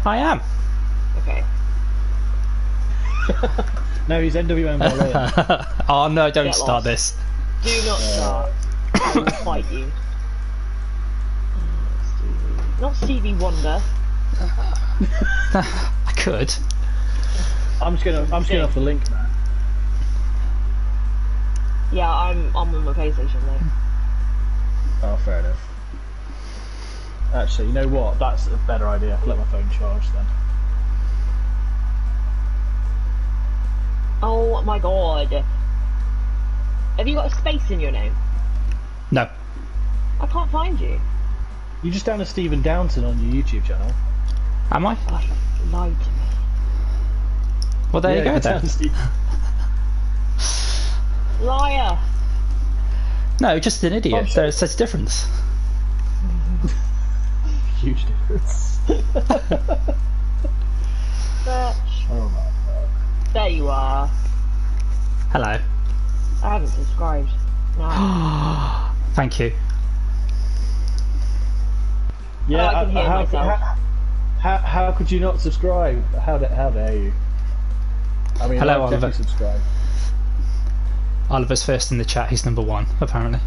I am. Okay. No, he's NWM Berlin. Oh no, don't Get start lost. this. Do not start. I will fight you. Not Stevie Wonder. I could. I'm just gonna off the link, man. Yeah, I'm on my PlayStation though. Oh, fair enough. Actually, you know what? That's a better idea. Let my phone charge then. Oh my god. Have you got a space in your name? No. I can't find you. You just down as Stephen Downton on your YouTube channel. Am I? Oh, you lied to me. Well, there you go you're then. down as Stephen. Liar. No, just an idiot. sure. There's such a difference. Huge difference. Search. Oh my god. There you are. Hello. I haven't subscribed. No. Thank you. Yeah, I can hear myself. How could you not subscribe? How dare you? I mean, Hello, I've definitely Oliver. subscribed. Oliver's first in the chat. He's number 1, apparently.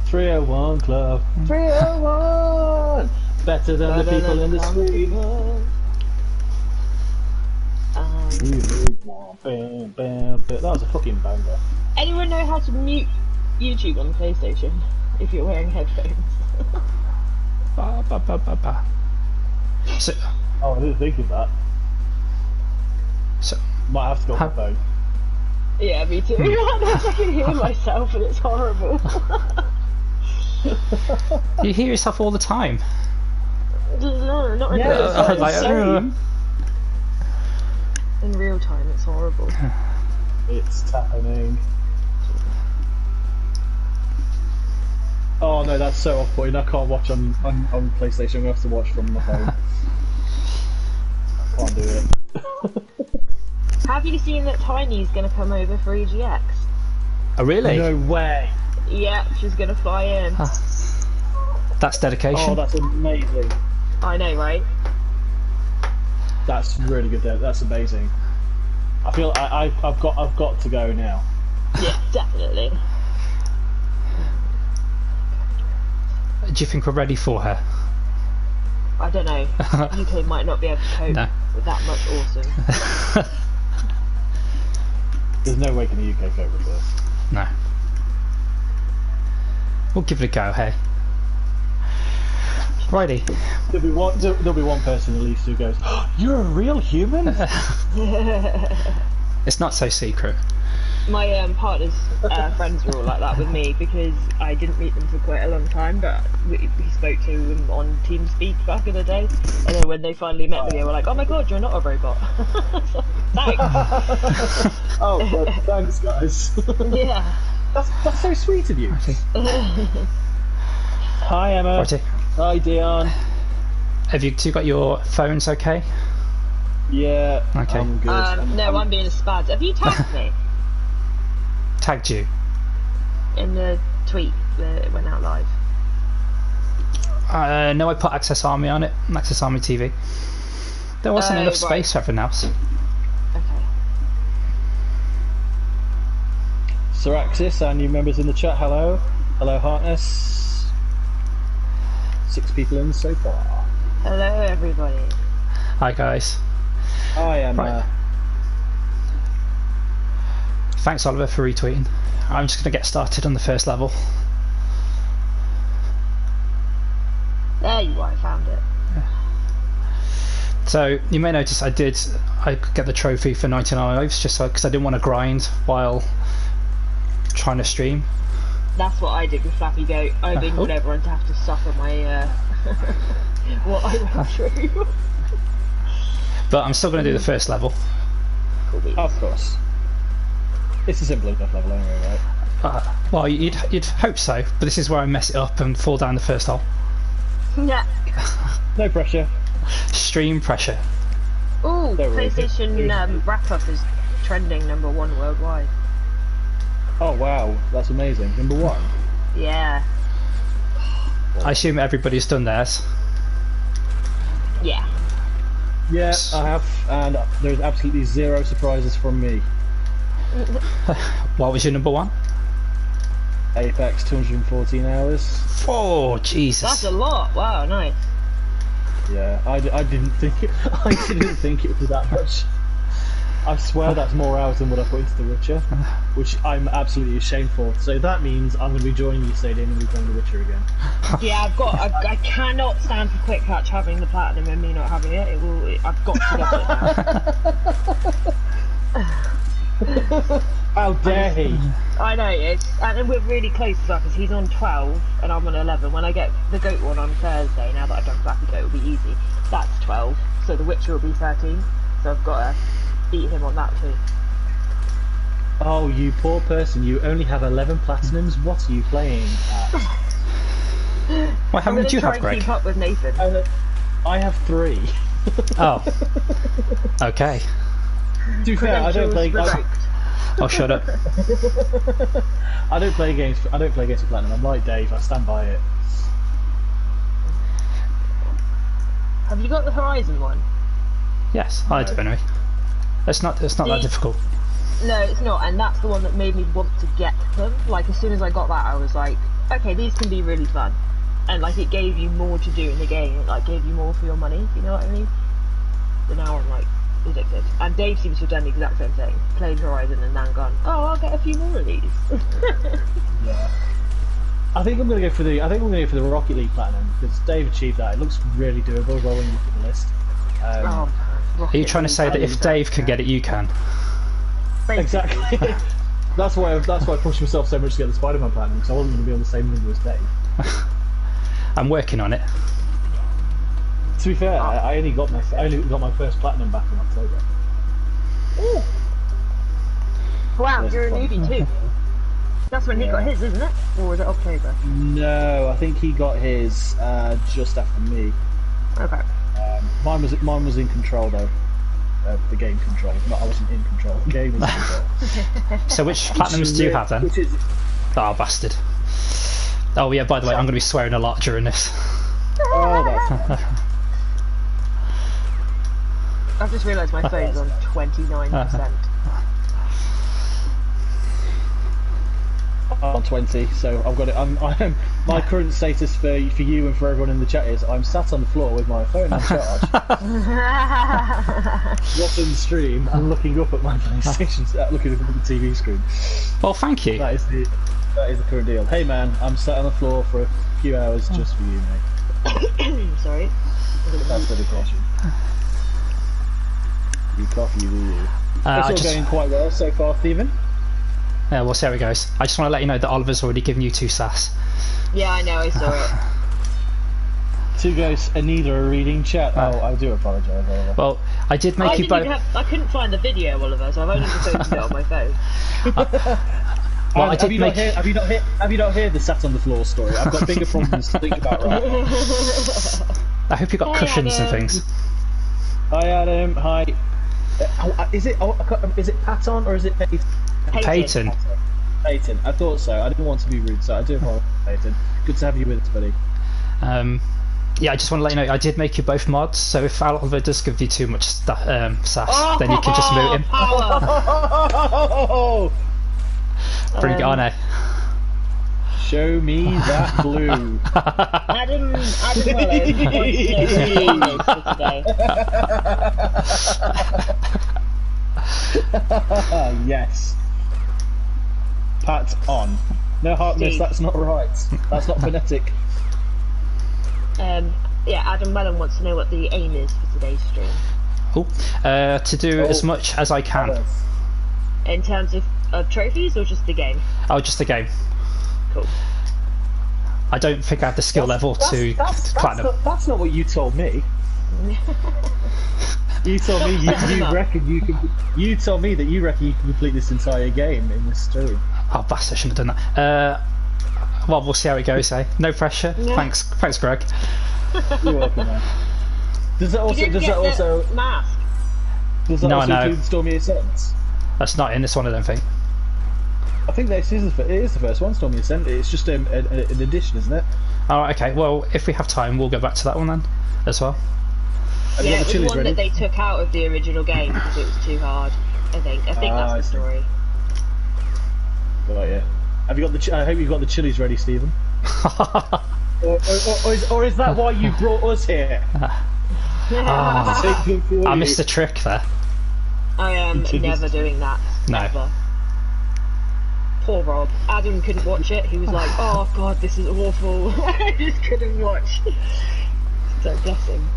301 Club. 301! Better than the people in the street. Bam, bam, bam. That was a fucking banger. Anyone know how to mute YouTube on the PlayStation if you're wearing headphones? Ba, ba, ba, ba, ba. So, Oh, I didn't think of that. so Might have to go on my phone. Yeah, me too. I can hear myself and it's horrible. you hear yourself all the time. No, not in Yeah, real it's time. like, insane. In real time, it's horrible. It's happening. Oh no, that's so off-putting. I can't watch on PlayStation. I'm gonna have to watch from my phone. I can't do it. Have you seen that Tiny's gonna come over for EGX? Oh, really? No way. Yeah, she's gonna fly in. That's dedication. Oh, that's amazing. I know, right? That's really good. That's amazing. I feel I've got to go now. Yeah, definitely. Do you think we're ready for her? I don't know. UK might not be able to cope No. with that much awesome. There's no way can the UK cope with this. No. We'll give it a go, hey. Righty. There'll be one person at least who goes, oh, "You're a real human." It's not so secret. My partner's friends were all like that with me because I didn't meet them for quite a long time, but we spoke to them on TeamSpeak back in the day, and then when they finally met me, they were like, "Oh my god, you're not a robot!" Thanks. Oh, well, thanks, guys. Yeah. That's so sweet of you. Hi, Emma. Righty. Hi, Dion. Have you two got your phones okay? Yeah. Okay. I'm good. No, I'm being a spaz. Have you tagged me Tagged you. in the tweet that it went out live? No, I put Access Army on it. Access Army TV. There wasn't enough right. space for everything else. Okay. Siraxis, our new members in the chat. Hello. Hello, Hartness. 6 people in so far. Hello, everybody. Hi guys. Hi, Emma. Right. Thanks, Oliver, for retweeting. I'm just going to get started on the first level. There you are. I found it. So you may notice I get the trophy for 99 lives just because I didn't want to grind while trying to stream. That's what I did with Flappy Goat. I didn't want everyone to have to suffer my what I went through. But I'm still going to do the first level. Cool beans. Of course. It's a simple enough level anyway, right? Well, you'd hope so, but this is where I mess it up and fall down the first hole. Yeah. No pressure. Stream pressure. Ooh, Don't worry. PlayStation wrap-up is trending #1 worldwide. Oh wow, that's amazing. Number 1. Yeah. I assume everybody's done theirs. Yeah. Yeah, I have, and there's absolutely 0 surprises from me. What was your number 1? Apex, 214 hours. Oh, Jesus. That's a lot. Wow, nice. Yeah, I didn't think it. I didn't think it was that much. I swear that's more hours than what I put into The Witcher, which I'm absolutely ashamed for. So that means I'm going to be joining you, Sadie, and we'll be playing The Witcher again. Yeah, I cannot stand for Quick Catch having the platinum and me not having it. I've got to get it now. How dare he? I know, and we're really close as well because he's on 12 and I'm on 11. When I get the goat one on Thursday, now that I've done Flappy Goat, it'll be easy. That's 12, so The Witcher will be 13. So I've got to beat him on that too. Oh, you poor person! You only have 11 platinums. What are you playing at? Well, how many do you have, Greg? Keep up with Nathan. I have 3. Oh. Okay. To be fair, I don't play. Oh, shut up. I don't play games. I don't play games for platinum. I'm like Dave. I stand by it. Have you got the Horizon one? Yes, I do anyway. It's not that difficult. No, it's not, and that's the one that made me want to get them. Like, as soon as I got that, I was like, okay, these can be really fun. And, like, it gave you more to do in the game. It, like, gave you more for your money, you know what I mean? So now I'm, like, addicted. And Dave seems to have done the exact same thing. Played Horizon and then gone, oh, I'll get a few more of these. Yeah. I think I'm going to go for the Rocket League Platinum, because Dave achieved that. It looks really doable when you look at the list. Are you trying to say that if Dave can get it, you can? Exactly. That's why I pushed myself so much to get the Spider-Man Platinum, because I wasn't going to be on the same number as Dave. I'm working on it. To be fair, I only got my first Platinum back in October. Ooh. Wow, you're a newbie too. That's when he got his, isn't it? Or was it October? No, I think he got his just after me. Okay. Mine was in control though. The game control. No, I wasn't in control. The game was in control. So which platinums do you have then? Oh, bastard. Oh yeah, by the way, I'm going to be swearing a lot during this. Oh, that's fine. I've just realised my phone's on 29%. On 20, so I've got it. My current status for you and for everyone in the chat is I'm sat on the floor with my phone on charge, watching the stream and looking up at my PlayStation, looking up at the TV screen. Well, thank you. That is the current deal. Hey man, I'm sat on the floor for a few hours just for you, mate. Sorry. That's dedication. You coffee, will you? It's all going quite well so far, Stephen. Yeah, we'll see how it goes. I just want to let you know that Oliver's already given you 2 sass. Yeah, I know, I saw it. 2 ghosts and neither are reading chat. Oh, I do apologise, Oliver. Well, I did make you both. I couldn't find the video, Oliver, so I've only just opened it on my phone. Well, have you not heard the sat on the floor story? I've got bigger problems to think about right now. I hope you got cushions and things. Hi Adam, hi. Is it Paton or is it Peyton? Peyton. Peyton. I thought so. I didn't want to be rude, so I do apologize, Peyton. Good to have you with us, buddy. Yeah, I just want to let you know I did make you both mods, so if Oliver does give you too much sass, then you can just mute him. Bring it on, eh? Show me that blue. Adam Welland for today. Yes. Pat on. No, Harkness, that's not right. That's not phonetic. Yeah, Adam Welland wants to know what the aim is for today's stream. Cool. To do as much as I can. In terms of trophies or just the game? Oh, just the game. Cool. I don't think I have the skill level to platinum. That's not what you told me. You told me you reckon you can. You told me that you reckon you can complete this entire game in this stream. Oh, bastard! I shouldn't have done that. Well, we'll see how it goes. Eh? No pressure. Yeah. Thanks, Greg. You're welcome, man. Does that also mask? Does that also include Stormy Ascent? That's not in this one, I don't think. I think it is the first one, Stormy Ascent. It's just an addition, isn't it? Oh, okay. Well, if we have time, we'll go back to that one then, as well. Have you Yeah, got the it was chilies one ready? that they took out of the original game because it was too hard. I think that's the story. Got you. Have you got the? I hope you've got the chilies ready, Stephen. or is that why you brought us here? I missed a trick there. I am never doing that. No. Never. Poor Rob. Adam couldn't watch it. He was like, "Oh God, this is awful." I just couldn't watch. So bless him.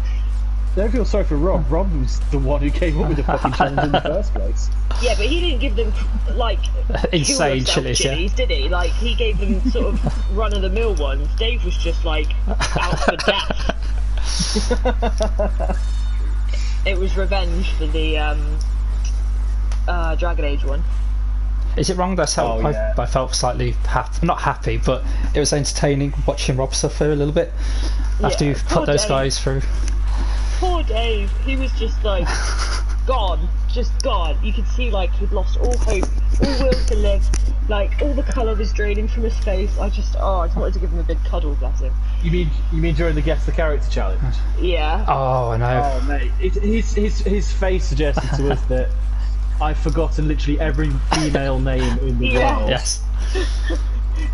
Don't feel sorry for Rob. Rob was the one who came up with the fucking challenge in the first place. Yeah, but he didn't give them like Insane chilies, did he? Like he gave them sort of run-of-the-mill ones. Dave was just like out for death. It was revenge for the Dragon Age one. Is it wrong that I felt slightly not happy, but it was entertaining watching Rob suffer a little bit after you've put those guys through. Poor Dave, he was just like gone, just gone. You could see like he'd lost all hope, all will to live. Like all the colour was draining from his face. I just wanted to give him a big cuddle, bless him. You mean during the guess the character challenge? Yeah. Oh, I know. Oh mate, his face suggested to us that I've forgotten literally every female name in the world. Yes.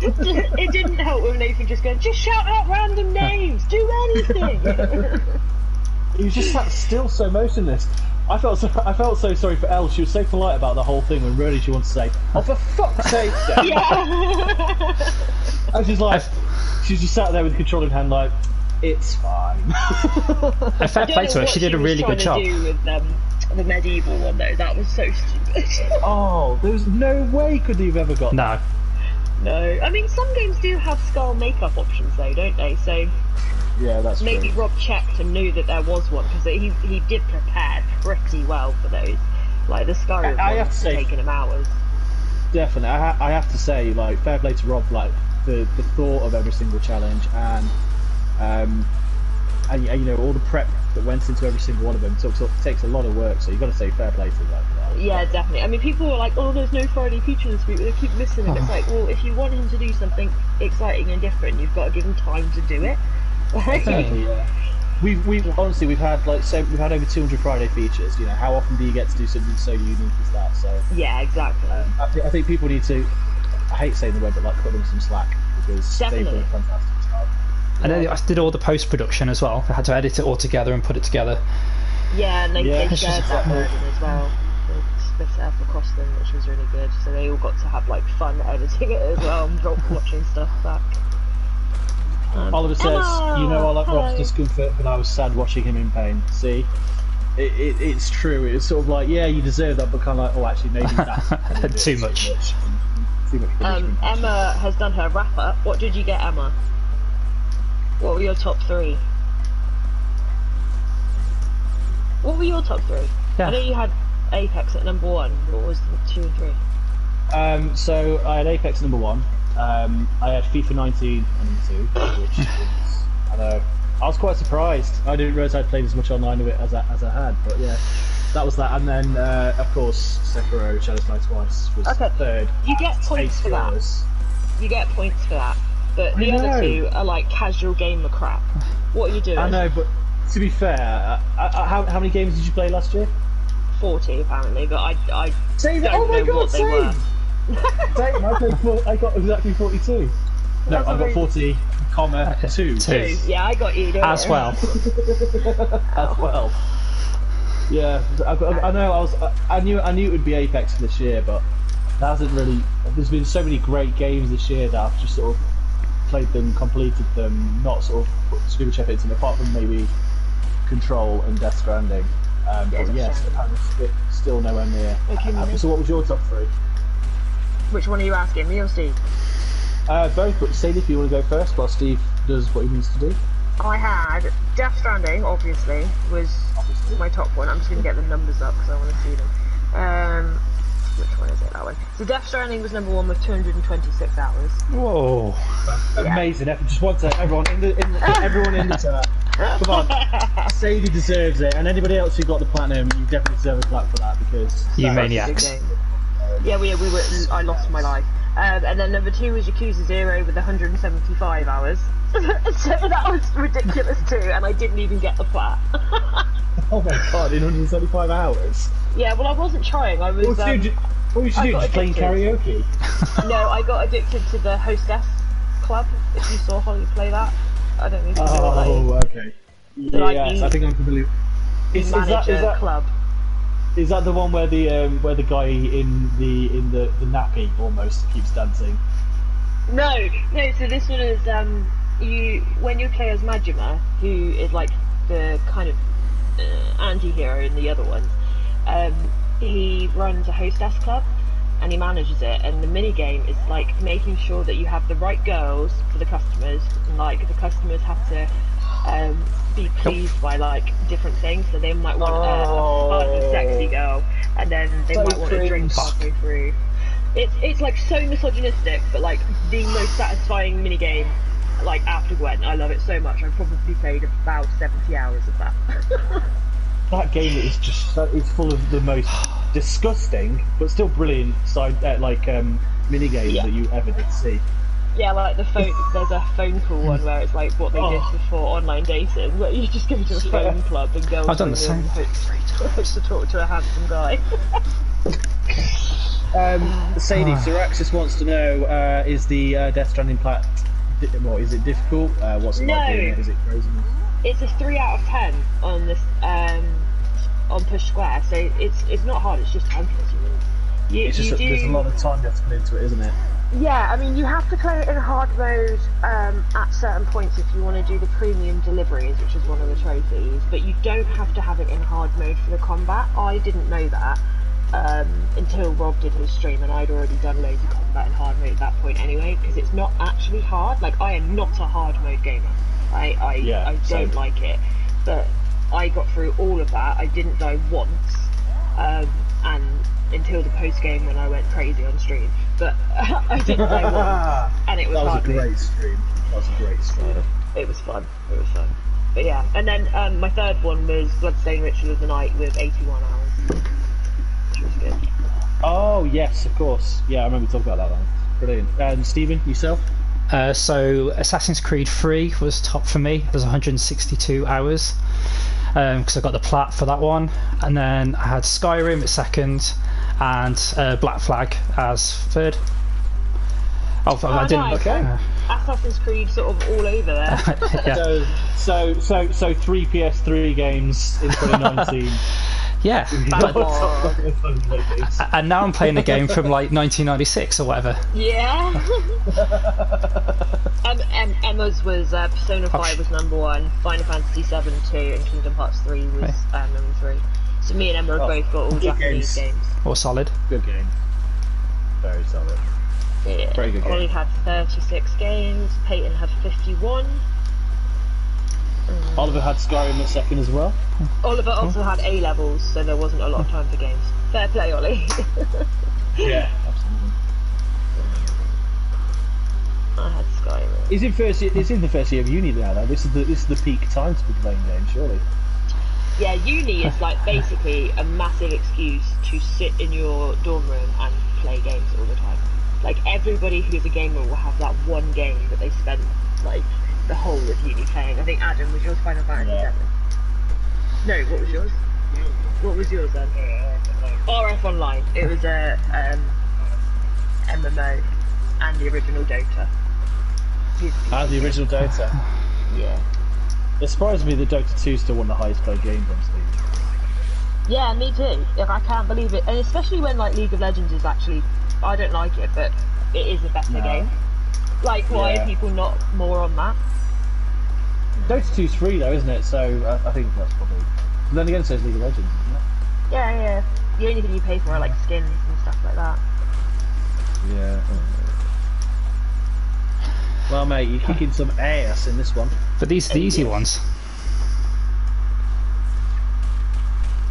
It didn't help with Nathan just going, just shout out random names, do anything. He was just sat still, so motionless. I felt so sorry for Elle. She was so polite about the whole thing when really she wanted to say, "Oh, for fuck's sake!" Yeah. And she's like, she's just sat there with the control in hand, like, "It's fine." Fair play to her. She did a really good job. Do with the medieval one though, that was so stupid. Oh, there was no way could you've ever got. No. No, I mean some games do have skull makeup options though, don't they? So. Yeah, that's maybe true. Rob checked and knew that there was one because he did prepare pretty well for those. Like the Skyrim one's taken him hours. Definitely, I have to say, like, fair play to Rob, like the thought of every single challenge and you know all the prep that went into every single one of them takes a lot of work. So you've got to say fair play to that. Yeah, definitely. I mean, people were like, "Oh, there's no Friday feature this week. They keep missing it." It's like, well, if you want him to do something exciting and different, you've got to give him time to do it. Exactly, yeah. We've honestly we've had over 200 Friday features. You know, how often do you get to do something so unique as that? So yeah, exactly. I think people need to. I hate saying the word, but like cut them some slack because they've done a fantastic job. And then I did all the post production as well. I had to edit it all together and put it together. Yeah, and they shared that burden as well. They split it up across them, which was really good. So they all got to have like fun editing it as well and watching stuff back. Oliver says, "You know, I like Rob's discomfort, but I was sad watching him in pain." See, it's true. It's sort of like, yeah, you deserve that, but kind of like, oh, actually, maybe that's too much. Too much punishment. Emma has done her wrap up. What did you get, Emma? What were your top 3? What were your top 3? Yeah. I know you had Apex at number 1. What was the 2 and 3? So I had Apex number 1. I had FIFA 19 on number 2, which was, I was quite surprised. I didn't realise I'd played as much online of it as I had, but yeah, that was that. And then, of course, Sekiro Shadows Die Twice was third. You get points for that. You get points for that. But the other 2 are like casual gamer crap. What are you doing? I know, but to be fair, how many games did you play last year? 40 apparently, but I Same. don't Oh my know god, what they were. Same. I got exactly 42. No, I got 40, comma 2. Yeah, I got you. As well. As well. Yeah, I know. I knew it would be Apex for this year, but there hasn't really. There's been so many great games this year that I've just sort of played them, completed them, not sort of put super chef into them, apart from maybe Control and Death Stranding. But yes, still nowhere near. So what was your top 3? Which one are you asking, me or Steve? Both, but Sadie, if you want to go first, while Steve does what he needs to do. I had Death Stranding, obviously, was my top one. I'm just going to get the numbers up because I want to see them. Which one is it, that one? So Death Stranding was number 1 with 226 hours. Whoa. Amazing. Just one second, everyone in the chat. Come on. Sadie deserves it, and anybody else who got the platinum, you definitely deserve a clap for that because... You maniacs. Yeah, we were. I lost my life. And then number 2 was Yakuza 0 with 175 hours. So that was ridiculous too, and I didn't even get the plat. Oh my god, in 175 hours? Yeah, well I wasn't trying, I was... What you should do, just playing karaoke? No, I got addicted to the Hostess Club, if you saw Holly play that. I don't know if you know what that is. Oh, okay. Yes, I think I'm familiar. Is that club. Is that the one where the guy in the nappy almost keeps dancing? No. So this one is when you play as Majima, who is like the kind of anti-hero in the other one. He runs a hostess club, and he manages it. And the mini game is like making sure that you have the right girls for the customers, and like the customers have to be pleased by like different things. So they might want a sexy girl, and then they might want a drink halfway through. It's like so misogynistic, but like the most satisfying mini game. Like after Gwen, I love it so much. I've probably played about 70 hours of that. That game is just it's full of the most disgusting but still brilliant mini games that you ever did see. Yeah, like the phone. There's a phone call one where it's like what they did before online dating, where you just go to a phone club and girls I've done the same. Hope to talk to a handsome guy. Sadie, Syraxis wants to know: is the Death Stranding plat? Is it difficult? What's it like doing it? Is it crazy? It's a 3 out of 10 on this on push square, so it's not hard. It's just time consuming. There's a lot of time you have to put into it, isn't it? Yeah, I mean you have to play it in hard mode at certain points if you want to do the premium deliveries, which is one of the trophies. But you don't have to have it in hard mode for the combat. I didn't know that until Rob did his stream, and I'd already done loads of combat in hard mode at that point anyway, because it's not actually hard. Like I am not a hard mode gamer. I don't like it, but I got through all of that. I didn't die once, and until the post game when I went crazy on stream. But I didn't die once, and it was hard. That was a great stream. It was fun. But yeah, and then my third one was Bloodstained Ritual of the Night with 81 hours, which was good. Oh yes, of course. Yeah, I remember talking about that one. Brilliant. And Stephen, yourself? So Assassin's Creed 3 was top for me. It was 162 hours because I got the plat for that one, and then I had Skyrim at second and Black Flag as third. I didn't. Nice. Okay. Assassin's Creed sort of all over there. Yeah. So 3 PS3 games in 2019. Yeah, and now I'm playing a game from like 1996 or whatever. Yeah. Emma's was Persona 5 was number 1, Final Fantasy 7 2, and Kingdom Hearts 3 was number 3. So me and Emma have both got all Japanese games. All solid. Good game. Very solid. Yeah. Very good game. Ollie had 36 games. Peyton had 51. Oliver had Skyrim at second as well. Oliver also had A levels, so there wasn't a lot of time for games. Fair play, Ollie. Yeah, absolutely. I had Skyrim. It's in the first year of uni now, though. This is the peak time to be playing games, surely. Yeah, uni is like basically a massive excuse to sit in your dorm room and play games all the time. Like everybody who's a gamer will have that one game that they spend like the whole of uni playing. I think Adam, was yours Final Fantasy 7? No, what was yours? What was yours then? RF Online. It was a MMO and the original Dota. The original Dota. Yeah. It surprised me that Dota 2 still won the highest played games on Steam. Yeah, me too. I can't believe it, and especially when like League of Legends is actually, I don't like it, but it is a better game. Like, why are people not more on that? Dota 2's free though, isn't it? So I think that's probably. But then again, so is League of Legends, isn't it? Yeah. The only thing you pay for are like skins and stuff like that. Yeah. Well, mate, you're kicking some ass in this one. But these are the easy ones.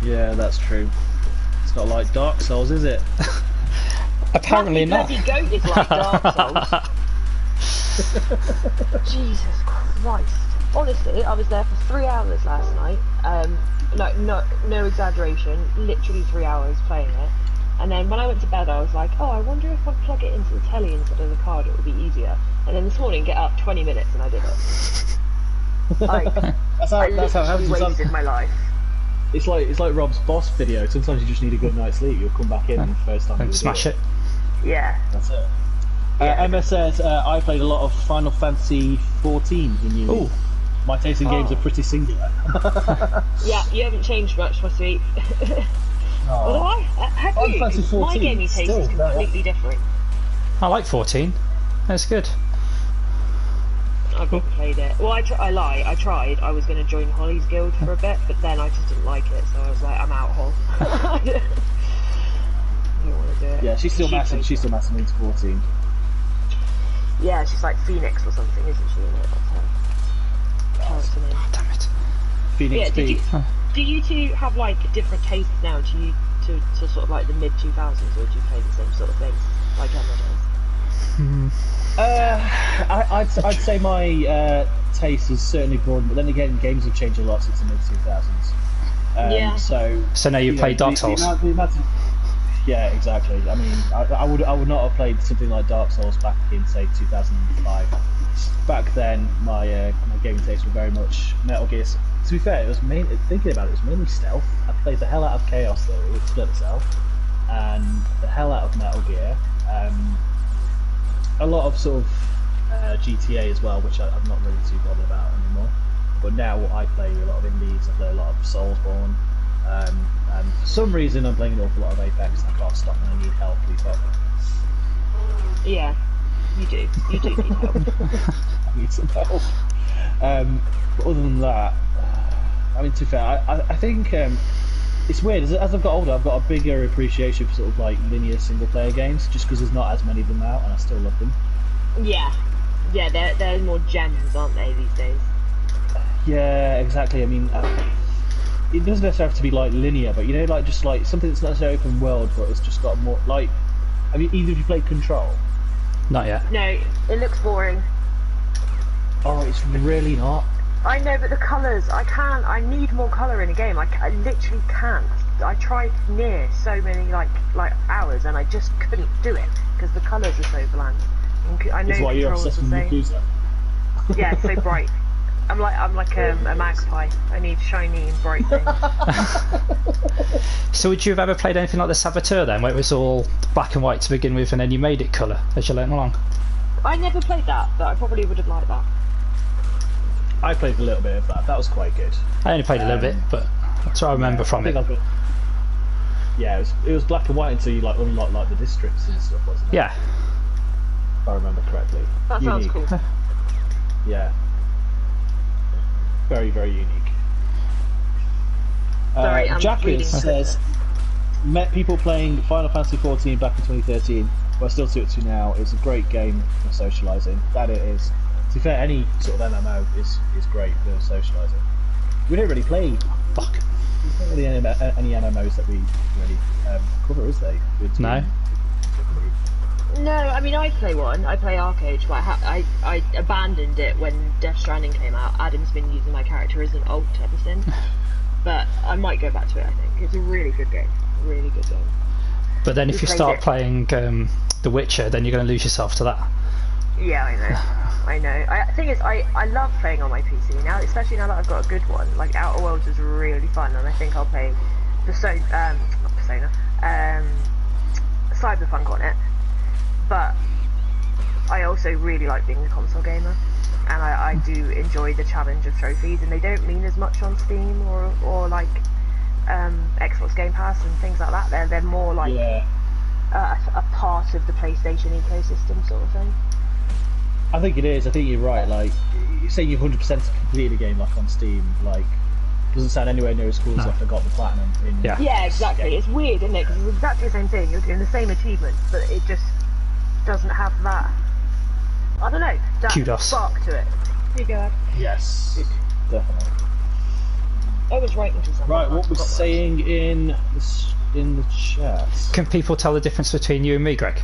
Yeah, that's true. It's not like Dark Souls, is it? Apparently not. Bloody goat is like Dark Souls. Jesus Christ. Honestly, I was there for 3 hours last night. No exaggeration, literally 3 hours playing it. And then when I went to bed, I was like, oh, I wonder if I plug it into the telly instead of the card, it would be easier. And then this morning, get up 20 minutes and I did it. Like, that's how I it happens. wasted my life. It's like Rob's boss video. Sometimes you just need a good night's sleep. You'll come back in and the first time And you'll smash do it. Yeah. That's it. Yeah. Emma says, I played a lot of Final Fantasy 14 in uni. Ooh. My taste in games are pretty singular. Yeah, you haven't changed much, my sweet. Although have Final you? Fantasy 14, My gaming taste still, is completely different. I like 14. That's good. I've never played it. Well, I lie. I tried. I was going to join Holly's guild for a bit, but then I just didn't like it, so I was like, I'm out, Hol. I don't want to do it. Yeah, she's still massive. She's still massive into 14. Yeah, she's like Phoenix or something, isn't she? That's her character name. Oh, damn it. Phoenix P. Do you two have like different tastes now? Do you to sort of like the mid 2000s, or do you play the same sort of things like Emma does? I'd say my taste has certainly broadened, but then again, games have changed a lot since the mid 2000s. Yeah. So now you play Dark Souls. Yeah, exactly. I mean, I would not have played something like Dark Souls back in say 2005. Back then, my gaming tastes were very much Metal Gear. To be fair, it was mainly stealth. I played the hell out of Chaos Theory with Splinter Cell, and the hell out of Metal Gear. A lot of sort of GTA as well, which I'm not really too bothered about anymore. But now I play a lot of indies. I play a lot of Soulsborne. And for some reason, I'm playing an awful lot of Apex. And I can't stop, and I need help. Please help. Yeah, you do. You do need help. I need some help. But other than that, I mean, to be fair, I think it's weird. As I've got older, I've got a bigger appreciation for sort of like linear single-player games, just because there's not as many of them out, and I still love them. Yeah, they're more gems, aren't they, these days? Yeah, exactly. I mean, it doesn't necessarily have to be like linear, but you know, like just like something that's not necessarily open world, but it's just got more like. I mean, either of you played Control? Not yet. No, it looks boring. Oh, it's really not. I know, but the colours, I need more colour in a game. I literally can't. I tried near so many like hours, and I just couldn't do it because the colours are so bland. I know That's why you're obsessed with Yakuza. Yeah, it's so bright. I'm like a magpie. I need shiny and bright things. So would you have ever played anything like the Saboteur then, where it was all black and white to begin with, and then you made it colour as you went along? I never played that, but I probably would have liked that. I played a little bit of that. That was quite good. I only played a little bit, but that's what I remember from it. Yeah, it was black and white until you like unlocked like the districts and stuff, wasn't it? Yeah. If I remember correctly. That sounds cool. Yeah. Very, very unique. Sorry, I'm Jackers reading says, met people playing Final Fantasy 14 back in 2013, but I still do it to now. It's a great game for socialising. That it is. To be fair, any sort of MMO is great for socialising. We don't really play. Fuck. There's not really any MMOs that we really cover, is they? No. No, I mean I play one. I play Arcade, but I abandoned it when Death Stranding came out. Adam's been using my character as an alt ever since, but I might go back to it. I think it's a really good game. Really good game. But then if you start playing The Witcher, then you're going to lose yourself to that. Yeah, I know. The thing is, I love playing on my PC now, especially now that I've got a good one. Like Outer Worlds is really fun, and I think I'll play Cyberpunk on it. But I also really like being a console gamer, and I do enjoy the challenge of trophies, and they don't mean as much on Steam or like Xbox Game Pass and things like that. They're more like a part of the PlayStation ecosystem sort of thing. I think it is. I think you're right. Like saying you've 100% completed a game like on Steam, like doesn't sound anywhere near as cool as if I got the platinum. Yeah, exactly. It's weird, isn't it? Because it's exactly the same thing. You're doing the same achievements, but it just doesn't have that. I don't know. That kudos. Spark to it. Here you go. Yes, definitely. I was writing to someone. Right, what was saying in the chat? Can people tell the difference between you and me, Greg?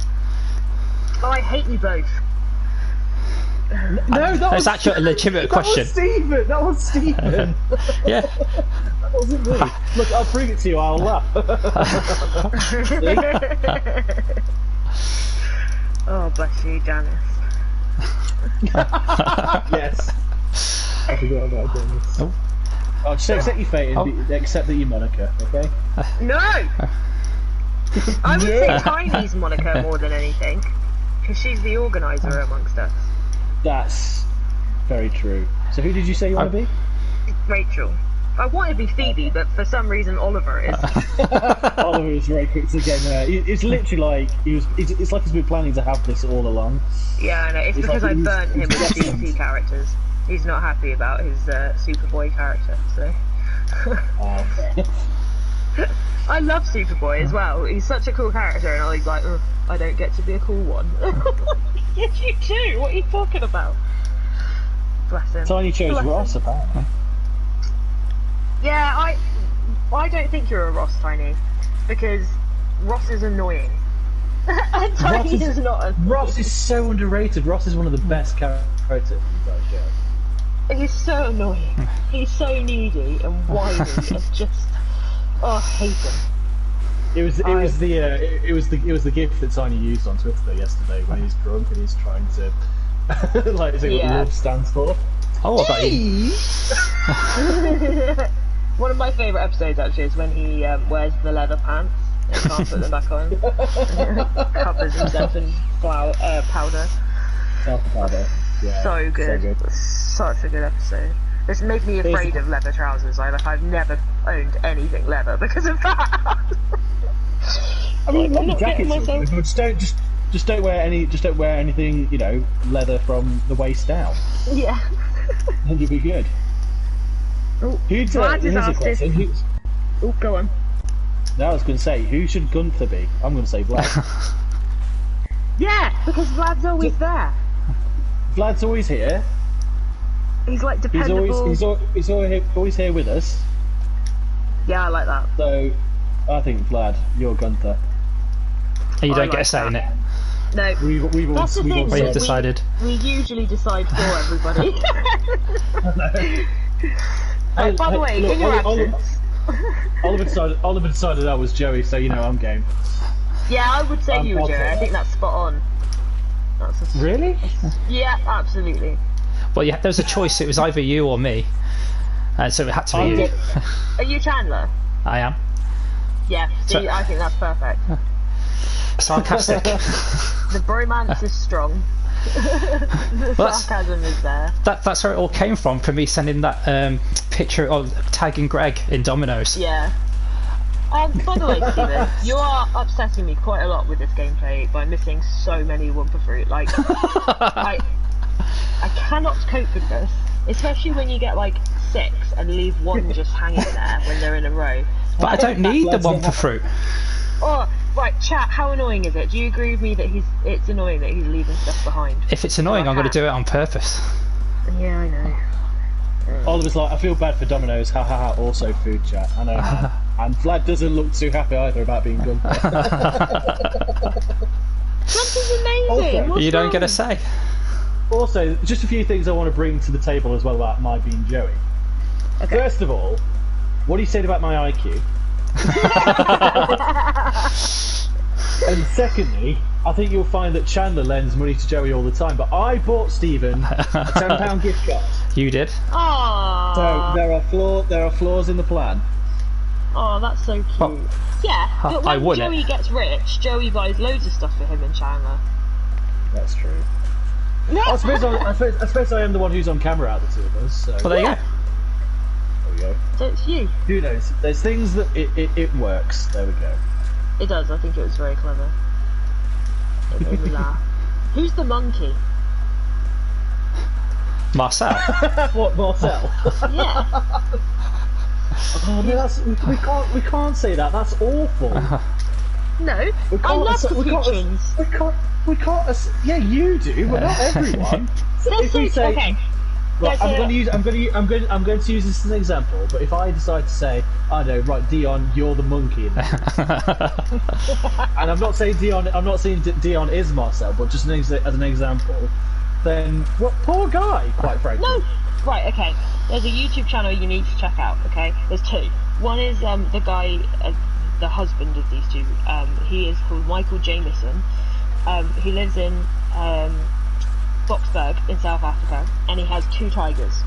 Oh, I hate you both. No, that was actually a legitimate question. That was Stephen. Yeah. That wasn't me. Look, I'll bring it to you. I'll laugh. Oh, bless you, Janice. Yes. I forgot about Janice. Oh. Oh, just accept your fate and accept that you're Monica, okay? No! I would say Tiny's Monica more than anything, because she's the organiser amongst us. That's very true. So who did you say you want to be? Rachel. I wanted to be Phoebe, but for some reason Oliver is. Oliver is very quick to get there. It's literally like it's like he's been planning to have this all along. Yeah, I know. It's because like I burnt him with DC characters. He's not happy about his Superboy character, so. Oh, okay. I love Superboy as well. He's such a cool character, and I was like, I don't get to be a cool one. Yes, you do. What are you talking about? Bless him. Tiny chose Ross, apparently. Yeah, I don't think you're a Ross, Tiny, because Ross is annoying. And Tiny is not. Ross is so underrated. Ross is one of the best characters in that show. He's so annoying. He's so needy and whiny and just. Oh, I hate him. It was the gift that Tiny used on Twitter yesterday when he's drunk and he's trying to like say what love stands for. Oh, I got you. One of my favourite episodes actually is when he wears the leather pants and can't put them back on. Covers himself in powder. Self-powder. Yeah. So good. Such a good episode. This made me afraid of leather trousers. I've never owned anything leather because of that. I mean, I'm not jackets, myself. just don't wear anything, you know, leather from the waist down. Yeah. And you'll be good. Oh, Here's a question. Oh, go on. No, I was going to say, who should Gunther be? I'm going to say Vlad. Yeah, because Vlad's always there. Vlad's always here. He's like dependable. He's always here with us. Yeah, I like that. So, I think Vlad, you're Gunther. And you don't get a say in it. No. We've decided. We usually decide for everybody. By the way, in your absence. Oliver decided that was Joey, so you know I'm game. Yeah, I would say you were Joey. I think that's spot on. Really? Yeah, absolutely. Well, yeah, there was a choice. It was either you or me, so it had to be you. Are you Chandler? I am. Yeah. See, I think that's perfect. Sarcastic. The bromance is strong. The sarcasm is there. That's where it all came from, for me sending that picture of tagging Greg in Dominoes. Yeah. By the way, Stephen, you are upsetting me quite a lot with this gameplay by missing so many Wumpa Fruit. Like, I cannot cope with this, especially when you get like 6 and leave one just hanging there when they're in a row. But I don't need the Wumpa Fruit. Oh, right, chat, how annoying is it? Do you agree with me that it's annoying that he's leaving stuff behind? If it's annoying, I'm going to do it on purpose. Yeah, I know. Oliver's like, I feel bad for Domino's, ha ha ha, also food chat. I know, man. And Vlad doesn't look too happy either about being Gunther. Something's amazing! Also, you don't get a say. Also, just a few things I want to bring to the table as well about my being Joey. Okay. First of all, what he said about my IQ. And secondly, I think you'll find that Chandler lends money to Joey all the time, but I bought Stephen a £10 gift card. You did? Aww. So there are flaws in the plan. Oh, that's so cute. Well, yeah, but when Joey gets rich, Joey buys loads of stuff for him and Chandler. That's true. No. I suppose I am the one who's on camera out of the two of us. So. Well, there you go. There we go. So it's you. Who knows? There's things that it works. There we go. It does. I think it was very clever. It made me laugh. Who's the monkey? Marcel. What, Marcel? Yeah. Oh no, we can't say that. That's awful. No, I love the patrons. We can't. Yeah, you do, but not everyone. So if we say, okay. Right, I'm going to use this as an example. But if I decide to say, I know, right, Dion, you're the monkey, and I'm not saying Dion is Marcel, but just as an example. then what? Poor guy, quite frankly. No! Right, okay. There's a YouTube channel you need to check out, okay? There's two. One is the guy, the husband of these two. He is called Michael Jameson. He lives in Boksburg in South Africa, and he has 2 tigers.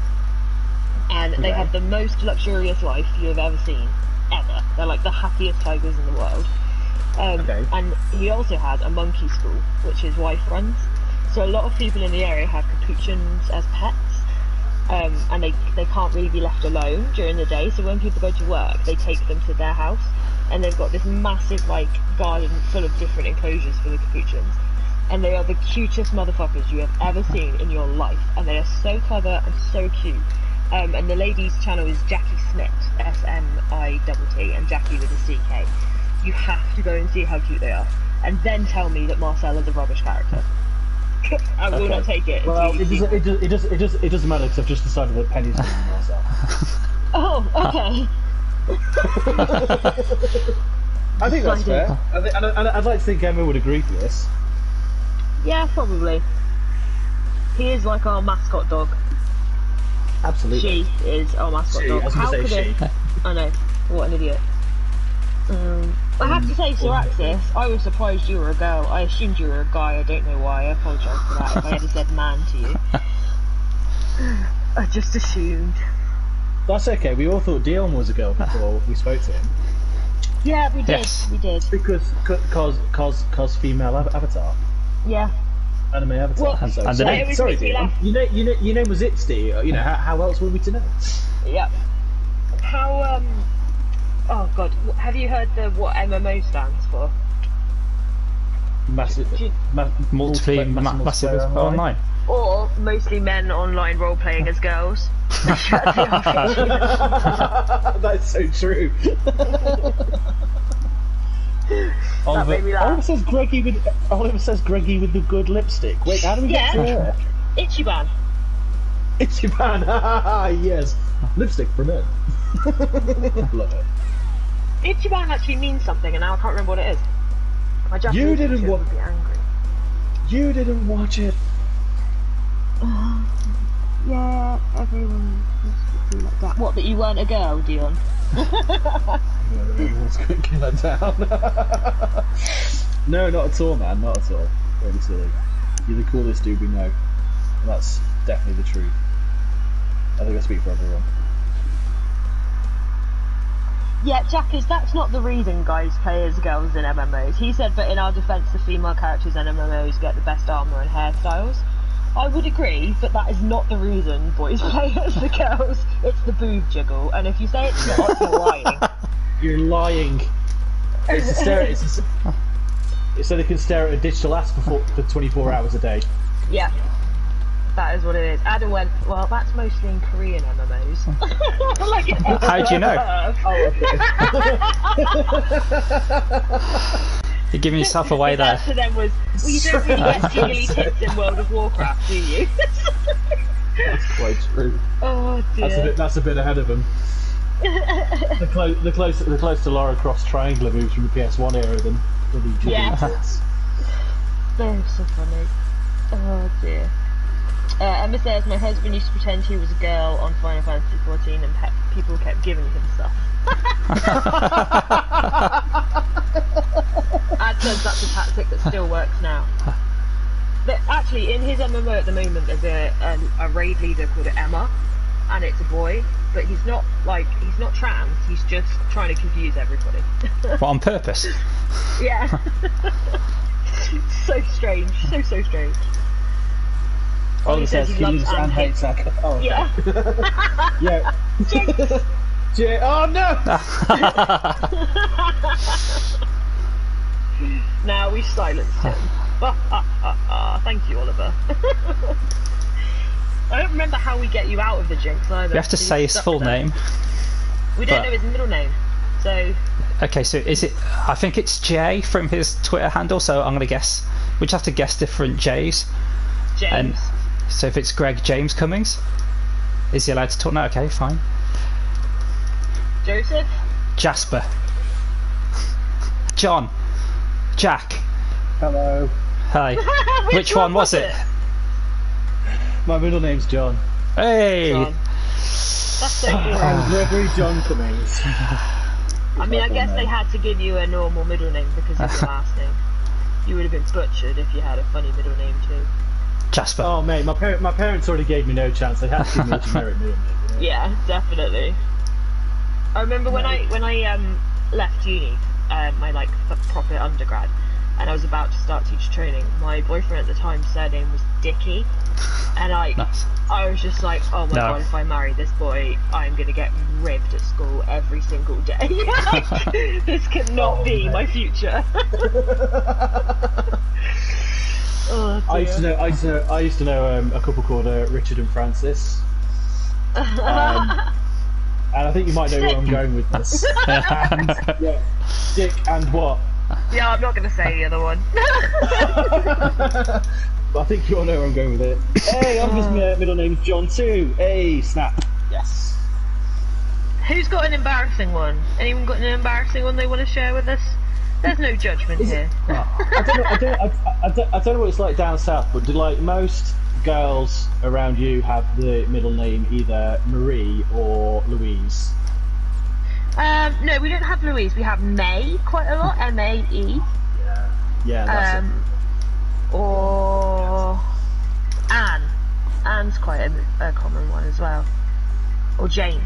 And they have the most luxurious life you have ever seen, ever. They're like the happiest tigers in the world. And he also has a monkey school, which his wife runs. So a lot of people in the area have capuchins as pets, and they can't really be left alone during the day. So when people go to work, they take them to their house, and they've got this massive like garden full of different enclosures for the capuchins. And they are the cutest motherfuckers you have ever seen in your life, and they are so clever and so cute. And the lady's channel is Jackie Smith, S-M-I-T-T, and Jackie with a C-K. You have to go and see how cute they are, and then tell me that Marcel is a rubbish character. I will not take it. Well, it doesn't matter because I've just decided that Penny's going to be Marcel. Oh, okay. I think that's fair. And I'd like to think Emma would agree to this. Yeah, probably. He is like our mascot dog. Absolutely. She is our mascot dog. How could it? I know. What an idiot. I have to say, Sir Axis, I was surprised you were a girl. I assumed you were a guy. I don't know why. I apologise for that if I ever said man to you. I just assumed. That's okay. We all thought Dion was a girl before we spoke to him. Yeah, we did. Yes. We did. Because female avatar. Yeah. Anime avatar. Well, so, sorry, Dion. Your name was Itzty. You know how else were we to know? Yeah. How oh god, have you heard what MMO stands for? Massive online. Or mostly men online role playing as girls. That's so true. Oliver says Greggy with the good lipstick. Wait, how do we get to her? Ichiban. Ichiban, yes. Lipstick for men. Love it. Ichiban actually means something, and now I can't remember what it is. My Japanese You didn't teacher would be angry. You didn't watch it. Yeah, everyone used to be like that. What, that you weren't a girl, Dion? Everyone's cooking that down. No, not at all, man. Not at all. Really silly. You're the coolest dude we know. And that's definitely the truth. I think I speak for everyone. Yeah, Jackers, that's not the reason guys play as girls in MMOs. He said, but in our defence, the female characters in MMOs get the best armour and hairstyles. I would agree, but that is not the reason boys play as the girls. It's the boob jiggle, and if you say it's not, you're lying. You're lying. It's so they can stare at a digital ass for 24 hours a day. Yeah. That is what it is. Adam went, well, that's mostly in Korean MMOs. Like, how do you know? You're giving yourself away there. The answer then was, well, you don't really get tingly tits in World of Warcraft, do you? That's quite true. Oh dear. That's a bit ahead of them. The close to Lara Croft triangular moves from the PS1 era than the jiggly tits. They're so funny. Oh dear. Emma says, my husband used to pretend he was a girl on Final Fantasy XIV and people kept giving him stuff. Ad says that's a tactic that still works now. But actually, in his MMO at the moment, there's a raid leader called Emma, and it's a boy, but he's not trans, he's just trying to confuse everybody. What, on purpose? Yeah. So strange, so strange. He says he loves and hates that. Oh, okay. Yeah. Yeah. Oh no! Now we've silenced him. Thank you, Oliver. I don't remember how we get you out of the jinx either. You have to say his full name. We don't know his middle name, so. Okay, so is it? I think it's Jay from his Twitter handle. So I'm gonna guess. We just have to guess different J's. James. And so if it's Greg James Cummings, is he allowed to talk now? Okay, fine. Joseph. Jasper. John. Jack. Hello. Hi. Which one was it? My middle name's John. Hey! John. That's so cool. And Reverend John Cummings. I mean, I guess they had to give you a normal middle name because of your last name. You would have been butchered if you had a funny middle name too. Jasper. Oh mate, my parents already gave me no chance. They had to give me a generic middle name. Yeah, definitely. I remember when I left uni, my like proper undergrad, and I was about to start teacher training. My boyfriend at the time's surname was Dickie, and Nice. I was just like, oh my god, if I marry this boy, I'm gonna get ribbed at school every single day. This cannot be my future. Oh, I used to know a couple called Richard and Francis. And I think you might know where I'm going with this. Yeah, Dick and what? Yeah, I'm not gonna say the other one. But I think you all know where I'm going with it. Hey, obviously middle name's John too. Hey, snap. Yes. Who's got an embarrassing one? Anyone got an embarrassing one they want to share with us? There's no judgment here. I don't know what it's like down south, but do like most girls around you have the middle name either Marie or Louise? No, we don't have Louise. We have May quite a lot. M-A-E. Yeah, that's it. Or Anne. Anne's quite a common one as well. Or Jane.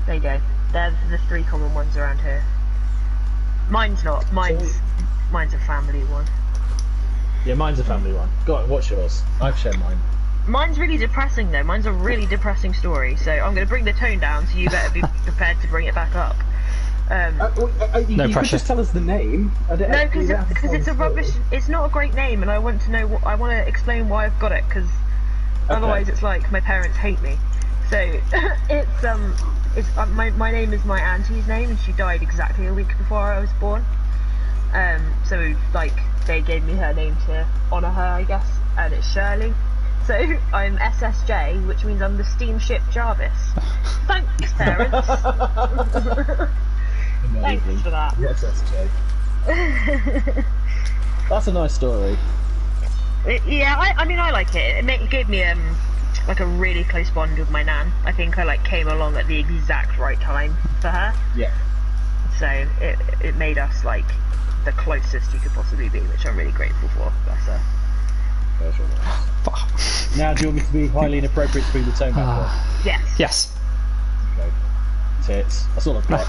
There you go. They're the three common ones around here. Mine's not. Mine's a family one. Yeah, mine's a family one. Go on, what's yours? I've shared mine. Mine's really depressing though. Mine's a really depressing story. So I'm going to bring the tone down. So you better be prepared to bring it back up. No you pressure. could just tell us the name. No, because it's a rubbish. It's not a great name, and I want to know. I want to explain why I've got it, because otherwise it's like my parents hate me. So it's my name is my auntie's name, and she died exactly a week before I was born. So like they gave me her name to honour her, I guess, and it's Shirley. So I'm SSJ, which means I'm the steamship Jarvis. Thanks, parents. Thanks for that. Yes, SJ. That's a nice story. Yeah, I mean I like it. It gave me like a really close bond with my nan. I think I like came along at the exact right time for her. Yeah. So it made us like the closest you could possibly be, which I'm really grateful for. Bless her. Now, do you want me to be highly inappropriate to bring the tone back up? Yes. Yes. Okay. Tits. That's all I've got.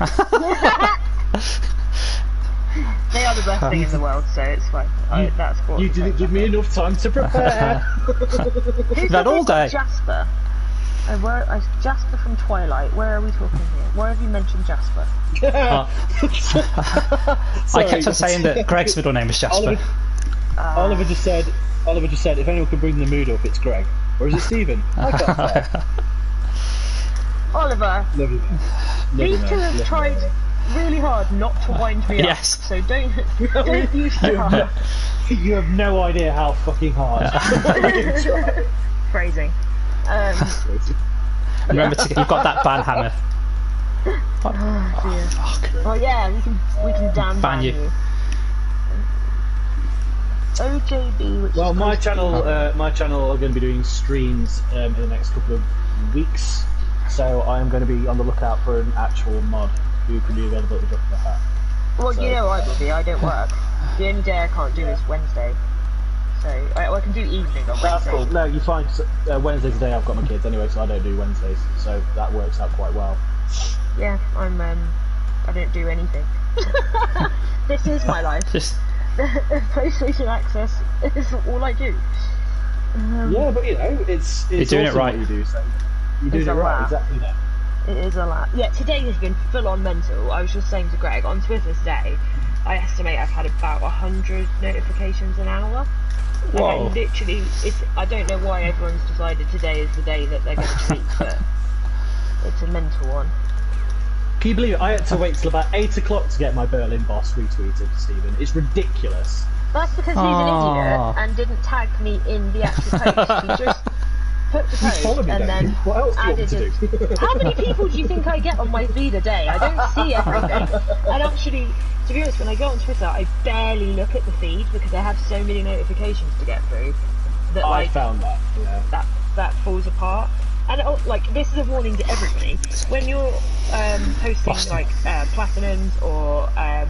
They are the best thing in the world, so it's fine. That's what You didn't give me enough time to prepare. Who's That all day. Jasper. Jasper from Twilight. Where are we talking here? Why have you mentioned Jasper? I kept on saying that Greg's middle name is Jasper. Oliver just said, if anyone can bring the mood up, it's Greg. Or is it Stephen? I can't tell. Oliver, Lovely man. these two have tried really hard not to wind me up, so don't use the hard. You have no idea how fucking hard. Phrasing. Remember, you've got that ban hammer. Oh dear. Fuck. Oh yeah, we can damn ban you. OJB, which Well, is my channel are going to be doing streams in the next couple of weeks, so I am going to be on the lookout for an actual mod who can be available at the drop of a hat. Well, So- you know I will be. I don't work. The only day I can't do is Wednesday. So I can do evening on That's Wednesday. cool. No, you find Wednesday's the day I've got my kids anyway, so I don't do Wednesdays, so that works out quite well. Yeah, I don't do anything. This is my life. Just PlayStation Access is all I do. Yeah, but you know, it's You're doing it awesome right. what you do, so you're doing It's it a right, lot. exactly that. It is a lot. Yeah, today has been full on mental. I was just saying to Greg, on Twitter today, I estimate I've had about 100 notifications an hour. Whoa. And literally, I don't know why everyone's decided today is the day that they're going to tweet, but it's a mental one. Can you believe it? I had to wait till about 8 o'clock to get my Berlin boss retweeted, Stephen. It's ridiculous. That's because he's an idiot and didn't tag me in the actual post. He just put the Follow post me and then. then What else do you want me added to do? it. How many people do you think I get on my feed a day? I don't see everything. And actually, to be honest, when I go on Twitter, I barely look at the feed because I have so many notifications to get through. That I like found that. Yeah. that falls apart. And like, this is a warning to everybody. When you're posting like platinums or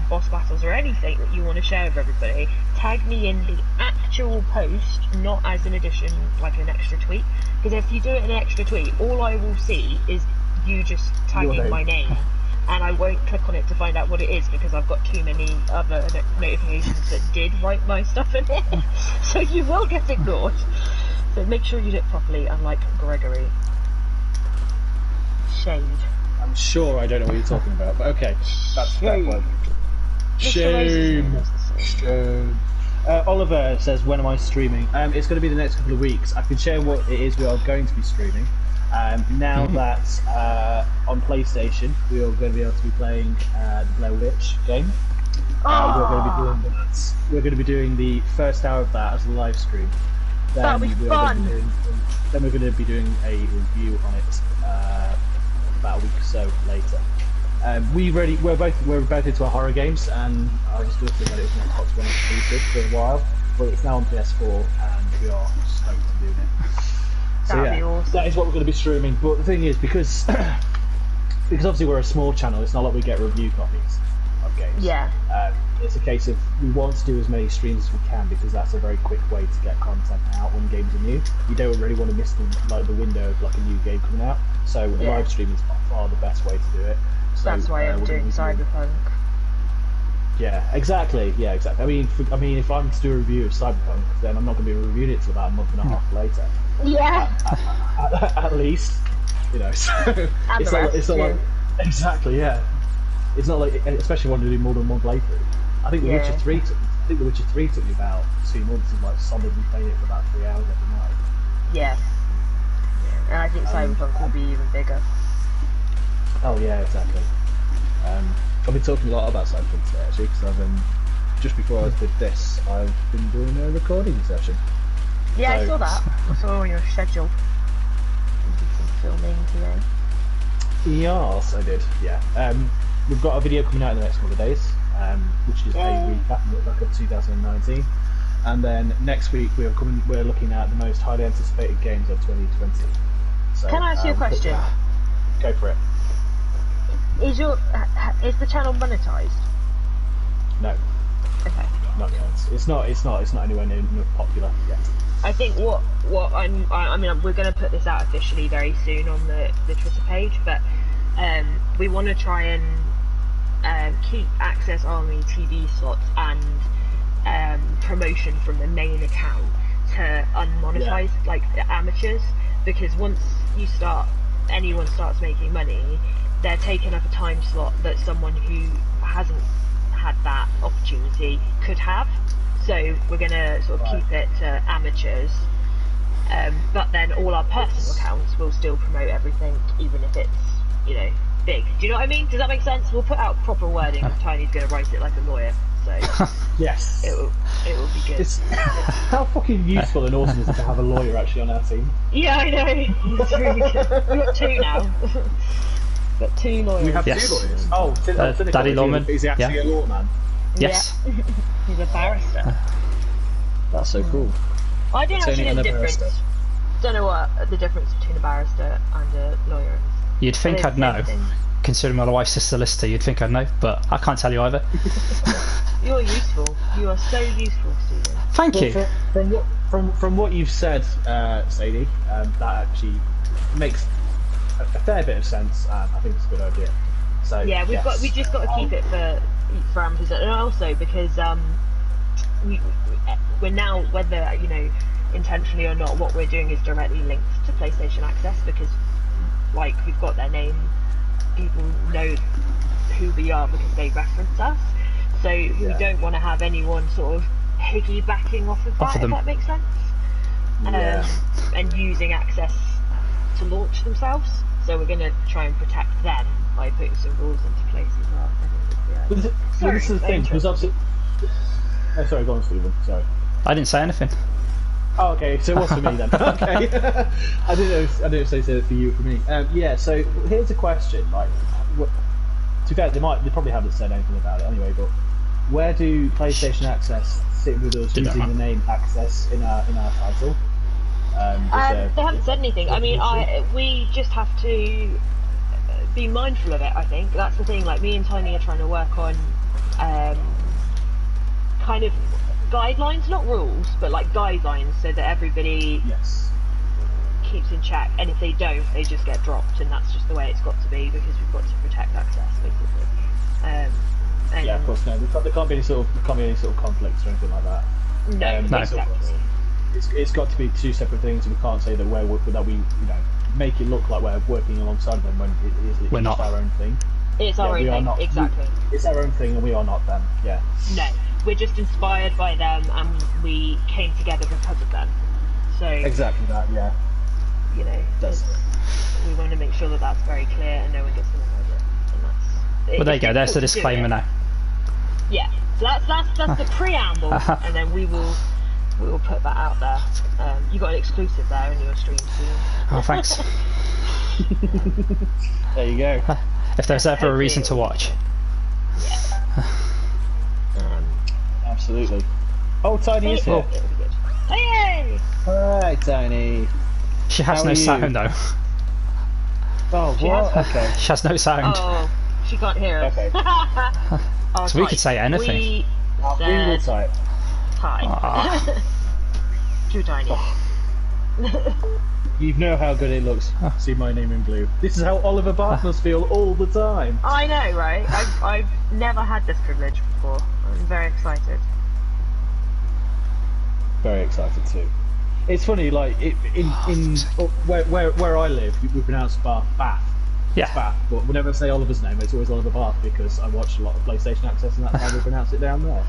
boss battles or anything that you want to share with everybody, tag me in the actual post, not as an addition, like an extra tweet. Because if you do it in an extra tweet, all I will see is you just tagging my name. And I won't click on it to find out what it is because I've got too many other notifications that did write my stuff in it. So you will get ignored. So make sure you do it properly, unlike Gregory. Shade. I'm sure I don't know what you're talking about, but okay. That's that word. Shame. Shame. Oliver says, when am I streaming? It's going to be the next couple of weeks. I can share what it is we are going to be streaming. Now that on PlayStation we are going to be able to be playing the Blair Witch game. We're going to be doing that. We're going to be doing the first hour of that as a live stream. That'll be fun. Then we're going to be doing a review on it about a week or so later. We're both into our horror games, and I was talking that it was not Xbox One exclusive for a while, but it's now on PS4, and we are stoked to do it. So That'd be awesome. that is what we're going to be streaming. But the thing is, because obviously we're a small channel, it's not like we get review copies of games. Yeah. It's a case of we want to do as many streams as we can because that's a very quick way to get content out when games are new. You don't really want to miss the window of like a new game coming out. So live stream is by far the best way to do it. So, that's why I'm doing Cyberpunk. Yeah, exactly. Yeah, exactly. I mean, if I'm to do a review of Cyberpunk, then I'm not going to be reviewing it till about a month and a half later. Yeah. At least, you know. So it's not like exactly. Yeah. It's not like, especially when you do more than one playthrough. I think The Witcher 3 took me about 2 months of like solidly playing it for about 3 hours every night. Yeah. And I think Cyberpunk will be even bigger. Oh yeah, exactly. I've been talking a lot about Cyberpunk today actually, because I've just before I did this, I've been doing a recording session. Yeah, so, I saw that. I saw your schedule. You did some filming today. Yes, I did. Yeah. We've got a video coming out in the next couple of days, which is a recap of 2019. And then next week we're looking at the most highly anticipated games of 2020. So, can I ask you a question? Go for it. Is the channel monetized? No. Okay. Not yet. It's not anywhere near popular yet. I think I mean we're going to put this out officially very soon on the Twitter page, but we want to try and keep Access Army TV slots and promotion from the main account to unmonetized like amateurs, because once anyone starts making money, they're taking up a time slot that someone who hasn't had that opportunity could have. So we're going to sort of keep it to amateurs, but then all our personal accounts will still promote everything, even if it's, you know, big. Do you know what I mean? Does that make sense? We'll put out proper wording. Tiny's going to write it like a lawyer, so yes, it will be good. How fucking useful and awesome is it to have a lawyer actually on our team? Yeah, I know. It's really good. We've got 2 now. Got 2 lawyers. We have 2 lawyers. Oh, Daddy Lawman. Is he actually a lawman? Yes. Yeah. He's a barrister. That's so cool. I don't actually know the difference. Don't know what the difference between a barrister and a lawyer is. You'd think I'd know. Considering my wife's a solicitor, you'd think I'd know, but I can't tell you either. You're useful. You are so useful, Stephen. Thank you. From what you've said, Sadie, that actually makes a fair bit of sense, and I think it's a good idea. So yeah, we just got to keep it for amateurs, and also because we're now, whether you know intentionally or not, what we're doing is directly linked to PlayStation Access, because like we've got their name, people know who we are because they reference us. So we don't want to have anyone sort of piggybacking off of that, if that makes sense. And using Access to launch themselves. So we're going to try and protect them by putting some rules into place as well. This is the thing, because obviously... Oh, sorry, go on, Stephen. Sorry. I didn't say anything. Oh, okay, so it was for me then. Okay. I didn't know if they said it for you or for me. Yeah, so here's a question. Like, to be fair, they probably haven't said anything about it anyway, but where do PlayStation Access sit with us using the name Access in our title? They haven't said anything. I mean, we just have to be mindful of it. I think that's the thing. Like me and Tiny are trying to work on kind of guidelines, not rules, but like guidelines, so that everybody keeps in check. And if they don't, they just get dropped, and that's just the way it's got to be because we've got to protect access, basically. Yeah, of course. No, there can't be any sort of conflicts or anything like that. No, exactly. It's got to be two separate things, and we can't say that we make it look like we're working alongside them when We're not. Our own thing. It's our own thing, not, exactly. It's our own thing, and we are not them. Yeah. No, we're just inspired by them, and we came together because of them. So exactly that. Yeah. You know, we want to make sure that that's very clear, and no one gets to know it. And that's. Well, there you go. There's the disclaimer now. Yeah. So that's the preamble, and then we will put that out there. You got an exclusive there in your stream soon. Oh, thanks. There you go. If there's ever a reason to watch. Yeah. Absolutely. Oh, Tiny is here. Hey! Hi, Tiny. She has no sound though. Oh, what? Okay. She has no sound. Oh, she can't hear us. Okay. Oh, So we could say anything. We We will type. hi. Too tiny. You know how good it looks. See my name in blue. This is how Oliver Bath must feel all the time. I know, right? I've never had this privilege before. I'm very excited. Very excited too. It's funny, like where I live, we pronounce Bath. Yeah. It's Bath, but whenever I say Oliver's name, it's always Oliver Bath because I watched a lot of PlayStation Access, and that's how we pronounce it down there.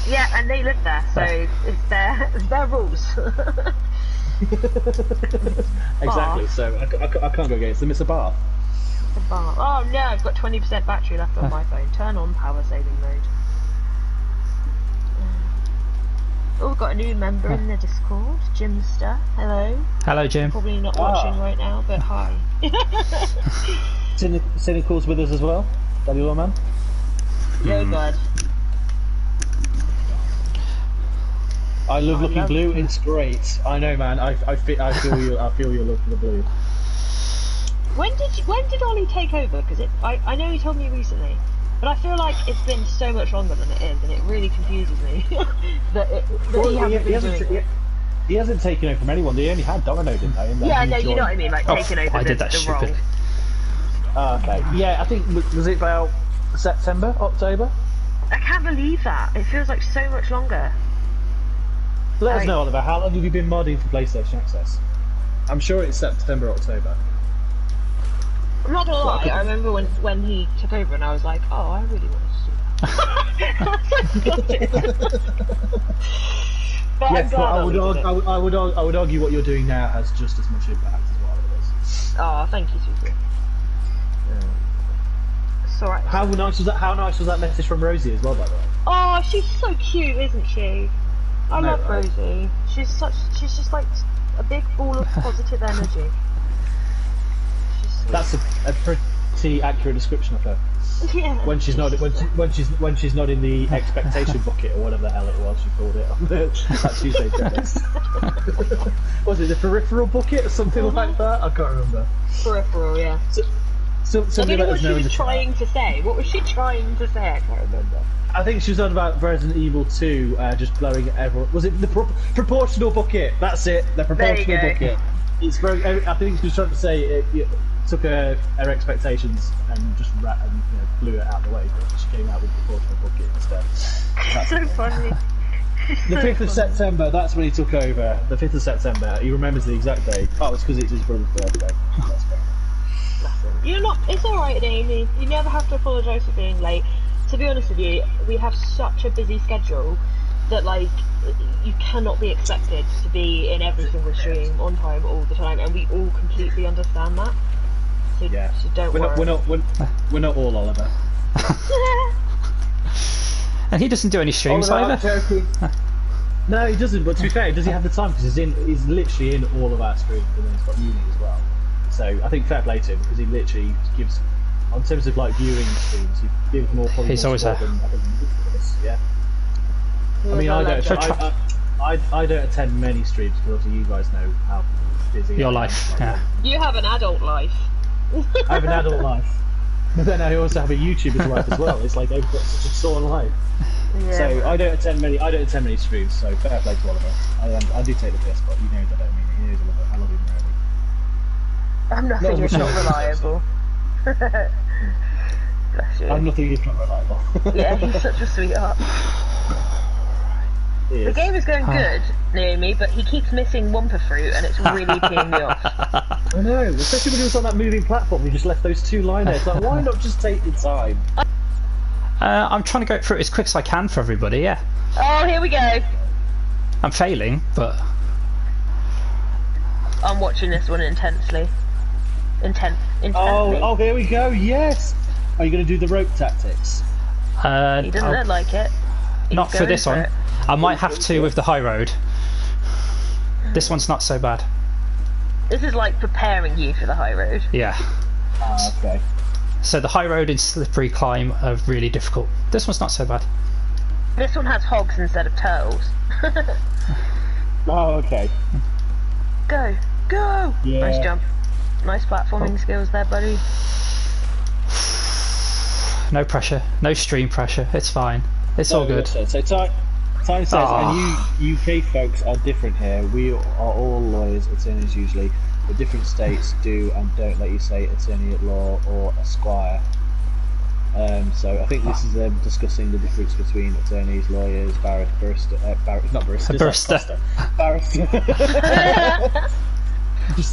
Yeah, and they live there, so it's their rules. Exactly. So I can't go against them. It's a Bath. It's a bar. Oh no, I've got 20% battery left on my phone. Turn on power saving mode. Oh, we've got a new member in the Discord, Jimster. Hello. Hello, Jim. Probably not watching right now, but hi. Cynical's with us as well. Daddy Lawman. Very good. I love looking blue. It's great. I know, man. I feel you. I feel your love for the blue. When did Ollie take over? Because I know he told me recently, but I feel like it's been so much longer than it is, and it really confuses me he hasn't taken over from anyone. They only had Domino, didn't they? Yeah, no, you know what I mean, like taking over I did that the role. Oh, okay. Yeah, I think was it about September, October? I can't believe that. It feels like so much longer. Let us know, Oliver. How long have you been modding for PlayStation Access? I'm sure it's September, October. I'm not gonna lie, I remember when he took over and I was like, oh, I really want to do that. But yes, but I would argue what you're doing now has just as much impact as what it is. Oh, thank you, Susie. It's alright. How nice was that? How nice was that message from Rosie as well, by the way? Oh, she's so cute, isn't she? I love Rosie. She's just like a big ball of positive energy. That's a pretty accurate description of her. Yeah. When she's not in the expectation bucket or whatever the hell it was she called it on that Tuesday Dennis. Was it the peripheral bucket or something like that? I can't remember. Peripheral, yeah. So I don't know what she was trying to say. What was she trying to say? I can't remember. I think she was on about Resident Evil 2 just blowing everyone. Was it the proportional bucket? That's it. The proportional bucket. It's very. I think she was trying to say it took her expectations and just blew it out of the way. But she came out with the proportional bucket instead. That's so funny. The 5th of September. That's when he took over. The 5th of September. He remembers the exact date. Oh, it's because it's his brother's birthday. That's fair. You're not. It's all right, Amy. You never have to apologise for being late. To be honest with you, we have such a busy schedule that you cannot be expected to be in every single stream on time all the time, and we all completely understand that. So, so don't worry. We're not all Oliver. And he doesn't do any streams either. No, he doesn't. But to be fair, does he have the time? Because he's literally in all of our streams, and then he's got uni as well. So I think fair play to him because he literally gives. In terms of viewing streams, he gives more. He's always there. Yeah. I mean, I I don't attend many streams because obviously you guys know how busy Your I am. life, yeah. You have an adult life. I have an adult life, but then I also have a YouTuber's life as well. It's like they've got such a torn life. Yeah. So I don't attend many streams. So fair play to Oliver. I do take the piss, but he knows I don't mean it. He knows I love him really. I'm nothing if not reliable. Bless you. I'm nothing if not reliable. Yeah, he's such a sweetheart. The game is going good near me, but he keeps missing Wumpa Fruit, and it's really peeing me off. I know, especially when he was on that moving platform. He just left those 2 liners. Like, why not just take your time? I'm trying to go through it as quick as I can for everybody, yeah. Oh, here we go. I'm failing, but... I'm watching this one intensely. Intensely. Oh, here we go, yes! Are you going to do the rope tactics? He doesn't look like it. He's not for going this one. it. I might have to with the high road. This one's not so bad. This is like preparing you for the high road. Yeah. Ah, okay. So the high road and slippery climb are really difficult. This one's not so bad. This one has hogs instead of turtles. Oh, okay. Go! Go! Yeah. Nice jump. Nice platforming skills there, buddy. No pressure. No stream pressure. It's fine. It's all good. So time says, and you UK folks are different here. We are all lawyers, attorneys usually, but different states do and don't let you say attorney at law or esquire. So I think this is discussing the difference between attorneys, lawyers, barrister.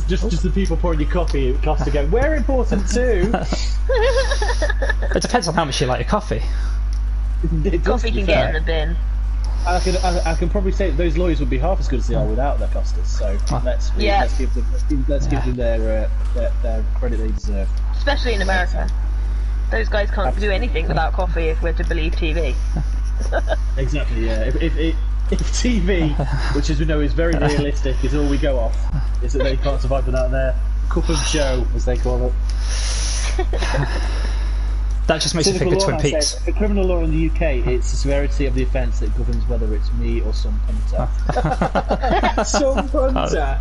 Just the people pouring your coffee at Costa go, we're important too. It depends on how much you like your coffee. Coffee can get in the bin. I can probably say that those lawyers would be half as good as they are without their costas. So let's give them their credit they deserve. Especially in America. Those guys can't do anything without coffee if we're to believe TV. Exactly, yeah. If TV, which as we know is very realistic, is all we go off, is that they can't survive without their cup of joe, as they call it. That just makes me think of Twin Peaks. For criminal law in the UK, it's the severity of the offence that governs whether it's me or some punter. Some punter!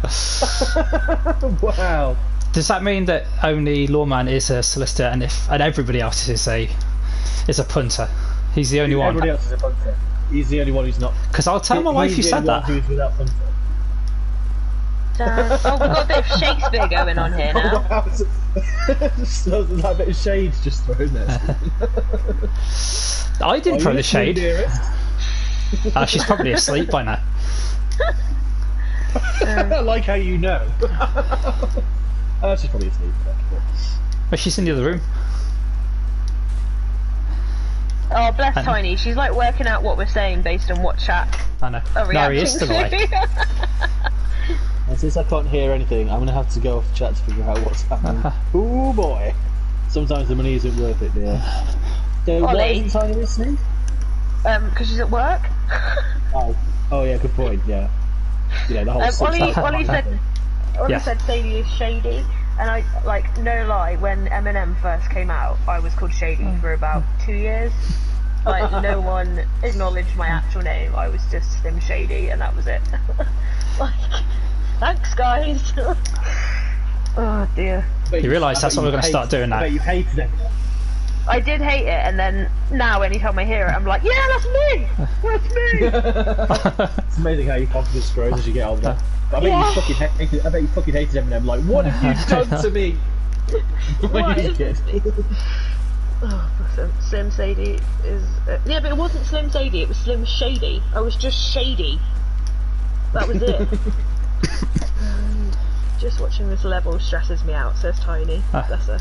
Wow. Does that mean that only Lawman is a solicitor and everybody else is a punter? He's the only one. Everybody else is a punter. He's the only one who's not. Because I'll tell my wife you said that. Who's without punter. Oh, we've got a bit of Shakespeare going on here now. So that bit of shade just thrown there. I didn't throw the shade. She's probably asleep by now. I like how you know. She's probably asleep. But she's in the other room. Oh, bless Tiny. She's like working out what we're saying based on what chat. I know. Are No, he is reacting still awake. And since I can't hear anything, I'm going to have to go off the chat to figure out what's happening. Oh boy! Sometimes the money isn't worth it, dear. So why isn't Tiny listening? Because she's at work. Oh yeah, good point. Yeah. You know, the whole Ollie said Sadie is shady, and I no lie. When Eminem first came out, I was called Shady for about 2 years. Like no one acknowledged my actual name. I was just Slim Shady, and that was it. Like, thanks, guys. Oh dear. You realise that's what we're going to start doing now. I bet you hated it. I did hate it, and then now anytime I hear it, I'm like, yeah, that's me. That's me. It's amazing how your confidence grows as you get older. But I bet you fucking hated Eminem. Like, what have you done to me? When you were a kid. Oh, Slim Sadie is... yeah, but it wasn't Slim Sadie, it was Slim Shady. I was just shady. That was it. Just watching this level stresses me out, says Tiny. Bless her.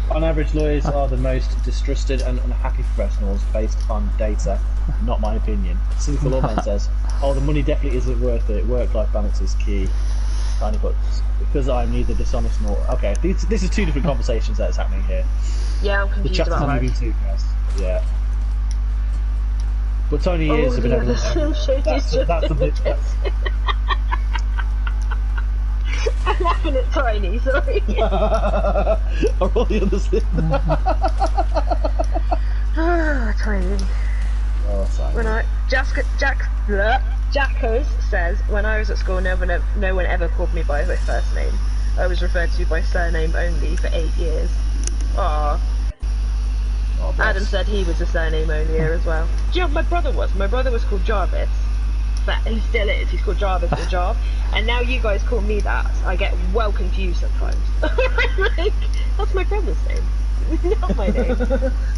On average, lawyers are the most distrusted and unhappy professionals based on data, not my opinion. Cynical Lawman says, oh, the money definitely isn't worth it. Work-life balance is key. Tiny puts, because I'm neither dishonest nor... Okay, this is two different conversations that's happening here. Yeah, I'm confused about that. The chapter's moving too fast. Yeah. But Tony is a bit of that's a bit... I'm laughing at Tiny, sorry. I'm really understanding. Oh, Tiny. Oh, sorry. When I Jackos says, when I was at school, no one ever called me by my first name. I was referred to by surname only for 8 years. Aww. Oh, Adam said he was a surname onlyer as well. Do you know what my brother was? My brother was called Jarvis. But he still is. He's called Jarvis or Jarv. And now you guys call me that. I get well confused sometimes. Like, that's my brother's name. Not my name.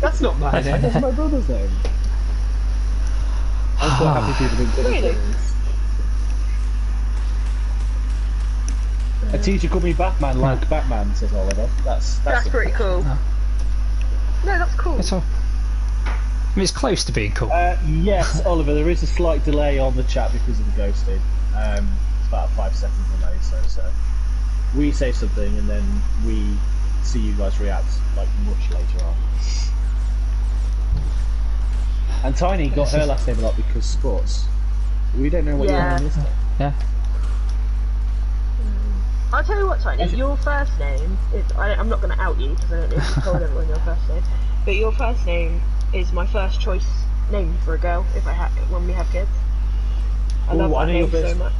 That's not my name. That's my brother's name. I'm quite happy people didn't call me Really? things. A teacher called me Batman like Batman, says Oliver. That's pretty cool. No. No, that's cool. It's all. I mean, it's close to being cool. Yes, Oliver, there is a slight delay on the chat because of the ghosting. It's about a 5-second delay, so we say something and then we see you guys react like much later on. And Tiny got her last name a lot because sports. We don't know what your name is. Yeah. I'll tell you what, Tiny, your first name is, I'm not going to out you because I don't know if you told everyone your first name, but your first name is my first choice name for a girl when we have kids. I love that name so much.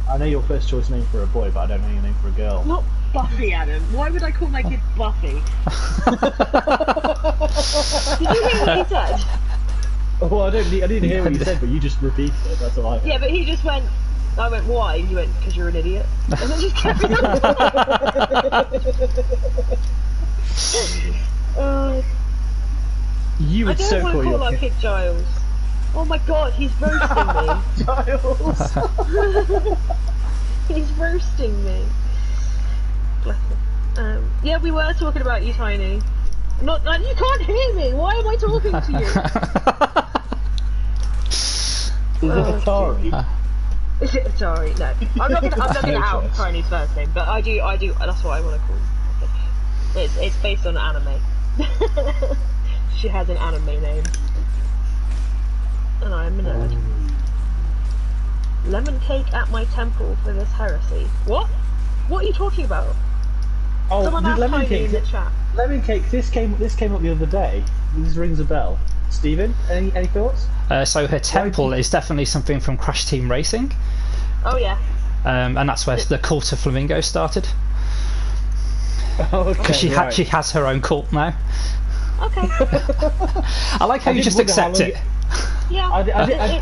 I know your first choice name for a boy, but I don't know your name for a girl. Not Buffy, Adam. Why would I call my kid Buffy? Did you hear what he said? Oh, I didn't hear what you said, but you just repeated it. That's all I heard. Yeah, but he just went. I went, why? And he went, because you're an idiot. And then just carried on. You would so call your our kid Giles. Oh my god, he's roasting me. Giles. He's roasting me. Bless him. Yeah, we were talking about you, Tiny. Not, you can't hear me. Why am I talking to you? Is it Atari? Is it Atari? No, I'm not gonna out Tiny's first name, but I do. That's what I want to call it. It's based on anime. She has an anime name, and I'm a nerd. Lemon cake at my temple for this heresy. What? What are you talking about? Oh, someone asked lemon Tiny cake. in the chat. Lemon cake. This came up the other day. This rings a bell. Stephen, any thoughts? So her temple is definitely something from Crash Team Racing. Oh yeah. And that's where the cult of Flamingo started. Oh, okay. Because she has her own cult now. Okay. I like how you just accept it. Yeah.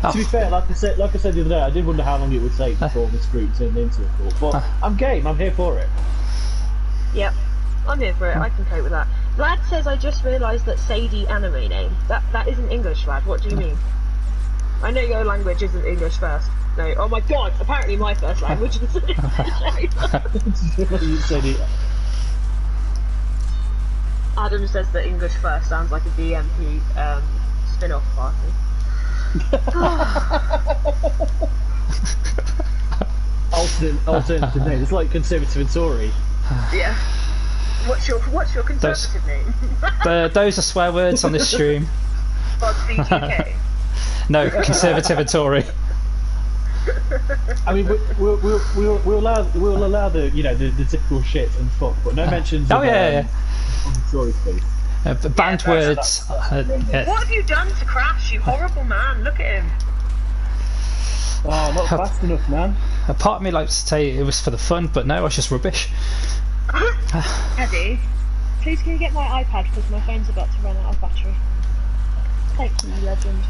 To be fair, like I said the other day, I did wonder how long it would take before this group turned into a cult. But I'm game. I'm here for it. Yep. I'm here for it. I can cope with that. Lad says, I just realised that Sadie anime name. That isn't English, lad. What do you mean? I know your language isn't English first. No. Oh my god, apparently my first language is English. Adam says that English first sounds like a DMP spin-off party. Alternative name. It's like Conservative and Tory. Yeah. What's your conservative name? Those are swear words on this stream. BuzzFeed UK. No, Conservative and Tory. I mean, we'll allow the the typical shit and fuck, but no mentions. Oh of, yeah. Sorry, please. Banned words. What have you done to Crash, you horrible man? Look at him. Oh, not fast enough, man. A part of me likes to say it was for the fun, but no, it's just rubbish. Eddie, please can you get my iPad because my phone's about to run out of battery. Thank you, legend.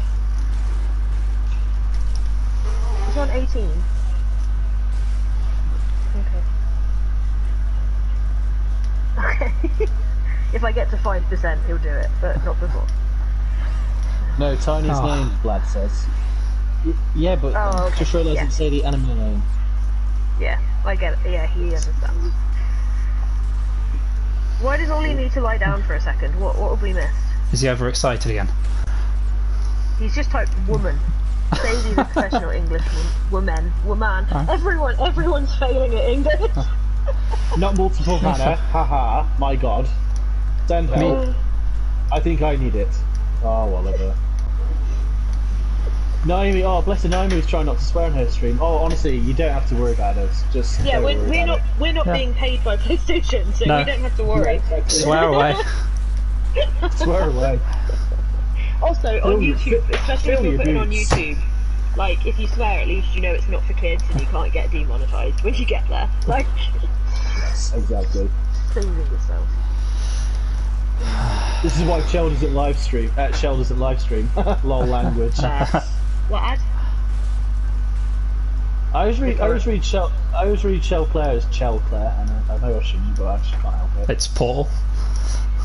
It's on 18. Okay. If I get to 5%, he'll do it, but not before. No, Tiny's name, Vlad says. Yeah, but just realised it say the anime name. Yeah, I get it. Yeah, he understands. Why does Ollie need to lie down for a second? What have we missed? Is he overexcited again? He's just typed woman. Sadie the professional English woman. Everyone's failing at English. Not multiple manner. Haha. My God. Send help. I think I need it. Oh, Oliver. Naomi, bless her, Naomi was trying not to swear on her stream. Oh, honestly, you don't have to worry about us. Just we're not being paid by PlayStation, so we don't have to worry. Swear away. Swear away. Also, on YouTube, especially if fill you're your putting on boots. YouTube, like, if you swear, at least you know it's not for kids and you can't get demonetised when you get there. Like, Yes, exactly. proving yourself. This is why Shell doesn't live stream. Shell doesn't live stream. Lol language. What ad? I always read Shell Claire as Chell Claire, and I know I shouldn't, but I just can't help it. It's Paul.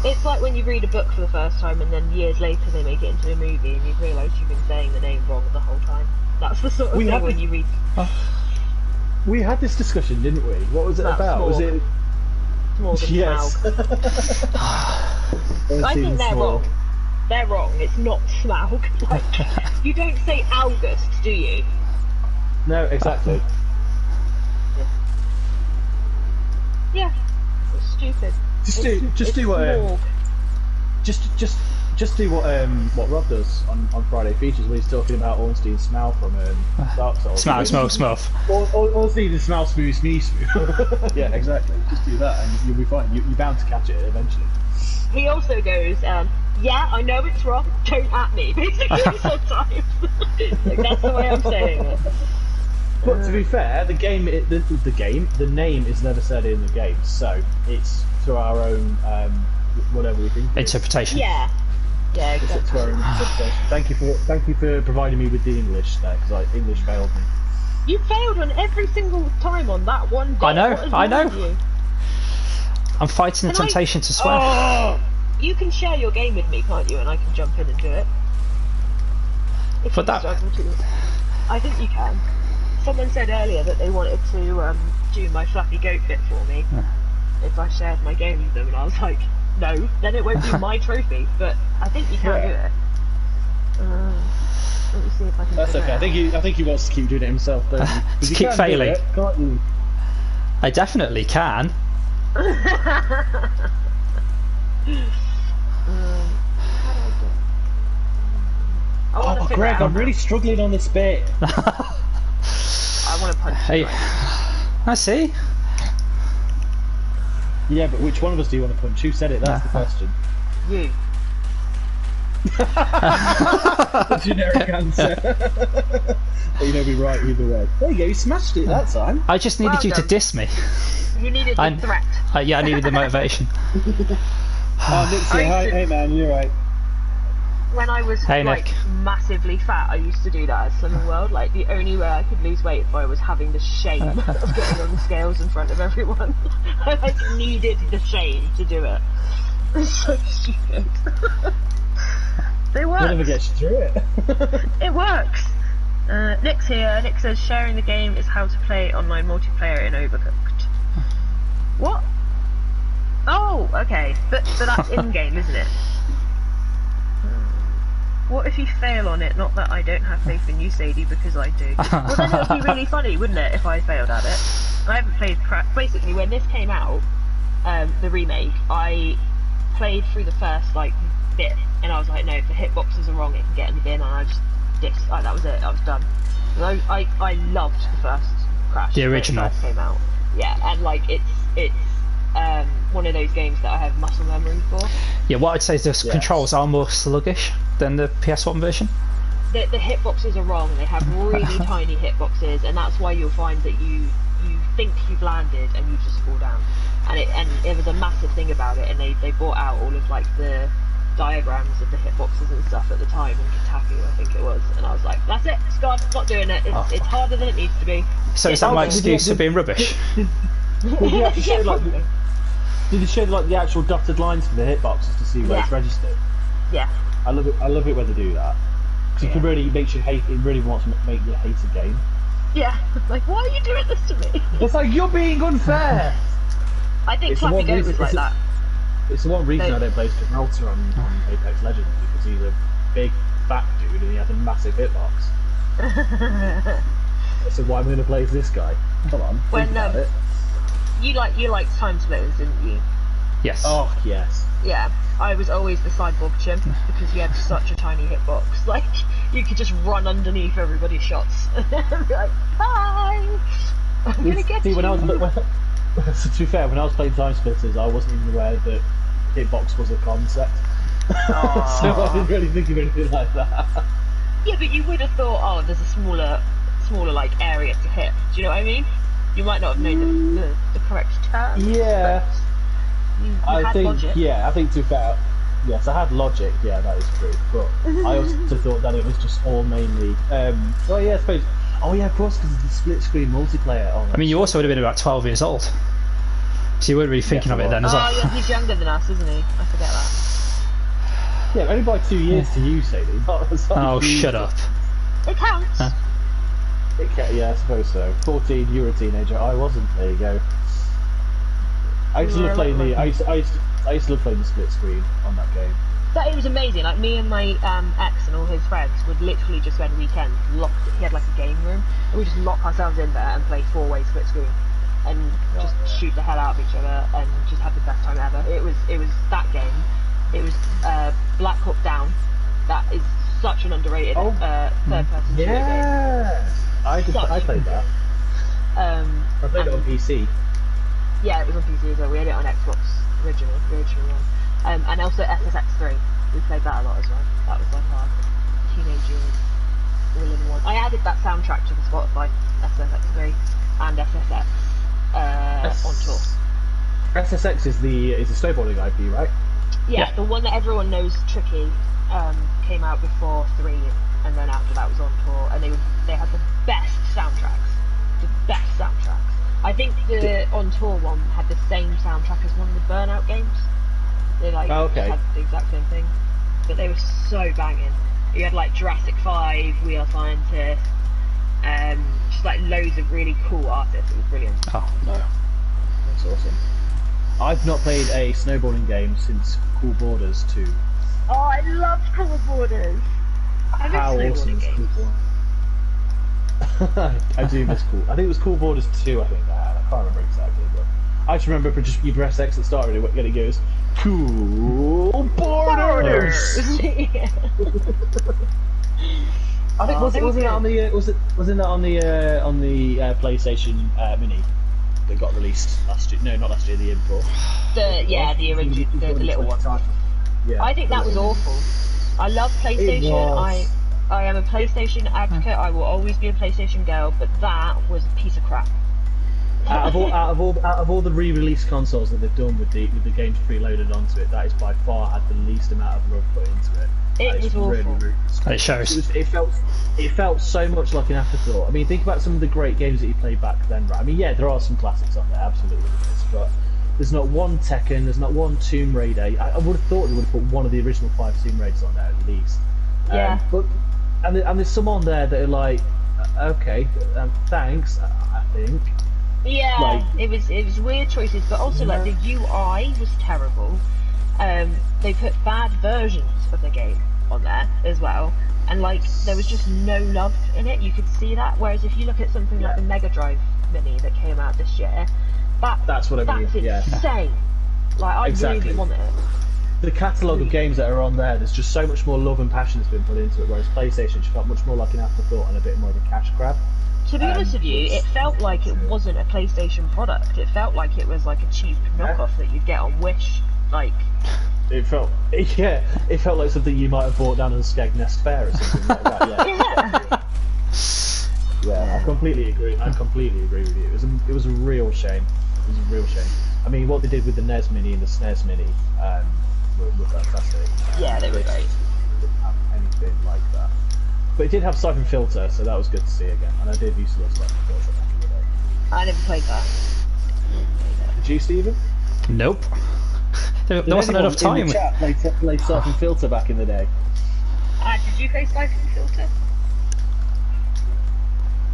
It's like when you read a book for the first time and then years later they make it into a movie and you've realised you've been saying the name wrong the whole time. That's the sort of thing when you read... We had this discussion, didn't we? What was it about? Small. Was it... More than Yes. I think they're wrong. They're wrong. It's not Smaug. Like, you don't say August, do you? No, exactly. Yeah. It's stupid. Just do what Rob does on Friday Features when he's talking about Ornstein Smaug from Dark Souls. Smaug. Ornstein and Smaug smooth. Yeah, exactly. Just do that and you'll be fine. You're bound to catch it eventually. He also goes, yeah, I know it's wrong, don't at me, basically sometimes. Like, that's the way I'm saying it. But to be fair, the name is never said in the game, so it's to our own whatever we think. Interpretation. Yeah. Yeah, It's exactly. to our own interpretation. Thank you for providing me with the English there, because English failed me. You failed on every single time on that one day. I know, What is I know. wrong with you? I'm fighting the temptation to swear. Oh, you can share your game with me, can't you? And I can jump in and do it. If But you that- struggle to. I think you can. Someone said earlier that they wanted to do my fluffy goat bit for me if I shared my game with them, and I was like, no, then it won't be my trophy. But I think you can do it. Let me see if I can. That's figure okay. it I think he wants to keep doing it himself, don't you? 'Cause To you keep can do failing. it, can't you? I definitely can. How do I do it? Oh, Greg, I'm really struggling on this bit. I want to punch Hey, you. I see. Yeah, but which one of us do you want to punch? Who said it? That's the question. You. The generic answer. But you know, be right either way. There you go, you smashed it that time. I just needed Well you to done. diss me. You needed the threat. Yeah, I needed the motivation. Oh, Nick's here. Hi, hey man, you're right. When I was Hey, like Nick. massively fat, I used to do that at Slimming World. Like the only way I could lose weight if I was having the shame of getting on the scales in front of everyone. I like needed the shame to do it. It's so stupid. They work. Whatever gets you through it. It works. Nick's here. Nick says sharing the game is how to play online multiplayer in Overcooked. What? Oh, okay. But that's in-game, isn't it? What if you fail on it? Not that I don't have faith in you, Sadie, because I do. Well, then it would be really funny, wouldn't it, if I failed at it? I haven't played basically, when this came out, the remake, I played through the first, bit, and I was like, no, if the hitboxes are wrong, it can get in the bin, and I just dissed. That was it, I was done. And I loved the first Crash. The original. When it first came out. Yeah, and, it's one of those games that I have muscle memory for. Yeah, what I'd say is the controls are more sluggish than the PS1 version. The hitboxes are wrong. They have really tiny hitboxes, and that's why you'll find that you think you've landed and you just fall down. And it was a massive thing about it, and they brought out all of the diagrams of the hitboxes and stuff at the time in Kotaku, I think it was, and I was like, that's it, it's gone, not doing it. It's harder than it needs to be. So is that my excuse for being rubbish? Did you actually show did you show the actual dotted lines for the hitboxes to see where it's registered? Yeah. I love it when they do that. Because it can really make you hate. It really wants to make you hate a game. Yeah. Like, why are you doing this to me? It's like you're being unfair. I think It's the Flappy one Goat reason- was like that. It's the one reason They- I don't play Gibraltar on Apex Legends, because he's a big fat dude and he has a massive hitbox. So why am I going to play as this guy? Come on, When, think about it. You liked Time Splitters, didn't you? Yes. Oh yes. Yeah, I was always the cyborg chimp because you had such a tiny hitbox. Like, you could just run underneath everybody's shots and be like, hi! I'm gonna get See, you! So to be fair, when I was playing Time Splitters, I wasn't even aware that hitbox was a concept. So I didn't really think of anything like that. Yeah, but you would have thought, oh, there's a smaller like area to hit. Do you know what I mean? You might not have known the correct term. Yeah. You I had think, logic. yeah, I think to be fair, yes, I had logic, yeah, that is true, but I also thought that it was just all mainly, well, yeah, I suppose, oh yeah, of course, because it's the split-screen multiplayer. Oh, I mean, you also would have been about 12 years old. So you weren't really thinking of it then as well. Oh, yeah, he's younger than us, isn't he? I forget that. Yeah, only by 2 years to you, Sadie. Oh, shut up. It counts. Huh? Yeah, I suppose so. 14, you were a teenager, I wasn't, there you go. I used to love playing I used to love playing the split screen on that game. But it was amazing. Like me and my ex and all his friends would literally just spend weekends locked. He had like a game room, and we just lock ourselves in there and play 4-way split screen, and just shoot the hell out of each other and just have the best time ever. It was that game. It was Black Hawk Down. That is such an underrated third-person shooter game. Yeah, I played that. I played it on PC. Yeah, it was on PC as well. We had it on Xbox the original one. And also SSX3. We played that a lot as well. That was like our teenage years all in one. I added that soundtrack to the Spotify, SSX3 and SSX on tour. SSX is the snowboarding IP, right? Yeah, the one that everyone knows, Tricky, came out before 3, and then after that was on tour, and they had the best soundtracks. The best soundtracks. I think the on tour one had the same soundtrack as one of the Burnout games. They had the exact same thing, but they were so banging. You had like Jurassic 5, Wheel Scientist, just like loads of really cool artists. It was brilliant. Oh no, that's awesome. I've not played a snowboarding game since Cool Boulders 2. Oh, I loved Cool Boulders. I miss snowboarding games. I do miss Cool. I think it was Cool Borders 2. I think I can't remember exactly, but I just remember you press X at the start and it goes Cool Borders. Yeah. I think wasn't that on the PlayStation Mini that got released last year? No, not last year. The year before. The original, the little one. Yeah, I think that was awful. I love PlayStation. I am a PlayStation advocate. I will always be a PlayStation girl, but that was a piece of crap. Out of all the re-release consoles that they've done with the games preloaded onto it, that is by far had the least amount of love put into it. It was awful. Really it shows. It felt so much like an afterthought. I mean, think about some of the great games that you played back then, right? I mean, yeah, there are some classics on there, absolutely, but there's not one Tekken, there's not one Tomb Raider. I would have thought they would have put one of the original 5 Tomb Raiders on there at least. Yeah. And there's some on there that are like, okay, thanks, I think. Yeah, it was weird choices, but also like the UI was terrible. They put bad versions of the game on there as well, and like there was just no love in it. You could see that. Whereas if you look at something like the Mega Drive Mini that came out this year, that's what I mean. That's insane. Like I really want it. The catalogue of games that are on there's just so much more love and passion that's been put into it, whereas PlayStation just felt much more like an afterthought and a bit more of a cash grab. To be honest with you, it felt like it wasn't a PlayStation product. It felt like it was like a cheap knockoff that you'd get on Wish. Like it felt like something you might have bought down at the Skegness Fair or something like that. Yeah, I completely agree. With you. It was a real shame. It was a real shame. I mean, what they did with the NES Mini and the SNES Mini were fantastic. Yeah, they were great. It didn't have anything like that. But it did have Siphon Filter, so that was good to see again. And I did used to love Siphon Filter back in the day. I never played that. Did you, Stephen? Nope. There wasn't enough time. In the chat played Siphon Filter back in the day. Did you play Siphon Filter?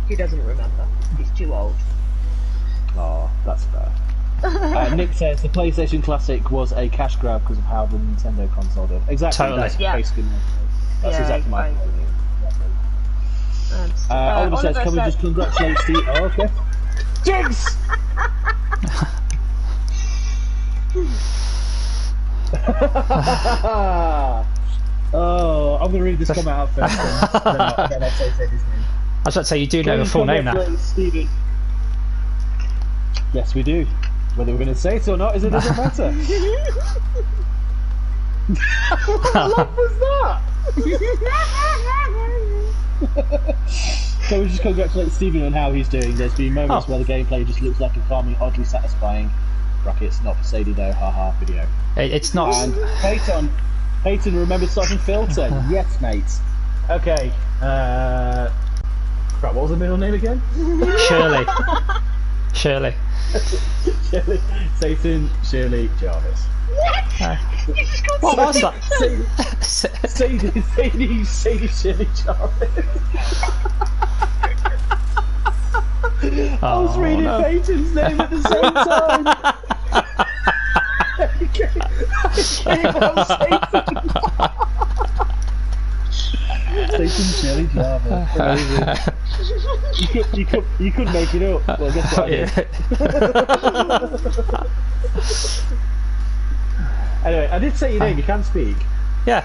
He doesn't remember. He's too old. Oh, that's fair. Nick says the PlayStation Classic was a cash grab because of how the Nintendo console did. Exactly. Totally. That's exactly my opinion. Oliver says, can we just congratulate Steve? Oh, okay. Jigs! Oh, I'm going to read this comment out first, then I'll say his name. I was about to say, you do know the full name now. Steven. Yes, we do. Whether we're going to say it or not, it doesn't matter. What laugh was that? So we just congratulate Stephen on how he's doing. There's been moments where the gameplay just looks like a calming, oddly satisfying, brackets, not for Sadie though, haha, video. It's not. And Peyton remembered Sergeant Filton. Yes, mate. Okay. Crap, what was the middle name again? Shirley. Shirley. Shirley. Satan, Shirley, Jarvis. What was that? Sadie, Shirley, Jarvis. I was reading Peyton's name at the same time. Satan, Shirley, Jarvis. You could make it up. Well, guess what I did. Anyway, I did say your name. You can speak. Yeah.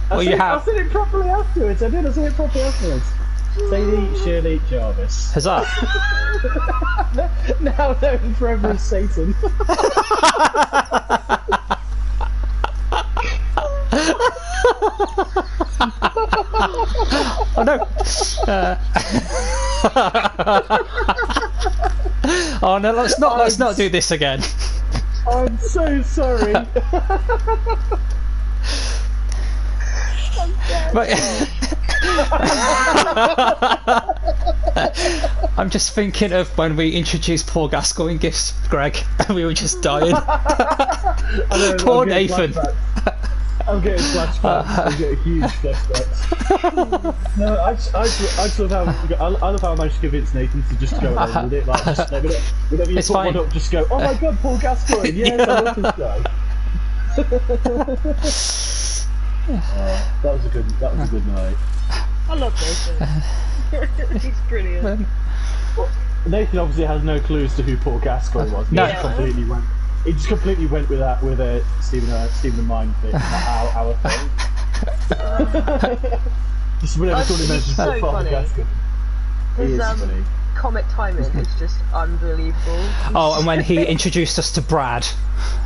Well, you have. I said it properly afterwards. I said it properly afterwards. Sadie, Shirley, Jarvis. Huzzah. Now known forever as Satan. Oh no! Oh no! Let's not do this again. I'm so sorry. But I'm just thinking of when we introduced Paul Gascoigne gifts, Greg, and we were just dying. Poor Nathan. I'm getting flashbacks. I'm getting huge flashbacks. No, I love how I managed to convince Nathan to just go along with it. Like, just, whenever you put one up, just go, oh my god, Paul Gascoigne, yes, I love this guy. That was a good night. I love Nathan. He's brilliant. Well, Nathan obviously has no clue as to who Paul Gascoigne was. No. He just completely went with that with a Stephen and Mind thing, our thing. Just whenever somebody mentions Paul Gascoigne. He is funny. Comic timing is just unbelievable. Oh, and when he introduced us to Brad.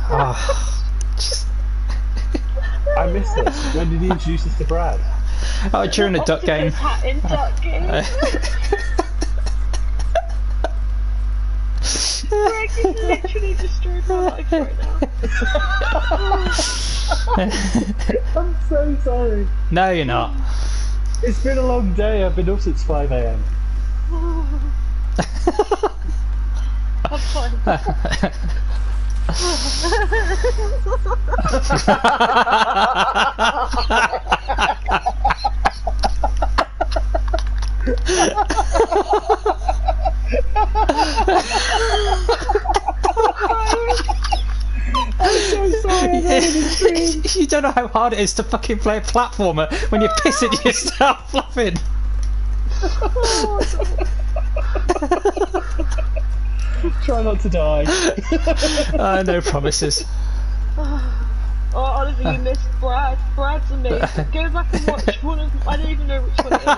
Oh, just... I missed this. When did he introduce us to Brad? Oh, during a duck game. In duck game. Greg is literally destroyed my life right now. I'm so sorry. No, you're not. It's been a long day. I've been up since 5 AM. I'm fine. I'm so sorry. You don't know how hard it is to fucking play a platformer when you're pissing yourself laughing. Try not to die. No promises. Oh, honestly, you missed Brad. Brad's amazing. Go back and watch one of. I don't even know which one it is.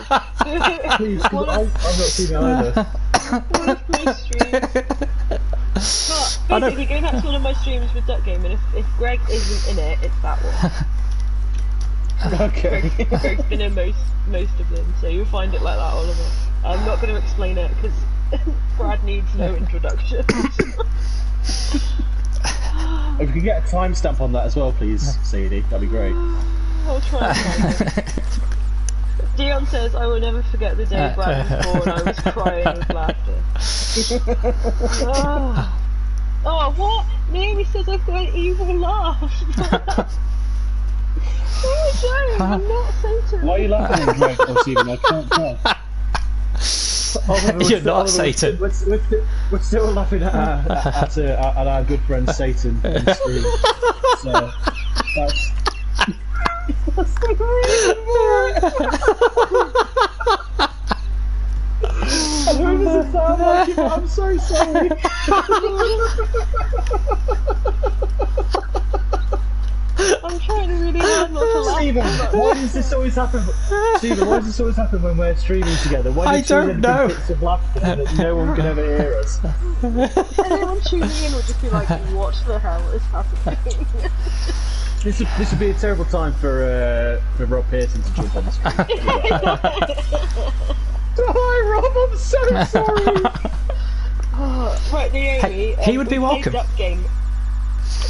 Please, because I've not seen it either. One of my streams. But basically, go back to one of my streams with Duck Game, and if Greg isn't in it, it's that one. Okay. Greg's been in most of them, so you'll find it like that, Oliver. I'm not going to explain it because Brad needs no introduction. If you could get a timestamp on that as well, please, Sadie, that'd be great. I'll try and find it. Dion says, I will never forget the day Brad was born. I was crying with laughter. Oh, what? Naomi says I've got an evil laugh. Oh, I'm not Satan. Why are you laughing at Greg or Stephen? I can't tell. You're not Satan. We're still laughing at our good friend Satan in the stream. So that's the I know it doesn't sound like it, but I'm so sorry. I'm trying really hard not to laugh. Stephen, why does this always happen? Stephen, why does this always happen when we're streaming together? Why I don't know. Bits of laughter that no one can ever hear us? Anyone tuning in will just be like, what the hell is happening? This would be a terrible time for Rob Pearson to jump on the screen. Hi Rob, I'm so sorry. Right, Naomi. He would be we played welcome. Duck Game.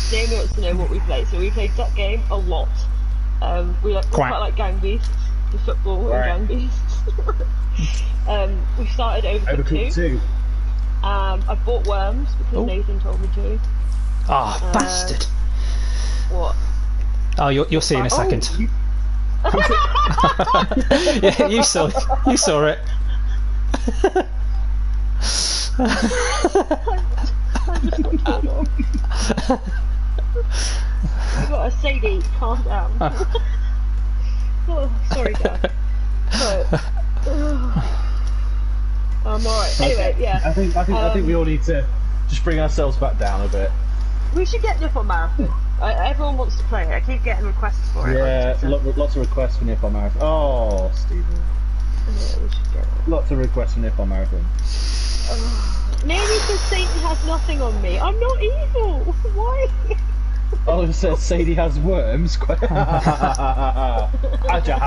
Naomi wants to know what we played. So we played Duck Game a lot. We quite like Gang Beasts, the football and Gang Beasts. We started Overcooked 2. I bought Worms because Nathan told me to. Ah, bastard. What? Oh, you'll see in a second. Yeah, you saw it. You saw it. I just got turned on. I got a Sadie, calm down. Oh, sorry, Dad. Alright. Anyway, yeah. I think we all need to just bring ourselves back down a bit. We should get Nippon Marathon. Everyone wants to play it. I keep getting requests for it. Yeah, lots of requests for Nippon Marathon. Oh, Stephen. Yeah, we should get it. Lots of requests for Nippon Marathon. Naomi says Sadie has nothing on me. I'm not evil. Why? Oh, it says Sadie has worms. Haja.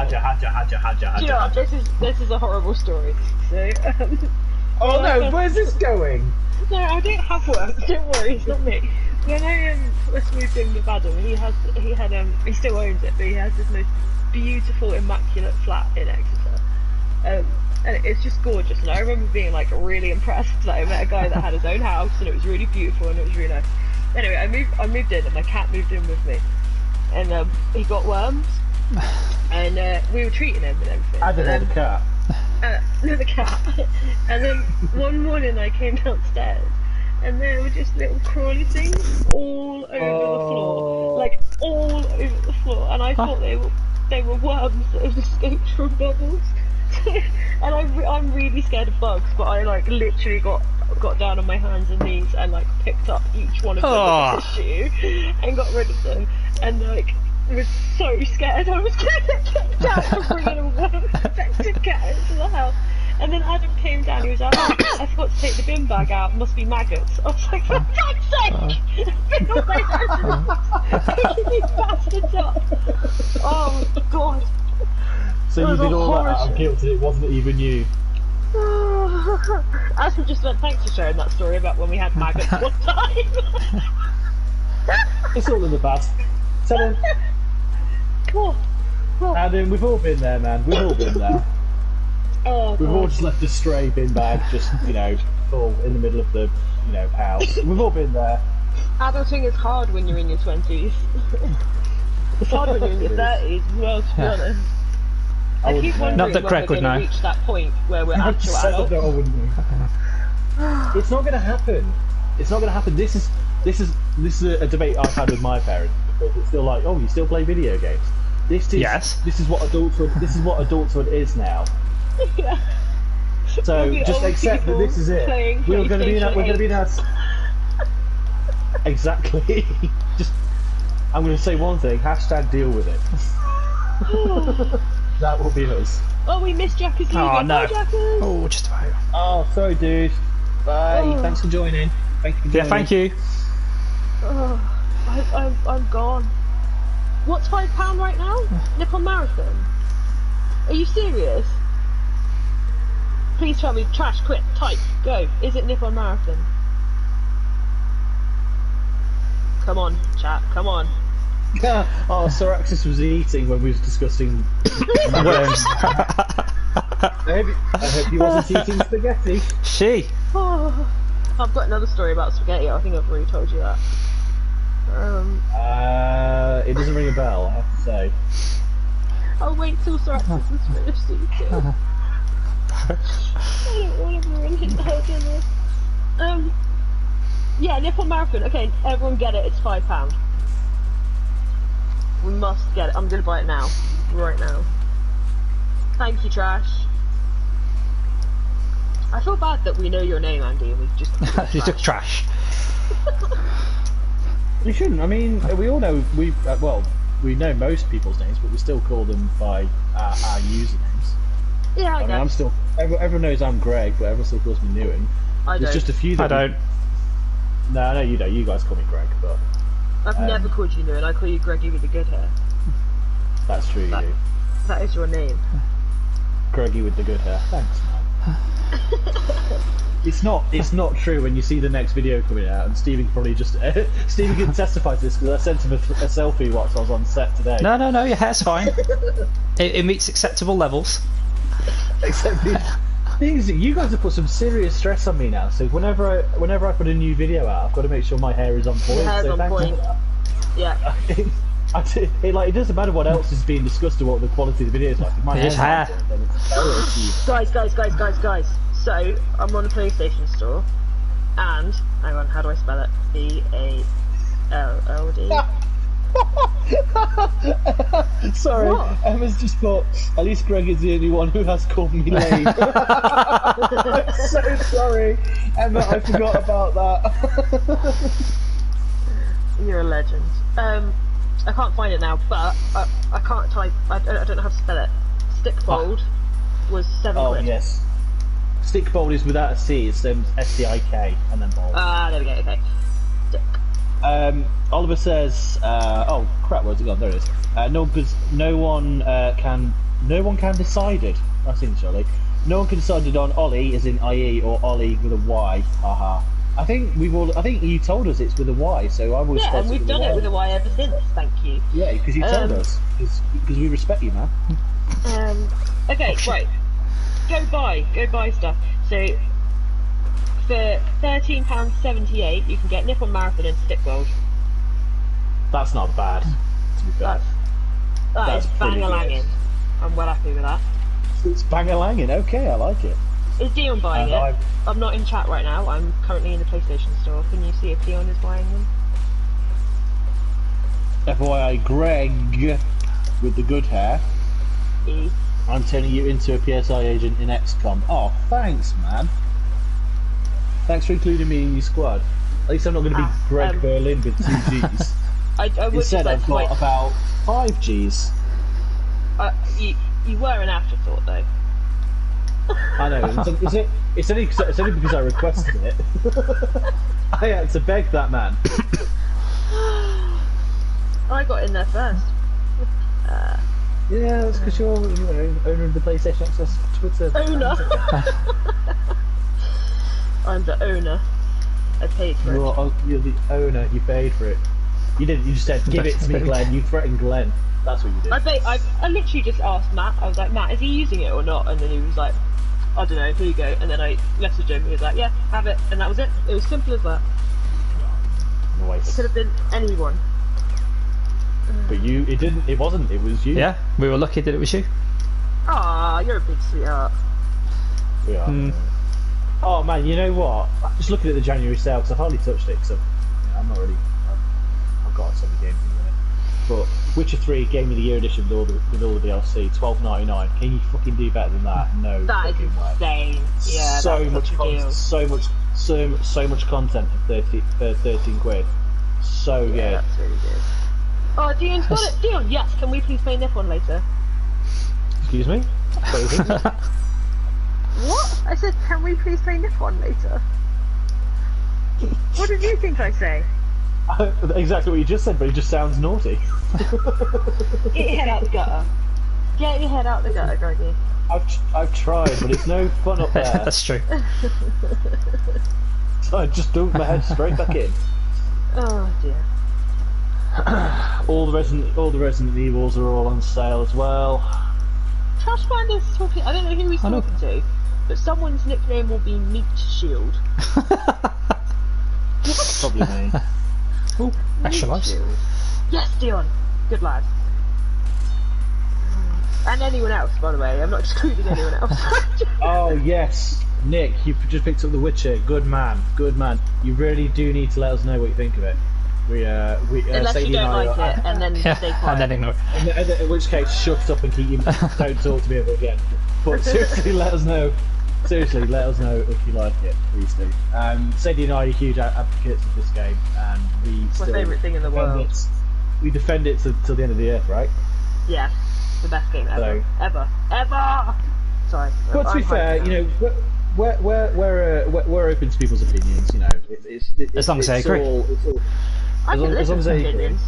Do you know what? This is a horrible story. So. Oh no! Where's this going? No, I don't have work. Don't worry, it's not me. When I first moved in with Adam, he still owns it, but he has this most beautiful, immaculate flat in Exeter, and it's just gorgeous. And I remember being like really impressed that I met a guy that had his own house, and it was really beautiful, and it was really nice. Anyway, I moved in, and my cat moved in with me, and he got worms, and we were treating him and everything. I didn't have a cat. No, the cat. And then one morning I came downstairs and there were just little crawly things all over the floor. Like all over the floor. And I thought they were worms that had escaped from bubbles. And I'm really scared of bugs, but I like literally got down on my hands and knees and like picked up each one of them with a tissue and got rid of them. And like was so scared I was gonna get kicked out for bringing a worm-infected cat into the house. And then Adam came down, he was like, oh, I forgot to take the bin bag out, must be maggots. I was like, for God's sake! Picking these bastards up! Oh my god. So you did all that out of guilt and it wasn't even you? Adam just went, thanks for sharing that story about when we had maggots one time. It's all in the past. Tell him. Adam, we've all been there, man. We've all been there. We've all just left a stray bin bag, just full in the middle of the house. We've all been there. Adulting is hard when you're in your 20s. It's hard when you're in your 30s as well, to be honest. I keep wondering Not that when Greg we're would going to know. reach that point where we're actual adults. It's not going to happen. It's not going to happen. This is a debate I've had with my parents. Because it's still like, oh, you still play video games? This is what adulthood. This is what adulthood is now. Yeah. So just accept that this is it. We're going to be in our. Exactly. Just, I'm going to say one thing. # deal with it. That will be us. Oh, we missed Jackers. Oh no. Bye, Jackers. Oh, just about. Oh, sorry, dude. Bye. Oh. Thanks for joining. Thank you for joining. Yeah, thank you. Oh, I'm gone. What's £5 right now? Nippon Marathon. Are you serious? Please tell me. Trash. Quit. Type. Go. Is it Nippon Marathon? Come on, chat. Come on. Oh, Sir Axis was eating when we was discussing Worms. I hope he wasn't eating spaghetti. She. Oh, I've got another story about spaghetti. I think I've already told you that. It doesn't ring a bell, I have to say. I'll wait till Sir Axis is finished eating. I don't want to ruin his whole dinner. Yeah, Nippon Marathon. Okay, everyone get it. It's £5. We must get it. I'm gonna buy it now. Right now. Thank you, Trash. I feel bad that we know your name, Andy, and we just You took trash. You shouldn't. I mean, we all know we know most people's names, but we still call them by our usernames. Yeah, I mean, I'm still. Everyone knows I'm Greg, but everyone still calls me Newing. I There's don't. just a few. I don't. No, you don't. You guys call me Greg, but. I've never called you New, and I call you Greggy with the good hair. That's true, you do. That is your name. Greggy with the good hair. Thanks, man. It's not true when you see the next video coming out, and Stephen can probably just Stephen can testify to this because I sent him a selfie whilst I was on set today. No, your hair's fine. it meets acceptable levels. Except you guys have put some serious stress on me now. So whenever I put a new video out, I've got to make sure my hair is on point. Your hair's on point. Yeah. It doesn't matter what else is being discussed or what the quality of the video is like. If my hair's hair. on point, then it's a failure. Guys. So, I'm on a PlayStation store, and, hang on, how do I spell it? B-A-L-L-D. Sorry, What? Emma's just thought, at least Greg is the only one who has called me lame. I'm so sorry, Emma, I forgot about that. You're a legend. I can't find it now, but I can't type, I don't know how to spell it. Stickfold was £7. Oh, yes. Stickbold is without a C, it's S-T-I-K, and then bold. Ah, there we go, okay. Stick. Oliver says, oh crap, where's it gone? There it is. No one can decided. That's in surely. No one can decided on Ollie as in IE or Ollie with a Y. Haha. I think you told us it's with a Y, so I will. Yeah, and we've done it with a Y ever since. Thank you. Yeah, because you told us. Because we respect you, man. Okay, right. Go buy stuff. So for £13.78, you can get Nippon Marathon and Stickbold. That's not bad. To be fair. That's bang-a-langin'. I'm well happy with that. It's bang-a-langin'. Okay, I like it. Is Dion buying it? I'm not in chat right now. I'm currently in the PlayStation store. Can you see if Dion is buying them? FYI, Greg with the good hair. I'm turning you into a PSI agent in XCOM. Oh, thanks, man. Thanks for including me in your squad. At least I'm not going to be Greg Berlin with 2 Gs. Instead, I've got about 5 Gs. You were an afterthought, though. I know. It's only because I requested it. I had to beg that man. I got in there first. Yeah, that's because you're, owner of the PlayStation Access Twitter. Owner. I'm the owner. I paid for it. You're the owner. You paid for it. You didn't. You just said, "Give it to me, Glenn." You threatened Glenn. That's what you did. I literally just asked Matt. I was like, Matt, is he using it or not? And then he was like, I don't know. Here you go. And then I messaged him. He was like, yeah, have it. And that was it. It was simple as that. Nice. It could have been anyone. But you, it didn't. It wasn't. It was you. Yeah, we were lucky that it was you. Ah, you're a big sweetheart. We are. Oh man, you know what? Just looking at the January sale, because I've hardly touched it, so I'm not really. I've got some games in it. But Witcher 3 Game of the Year edition with all the DLC, $12.99. Can you fucking do better than that? No. That is insane. Yeah, so that's much such a deal. so much content for 13 quid. So good. Yeah, that's really good. Oh, Dion's got it. Dion, yes. Can we please play Nippon later? Excuse me? What? I said, can we please play Nippon later? What did you think I say? Exactly what you just said, but it just sounds naughty. Get your head out the gutter. Get your head out the gutter, Greggy. I've tried, but it's no fun up there. That's true. So I just dunked my head straight back in. Oh dear. All the Resident Evils are all on sale as well. Trashfinder's talking. I don't know who he's talking to, but someone's nickname will be Meat Shield. Probably me. Oh, extra lives. Yes, Dion. Good lad. And anyone else, by the way. I'm not excluding anyone else. Oh yes, Nick, you just picked up The Witcher. Good man, good man. You really do need to let us know what you think of it. Unless Sadie you don't and I like it, and then stay quiet. And then ignore it. In which case, shut up and keep your don't talk to me ever again. But seriously, let us know. Seriously, let us know if you like it. Please do. Sadie and I are huge advocates of this game, and it's my favourite thing in the world. We defend it till the end of the earth, right? Yeah, the best game ever, ever. Sorry. But to be fair, we're open to people's opinions. It's as long as they agree. I can as long listen as to they agree. opinions.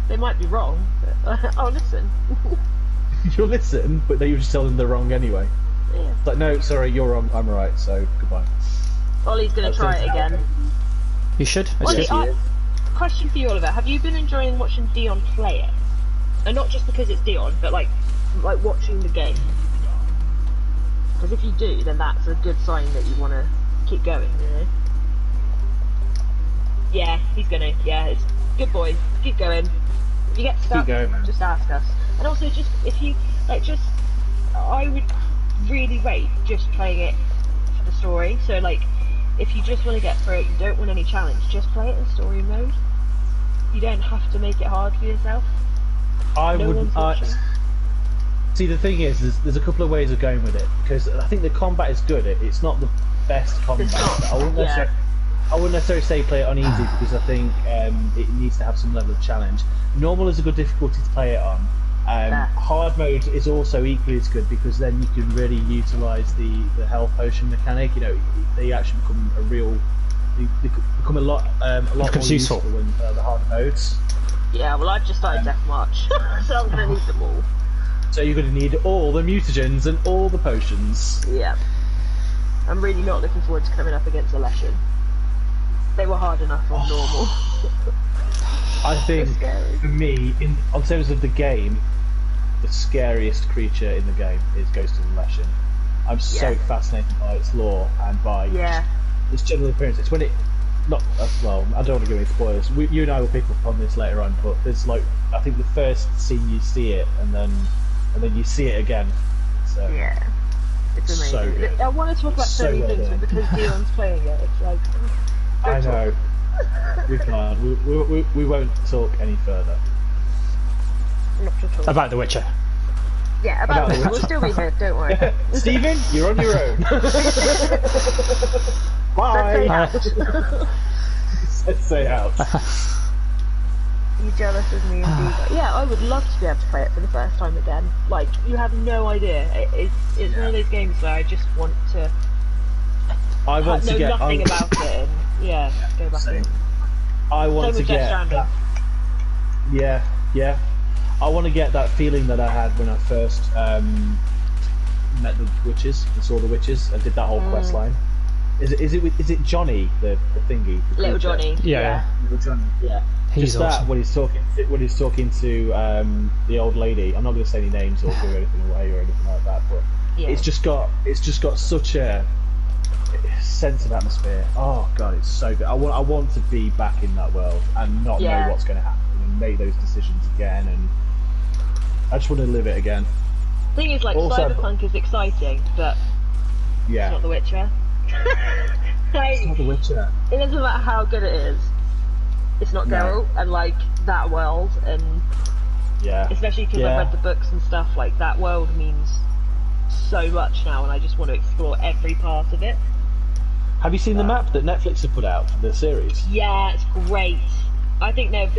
They might be wrong, but I'll listen. You'll listen, but then you just tell them they're wrong anyway. Yeah. It's like, no, sorry, you're wrong, I'm right, so goodbye. Ollie's gonna try it again. You should. It's Ollie, good. question for you, Oliver. Have you been enjoying watching Dion play it? And not just because it's Dion, but like watching the game. Because if you do, then that's a good sign that you want to keep going, you know? Yeah, he's gonna. Yeah, it's good boy. Keep going. If you get stuck, going, man. just ask us. And also, just if you I would really rate just playing it for the story. So like, if you just want to get through it, you don't want any challenge, just play it in story mode. You don't have to make it hard for yourself. I wouldn't. See, the thing is, there's a couple of ways of going with it, because I think the combat is good. It's not the best combat. I wouldn't necessarily say play it on easy, because I think it needs to have some level of challenge. Normal is a good difficulty to play it on. Hard mode is also equally as good, because then you can really utilise the health potion mechanic. You know, they actually become they become a lot more useful in the hard modes. Yeah, well, I've just started Death March, so I'm gonna need them all. So you're going to need all the mutagens and all the potions. Yeah. I'm really not looking forward to coming up against Election. They were hard enough on normal. I think, for me, on terms of the game, the scariest creature in the game is Ghost of Election. I'm so fascinated by its lore and by its general appearance. It's when it... Not well, I don't want to give any spoilers. You and I will pick up on this later on, but there's like, I think the first scene you see it, and then you see it again. So yeah, it's amazing. So good. I want to talk about so many things, but because Dion's playing it, it's like... I know. We can't. We won't talk any further. Not at all. About The Witcher. Yeah, about The Witcher. We'll still be here, don't worry. Stephen, you're on your own. Bye. Let's say out. Are you jealous of me and Viva? Yeah, I would love to be able to play it for the first time again. Like, you have no idea. It's one of those games where I just want to know nothing about it and go back in. I want to get that, yeah. I want to get that feeling that I had when I first met the witches and saw the witches and did that whole quest line. Is it Johnny the thingy? The Little Johnny. Yeah. Little Johnny. Yeah. He's Just awesome. that when he's talking to the old lady. I'm not going to say any names or give anything away or anything like that, but it's just got such a sense of atmosphere. Oh god, it's so good. I want to be back in that world and not know what's going to happen and make those decisions again, and I just want to live it again. The thing is, like, also, Cyberpunk is exciting, but it's not The Witcher. It's not The Witcher. It doesn't matter how good it is. It's not Geralt, and like that world, and especially because I've read the books and stuff. Like, that world means so much now, and I just want to explore every part of it. Have you seen the map that Netflix have put out for the series? Yeah, it's great. I think they're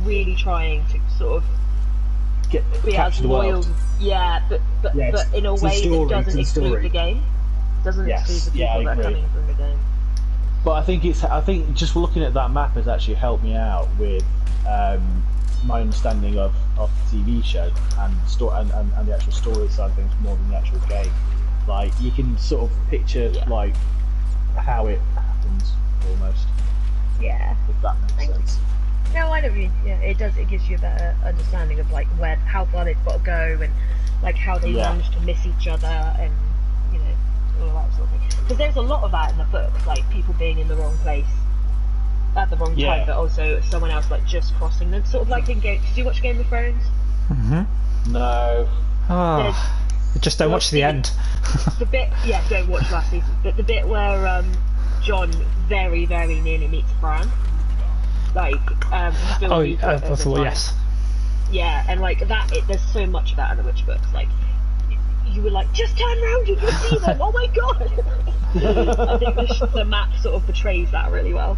really trying to sort of be capture as the loyal. world. Yeah, but in a way that doesn't exclude the game. Doesn't exclude the people that are coming from the game. But I think just looking at that map has actually helped me out with my understanding of the TV show and the actual story side of things more than the actual game. Like, you can sort of picture like how it happens almost. Yeah. If that makes sense. No, I know what you mean. Yeah, it does. It gives you a better understanding of like how far they've got to go and like how they manage to miss each other and all that sort of thing. Because there's a lot of that in the book, like people being in the wrong place at the wrong time, but also someone else like just crossing them. Sort of like in Game. Did you watch Game of Thrones? No. Just don't watch the end. The bit, don't watch last season. But the bit where John very, very nearly meets Bran. Like, yes. Yeah, and like that, there's so much of that in the Witch books. Like, you were like, just turn around, you can see them. Oh my god! I think the map sort of portrays that really well.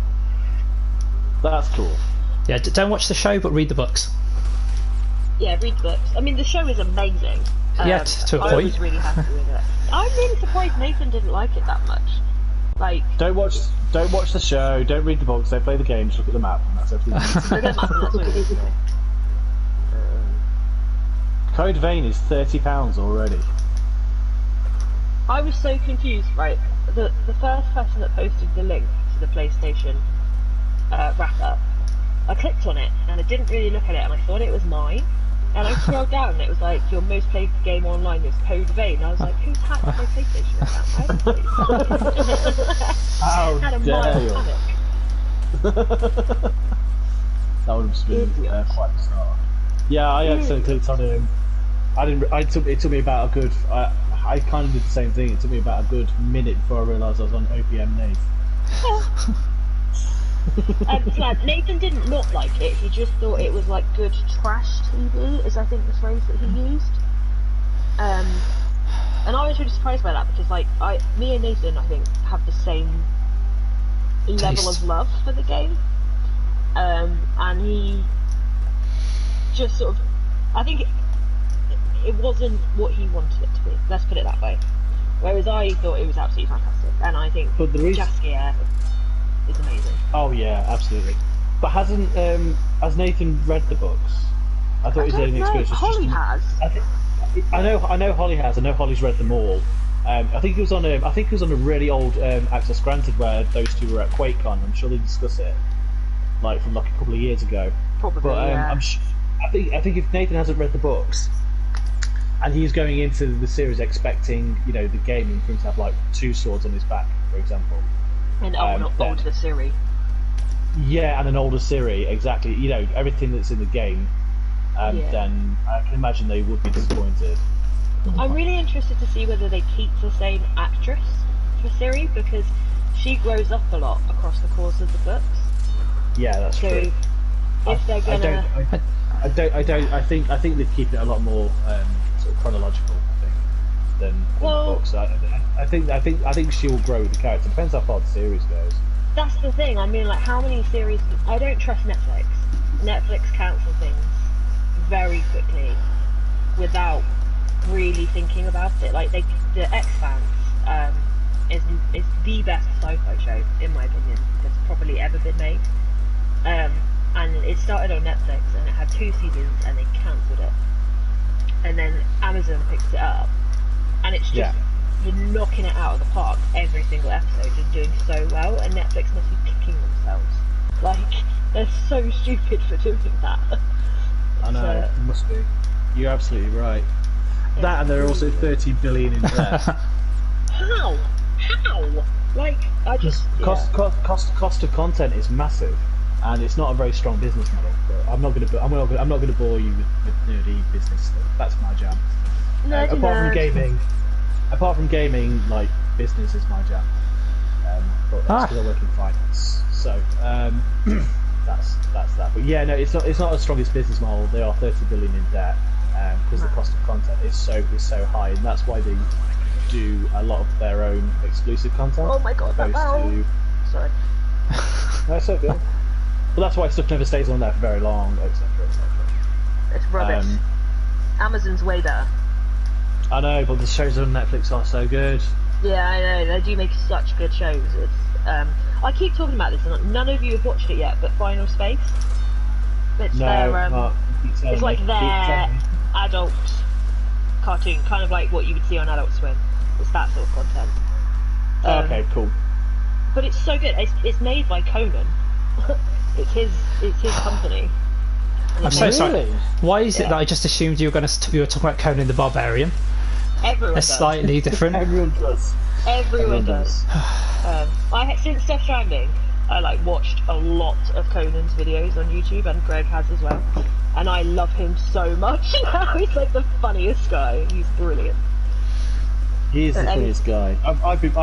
That's cool. Yeah, don't watch the show, but read the books. Yeah, read the books. I mean, the show is amazing. To a point. I was really happy with it. I'm really surprised Nathan didn't like it that much. Like, Don't watch the show. Don't read the books. Don't play the games. Look at the map, and that's everything. that's what it is, you know. Code Vein is £30 already. I was so confused, right? The first person that posted the link to the PlayStation wrap-up, I clicked on it, and I didn't really look at it, and I thought it was mine. And I scrolled down, and it was like, your most played game online is Code Vein. And I was like, who's hacked my PlayStation account? How Had a dare mild you? panic. That would have been quite bizarre. Yeah, I accidentally clicked on him. It took me about a good. I kind of did the same thing. It took me about a good minute before I realised I was on OPM Nate. So Nathan didn't not like it. He just thought it was like good trash TV, is I think the phrase that he used. And I was really surprised by that because me and Nathan, I think, have the same level of love for the game. And he just sort of, I think it wasn't what he wanted it to be. Let's put it that way. Whereas I thought it was absolutely fantastic, and I think Jaskier is amazing. Oh yeah, absolutely. But has Nathan read the books? I thought his only experience was Holly has. I know Holly has. I know Holly's read them all. I think it was on a really old Access Granted where those two were at QuakeCon. I'm sure they discuss it, from a couple of years ago. Probably. But yeah. I think if Nathan hasn't read the books, and he's going into the series expecting, the gaming for him to have 2 swords on his back, for example. And older Siri. Yeah, and an older Siri, exactly. Everything that's in the game. Then I can imagine they would be disappointed. I'm really interested to see whether they keep the same actress for Siri, because she grows up a lot across the course of the books. Yeah, that's true. If they're gonna, I think they keep it a lot more sort of chronological. I think than the books. I think she'll grow with the character. Depends how far the series goes. That's the thing. I mean, how many series? I don't trust Netflix. Netflix cancel things very quickly without really thinking about it. The Expanse is the best sci-fi show in my opinion that's probably ever been made. And it started on Netflix and it had 2 seasons and they cancelled it. And then Amazon picked it up, and it's just they're knocking it out of the park every single episode, just doing so well. And Netflix must be kicking themselves. They're so stupid for doing that. I know, it must be. You're absolutely right. That, and they're also 30 billion in debt. How? I just cost of content is massive, and it's not a very strong business model. But I'm not going to bore you with nerdy business stuff. That's my jam. Apart from gaming, business is my jam. But I still work in finance, so that's that. But yeah, no, it's not the strongest business model. They are 30 billion in debt because the cost of content is so high, and that's why they do a lot of their own exclusive content. Oh my god, Sorry. That's so good. Well, that's why stuff never stays on there for very long, etc. It's rubbish. Amazon's way better. I know, but the shows on Netflix are so good. Yeah, I know. They do make such good shows. It's I keep talking about this, and none of you have watched it yet. But Final Space. It's it's like their adult cartoon, kind of like what you would see on Adult Swim. It's that sort of content. Okay, cool. But it's so good. It's made by Conan. It's his company. I'm so sorry. Why is it that I just assumed you were talking about Conan the Barbarian? Everyone It's does. slightly different. Everyone does. Everyone does. Since Death Stranding, I watched a lot of Conan's videos on YouTube, and Greg has as well. And I love him so much now. He's the funniest guy. He's brilliant. He is the funniest guy. I've been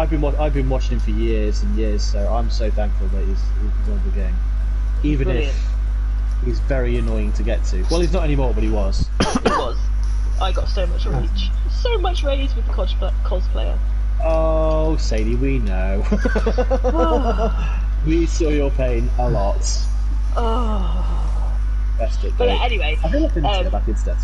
watching him for years and years, so I'm so thankful that he's on the game. Even brilliant. if he's very annoying to get to. Well, he's not anymore, but he was. He was. I got so much rage. So much rage with the cosplayer. Oh, Sadie, we know. We saw your pain a lot. Oh. Best it. But anyway, I feel like I need to go back into that.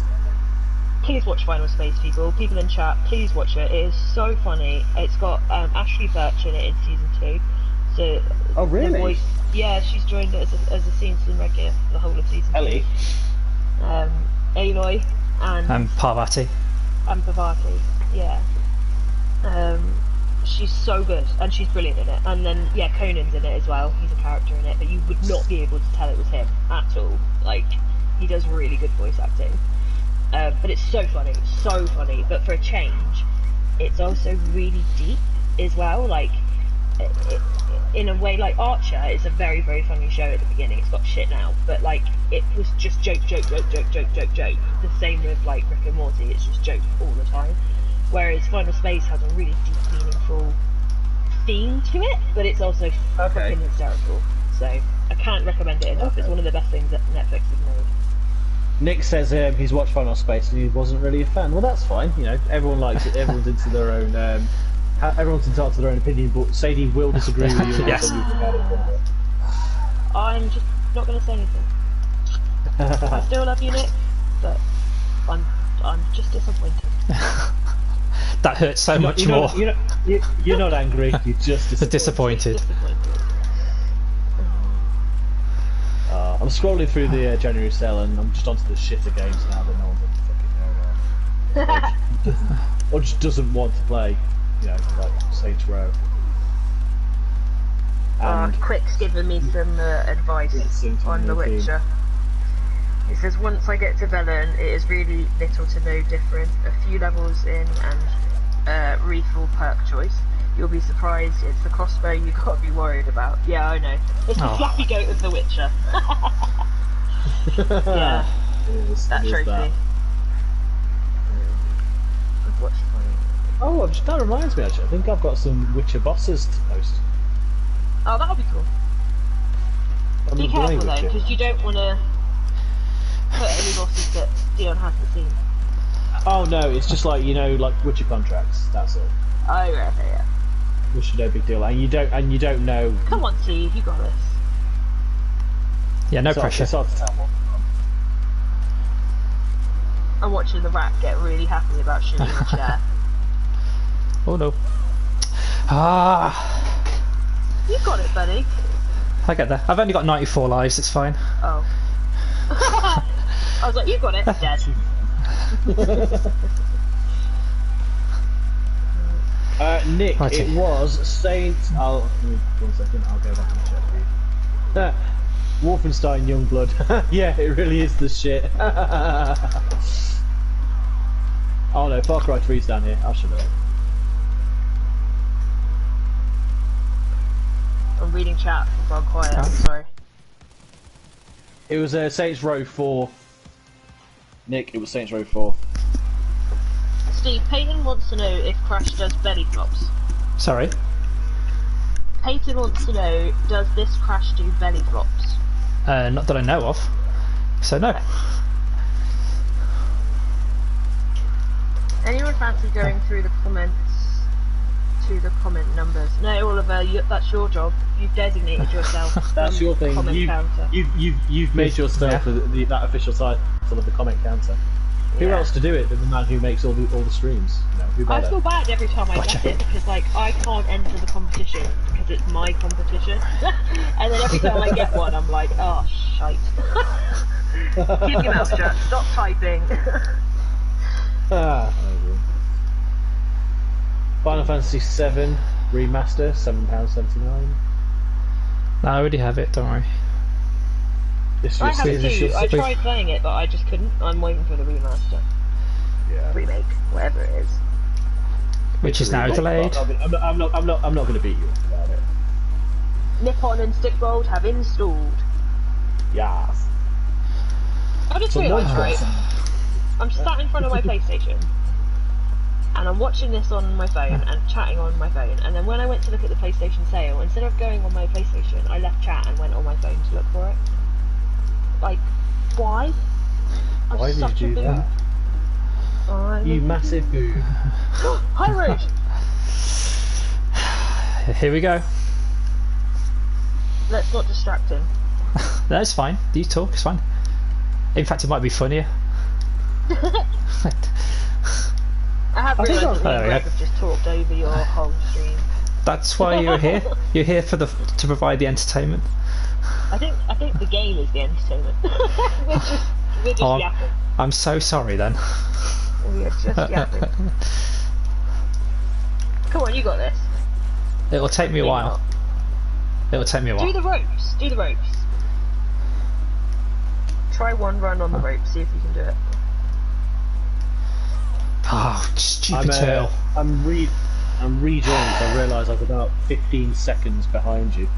please watch Final Space, people. People in chat, please watch it. It is so funny. It's got Ashley Birch in it in season 2. So Oh, really? the voice, yeah, she's joined it as a season regular for the whole of season 2. Aloy and Parvati. And Parvati, yeah. She's so good, and she's brilliant in it. And then, yeah, Conan's in it as well. He's a character in it, but you would not be able to tell it was him at all. Like, he does really good voice acting. But it's so funny, so funny. But for a change, it's also really deep as well. Like, in a way, like Archer is a very, very funny show at the beginning. It's got shit now, but like, it was just joke. The same with like Rick and Morty. It's just jokes all the time. Whereas Final Space has a really deep, meaningful theme to it, but it's also fucking hysterical. So I can't recommend it enough. It's one of the best things that Netflix has made. Nick says he's watched Final Space and he wasn't really a fan. Well, that's fine. You know, everyone likes it. Everyone's into their own. Everyone's entitled to their own opinion, but Sadie will disagree with you. Yes. I'm just not going to say anything. I still love you, Nick, but I'm just disappointed. That hurts so much more. You're not angry. You're just disappointed. I'm scrolling through the January sale and I'm just onto the shitter games now that no one's fucking know or just doesn't want to play. You know, like Saints Row. Quick's given me some advice on The Witcher. It says, once I get to Velen, it is really little to no different. A few levels in and refill perk choice. You'll be surprised it's the crossbow you got to be worried about. Yeah, I know. It's the flappy goat of The Witcher. Yeah, that trophy. I've watched Oh, that reminds me actually. I think I've got some Witcher bosses to post. Oh, that'll be cool. Be careful though, because you don't want to put any bosses that Dion hasn't seen. Oh no, it's just like, you know, like Witcher contracts. That's all. Oh right, okay, yeah. Which is no big deal, and you don't know. Come on, Steve, you got this. Yeah, no pressure. It's hard to tell what. I'm watching the rat get really happy about shooting the chair. Oh no. You got it, buddy. I get there. I've only got 94 lives, it's fine. Oh. I was like, you got it, dead. Nick, Righty. it was Saint. One second, I'll go back and check for you. Wolfenstein Youngblood. Yeah, it really is the shit. Oh no, Far Cry 3's down here. I'll show it. I'm reading chat, I've gone quiet, I'm sorry. It was Saints Row 4. Nick, it was Saints Row 4. Steve, Peyton wants to know if Crash does belly flops. Sorry? Peyton wants to know, does this Crash do belly flops? Not that I know of. So no. Anyone fancy going through the comments to the comment numbers? No, Oliver, that's your job. You've designated yourself. That's your thing. You've made yourself that official title of the comment counter. Who else to do it than the man who makes all the streams? You know, who better? I feel bad every time I get it because like I can't enter the competition because it's my competition, and then every time I get one, I'm like, oh shite. Keep your mouth shut. Stop typing. Final Fantasy VII Remaster, £7.79. No, I already have it, don't worry. I have it too. I tried playing it, but I just couldn't. I'm waiting for the remaster. Yeah. Remake, whatever it is. Which is now delayed. I'm not going to beat you about it. Nippon and Stickbold have installed. Yes. I just realised, right? I'm sat in front of my PlayStation, and I'm watching this on my phone and chatting on my phone. And then when I went to look at the PlayStation sale, instead of going on my PlayStation, I left chat and went on my phone to look for it. Like, why? Why did you do that? You massive boob. Hi, Rouge! Here we go. Let's not distract him. That's fine. You talk, it's fine. In fact, it might be funnier. I have realised that me and There we Greg go. have just talked over your whole stream. That's why you're here. You're here for to provide the entertainment. I think the game is the entertainment. we're just Oh, yapping. I'm so sorry then. We're just yapping. Come on, you got this. It'll take me a Maybe while. not. It'll take me a Do while. the ropes. Do the ropes. Try one run on the ropes. See if you can do it. Oh, stupid turtle. I'm rejoined. So I realise I was about 15 seconds behind you.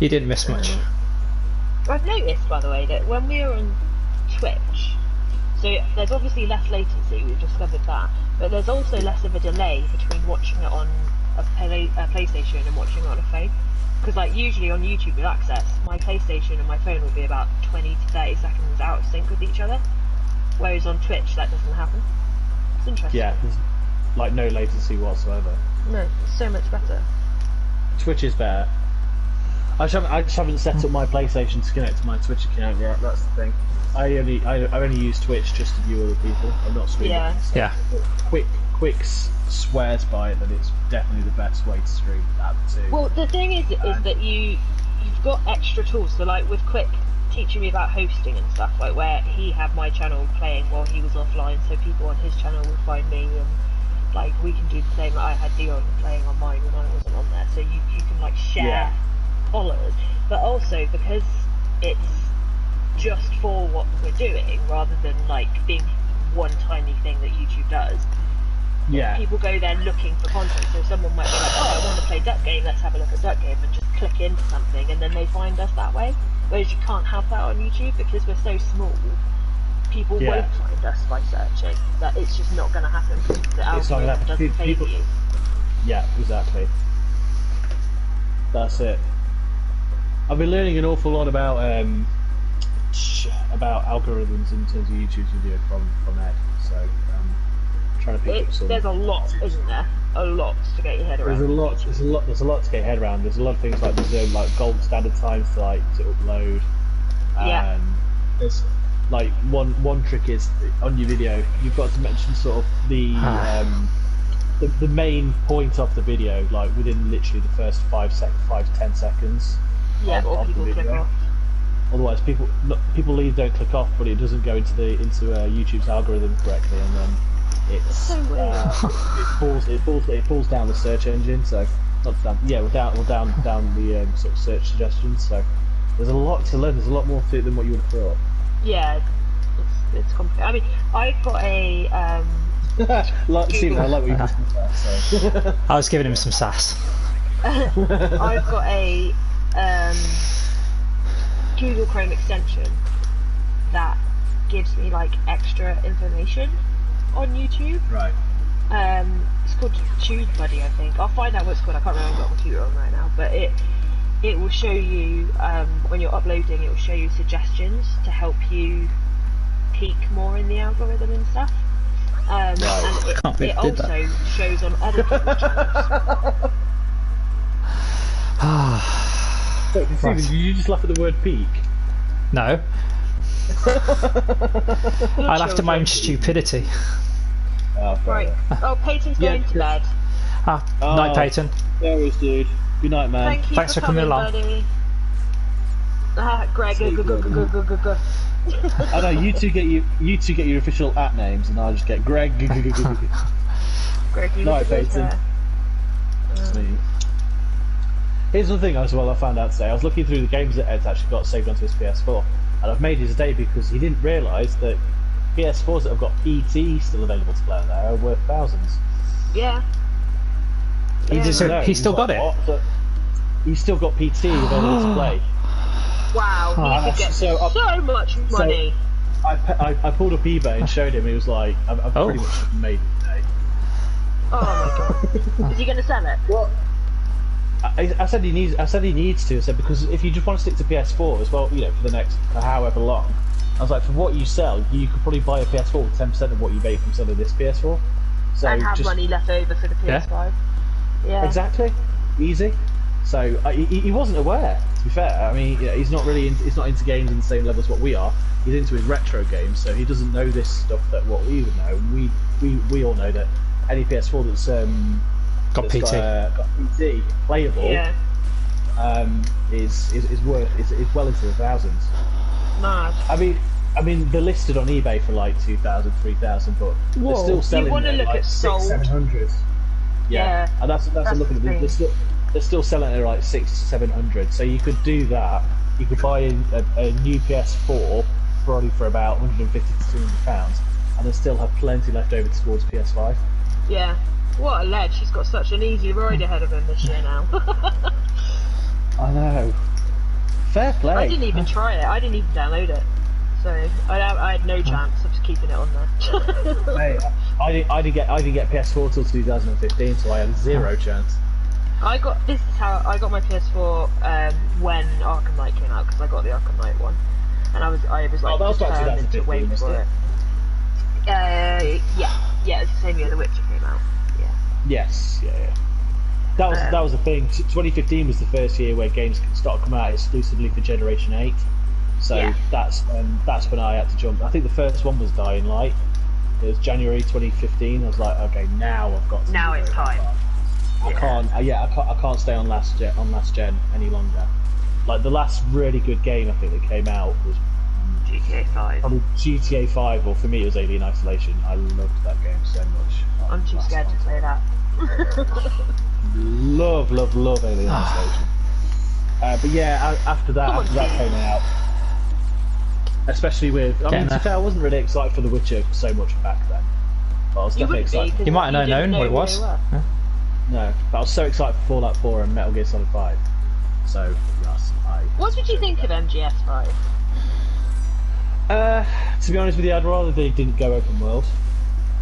You didn't miss much. I've noticed, by the way, that when we're on Twitch, so there's obviously less latency, we've discovered that, but there's also less of a delay between watching it on a PlayStation and watching it on a phone. Because like usually on YouTube with Access, my PlayStation and my phone will be about 20 to 30 seconds out of sync with each other, whereas on Twitch that doesn't happen. It's interesting. Yeah, there's like no latency whatsoever. No, it's so much better. Twitch is better. I just haven't set up my PlayStation to connect to my Twitch account yet. That's the thing. I only use Twitch just to view other people. I'm not streaming. Yeah. Yeah. Quick swears by it that it's definitely the best way to stream that too. Well, the thing is that you've got extra tools. So like with Quick teaching me about hosting and stuff, like where he had my channel playing while he was offline, so people on his channel would find me, and like we can do the same. Like I had Dion playing on mine when I wasn't on there, so you can like share followers, but also because it's just for what we're doing rather than like being one tiny thing that YouTube does. Yeah. People go there looking for content, so someone might be like, oh, I want to play Duck Game, let's have a look at Duck Game, and just click into something, and then they find us that way. Whereas you can't have that on YouTube because we're so small. People won't find us by searching. That it's just not going to happen. The It's not gonna algorithm happen. doesn't favour you. Yeah, exactly. That's it. I've been learning an awful lot about algorithms in terms of YouTube's video from Ed. So trying to pick up some. There's a lot, isn't there? A lot to get your head around. There's a lot to get your head around. There's a lot of things like there's like gold standard times to upload. Yeah. There's like one trick is on your video you've got to mention sort of the main point of the video, like within literally the first 5 to 10 seconds. Yeah, or people click off. Otherwise, people either don't click off, but it doesn't go into YouTube's algorithm correctly, and then it's so weird. It falls down the search engine. So not down, yeah, we're down the sort of search suggestions. So there's a lot to learn. There's a lot more to it than what you would have thought. Yeah, it's complicated. I mean, I've got a I like what you just said. So. I was giving him some sass. I've got a Google Chrome extension that gives me like extra information on YouTube. Right. It's called TubeBuddy, I think. I'll find out what it's called. I can't remember what computer I'm on right now, but it will show you when you're uploading. It will show you suggestions to help you peak more in the algorithm and stuff. And it also shows on other people's channels. So, Stephen, did you just laugh at the word peak? No. I laughed at my own stupidity. Oh, Right. Oh, Peyton's going to bed. Night, Peyton. There is, dude. Good night, man. Thank you Thanks for coming along. buddy. Greg, go. I know you two get your official names, and I'll just get Greg. Greg, you Night, look Peyton. Here's the thing as well I found out today. I was looking through the games that Ed's actually got saved onto his PS4, and I've made his day because he didn't realise that PS4s that have got PT still available to play on there are worth thousands. Yeah. He still got it? What? He's still got PT available to play. Wow, he could get so much money. I pulled up eBay and showed him. He was like, I've pretty much made it today. Oh my god. Is he going to sell it? What? I said he needs to. I said because if you just want to stick to PS4 as well, for the next however long, I was like, for what you sell, you could probably buy a PS4 with 10% of what you make from selling this PS4. So and have money left over for the PS5. Yeah. Exactly. Easy. So he wasn't aware. To be fair, I mean, he's not into games in the same level as what we are. he's into his retro games, so he doesn't know this stuff that what we would know. And we all know that any PS4 that's Got PT. got PT playable Yeah. is well into the thousands. Mad. I mean, they're listed on eBay for like 2,000, 3,000, but they're still selling. You want to at look like at sold? 600-700. Yeah, and that's I'm looking the at. They're still selling at like 600-700. So you could do that. You could buy a new PS4 probably for about 150 to 200 pounds, and then still have plenty left over towards PS5. Yeah. What a lad. She's got such an easy ride ahead of him this year now. I know. Fair play. I didn't even try it. I didn't even download it. So I had no chance of keeping it on there. Mate, I didn't get PS4 till 2015, so I had zero chance. This is how I got my PS4 when Arkham Knight came out, because I got the Arkham Knight one, and I was like that was about determined to 2015, wait wasn't for it? it. Yeah, it's the same year The Witcher came out. Yeah. Yes, yeah. That was the thing. 2015 was the first year where games started coming out exclusively for Generation 8. So Yeah. that's when I had to jump. I think the first one was Dying Light. It was January 2015. I was like, okay, now I've got to. Now it's time. I can't stay on last gen any longer. Like the last really good game I think that came out was GTA 5. probably GTA 5, or for me it was Alien Isolation. I loved that game so much. I'm too scared to play that. Love Alien Isolation. But yeah, after that came out, especially with, I mean, to be fair, I wasn't really excited for The Witcher so much back then. But I was definitely excited. You might not have known what it was. Yeah. No, but I was so excited for Fallout 4 and Metal Gear Solid 5. So, yes, What did you think of MGS5? To be honest with you, I'd rather they didn't go open world.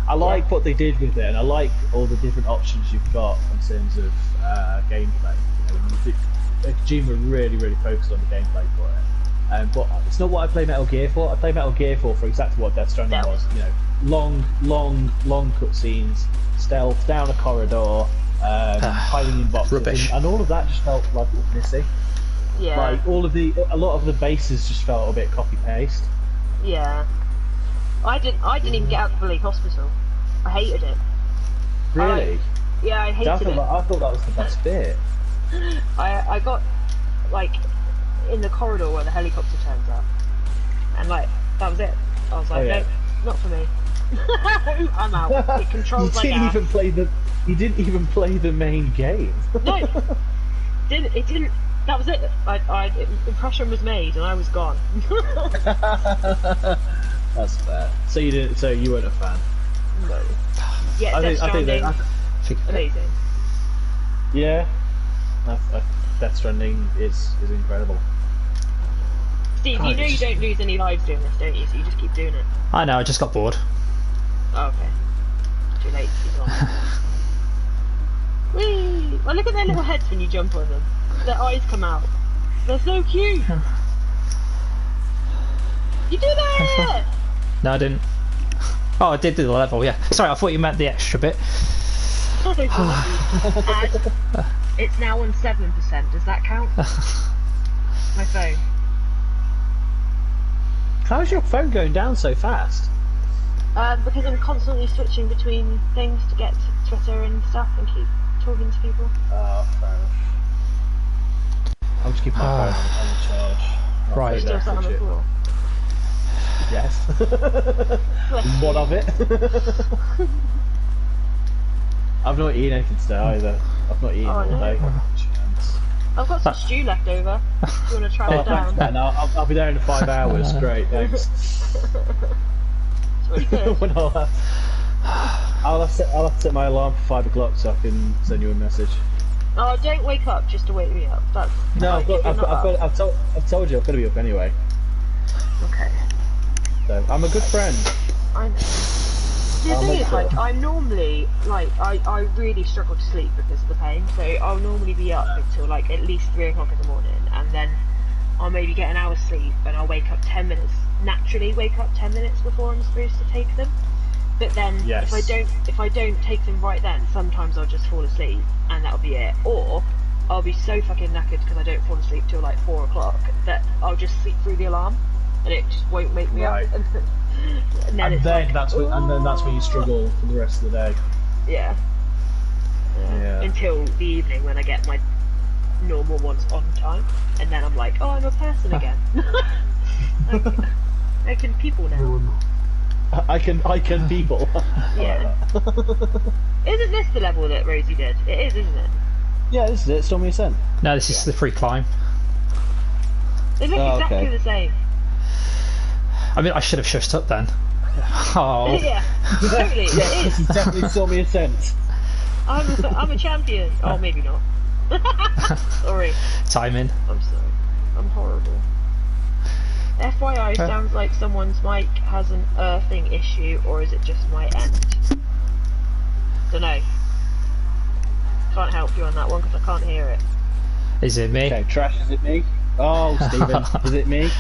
I like what they did with it, and I like all the different options you've got in terms of gameplay. You know, Kojima really focused on the gameplay for it. But it's not what I play Metal Gear for. I play Metal Gear for exactly what Death Stranding was. You know, long cutscenes, stealth down a corridor, hiding in boxes, rubbish. and all of that just felt like it was missing. Yeah. Like a lot of the bases just felt a bit copy paste. Yeah. I didn't even get out of Valley Hospital. I hated it. Really? Yeah, I hated it. I thought that was the best bit. I got like in the corridor where the helicopter turns up, and like that was it. I was like, no, not for me. I'm out. It controls my gas. You didn't even play the main game. No, it didn't. That was it. Impression was made, and I was gone. That's fair. So you weren't a fan. No. Yeah, Death Stranding. Amazing. Yeah. Death Stranding is incredible. Steve, you know you don't lose any lives doing this, don't you? So you just keep doing it. I know, I just got bored. Oh, okay. Too late. She's on. Whee! Well, look at their little heads when you jump on them. Their eyes come out. They're so cute. You do that! No, I didn't. Oh, I did do the level, yeah. Sorry, I thought you meant the extra bit. And it's now on 7%. Does that count? My phone. How's your phone going down so fast? Because I'm constantly switching between things to get to Twitter and stuff and keep talking to people. Oh, fair enough. I'll just keep my phone on charge. Right. Still sat on the floor. Yes. What of it? I've not eaten anything today either. I've not eaten all day. I've got some stew left over. Do you want to try it down? And I'll be there in 5 hours. Great, thanks. It's really good. When I'll have to set my alarm for 5 o'clock so I can send you a message. Oh, don't wake up just to wake me up. That's no, I've told you I've got to be up anyway. Okay. So I'm a good friend. I know. The thing is, like, I'm normally, like, I really struggle to sleep because of the pain, so I'll normally be up until, like, at least 3 o'clock in the morning, and then I'll maybe get an hour's sleep, and I'll wake up 10 minutes, naturally wake up 10 minutes before I'm supposed to take them. But then, if I don't take them right then, sometimes I'll just fall asleep, and that'll be it. Or, I'll be so fucking knackered because I don't fall asleep till, like, 4 o'clock, that I'll just sleep through the alarm. and it just won't make me Right. up. And then, And it's then like, that's when you struggle for the rest of the day. yeah. Yeah. Until the evening when I get my normal ones on time, and then I'm like, oh, I'm a person again. I can people now. I can people. Yeah. Isn't this the level that Rosie did? It is, isn't it? Yeah, this is it. Stormy Ascent. No, this is the free climb. They look exactly okay. the same. I mean, I should have shushed up then. Oh. Yeah, totally. Yes, It this is. is definitely Stormy Ascent. I'm a champion. Oh, maybe not. Sorry. Timing. I'm sorry. I'm horrible. FYI, sounds like someone's mic has an earthing issue, or is it just my end? Dunno. Can't help you on that one because I can't hear it. Is it me? Okay, Trash, is it me? Oh, Stephen, is it me?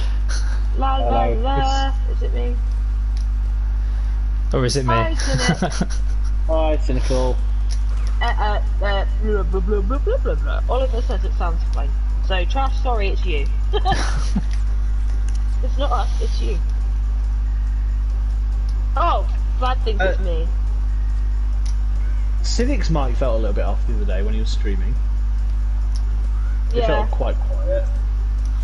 La la Hello. la. Is it me? Or is it me? Hi, Cynic. Hi, Cynical. Blah, blah, blah, blah, blah, blah, blah. Oliver says it sounds fine. So, Trash, sorry, it's you. It's not us, it's you. Oh, Vlad thinks it's me. Cynic's mic felt a little bit off the other day when he was streaming. It Yeah. felt quite quiet.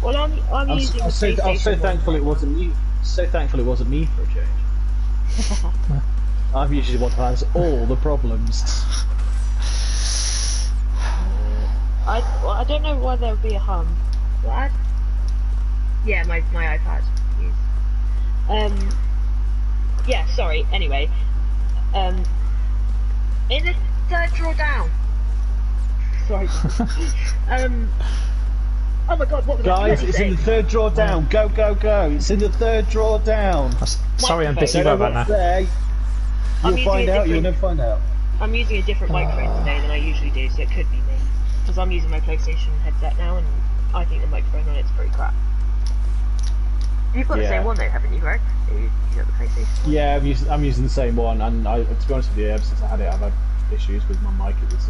Well, I'm using the I'm so PlayStation thankful it wasn't me. So thankful it wasn't me for a change. I'm usually the one who has all the problems. I don't know why there would be a hum. What? Yeah, my iPad. Yeah, sorry. Anyway, in the third drawer down. Sorry. Oh my God! What was Guys, that? it's in the third drawer down. Go, go, go! It's in the third drawer down. Sorry, I'm busy Don't right know now. what's there. You'll using find a out. You'll different- never find out. I'm using a different microphone today than I usually do, so it could be me. Because I'm using my PlayStation headset now, and I think the microphone on it's pretty crap. You've got the Yeah. same one though, haven't you, Greg? You got the PlayStation one? Yeah, I'm using the same one, and to be honest with you, ever since I had it, I've had issues with my mic. It was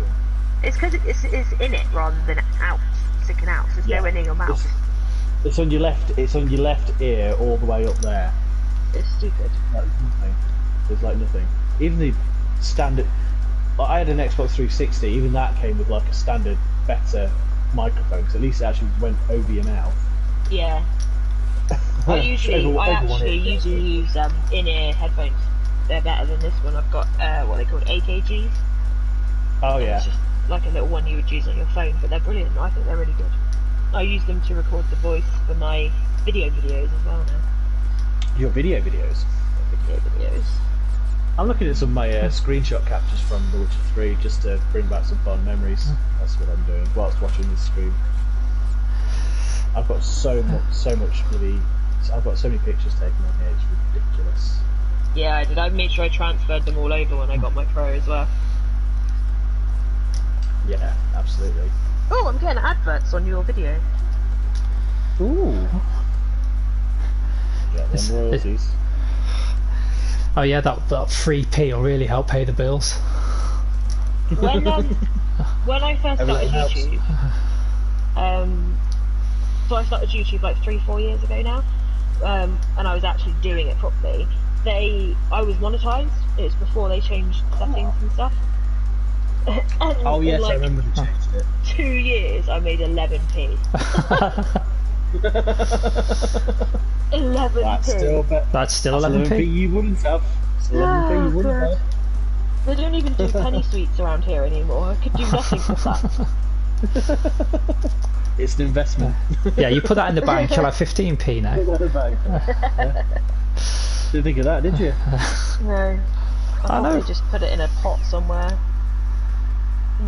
It's because it's in it rather than out, sticking out. So it's Yeah. nowhere near your mouth. it's on your left. It's on your left ear, all the way up there. It's stupid. Like nothing. There's like nothing. Even the standard. I had an Xbox 360. Even that came with like a standard, better microphone. Because at least it actually went over your mouth. Yeah. I usually use in-ear headphones. They're better than this one. I've got what they call AKGs. Oh yeah. It's just like a little one you would use on your phone, but they're brilliant. I think they're really good. I use them to record the voice for my video videos as well now. Your video videos. Video videos. I'm looking at some of my screenshot captures from The Witcher 3 just to bring back some fun memories. That's what I'm doing whilst watching this stream. I've got so much bloody. I've got so many pictures taken on here. It's ridiculous. Yeah, I did. I made sure I transferred them all over when I got my Pro as well. Yeah, absolutely. Oh, I'm getting adverts on your video. Ooh. Get them royalties. Oh yeah, that 3p will really help pay the bills. When I first started Everything helps. YouTube, so I started YouTube like 3-4 years ago now, and I was actually doing it properly. I was monetized. It was before they changed settings and stuff. And Oh yes, in, like, I remember they changed it. 2 years, I made 11p. 11p. That's still 11p. you wouldn't have. Still 11p you wouldn't God. have. They don't even do penny sweets around here anymore. I could do nothing with that. It's an investment. Yeah, you put that in the bank, you'll have 15p now. Yeah. Didn't think of that, did you? No. I thought know. they just put it in a pot somewhere.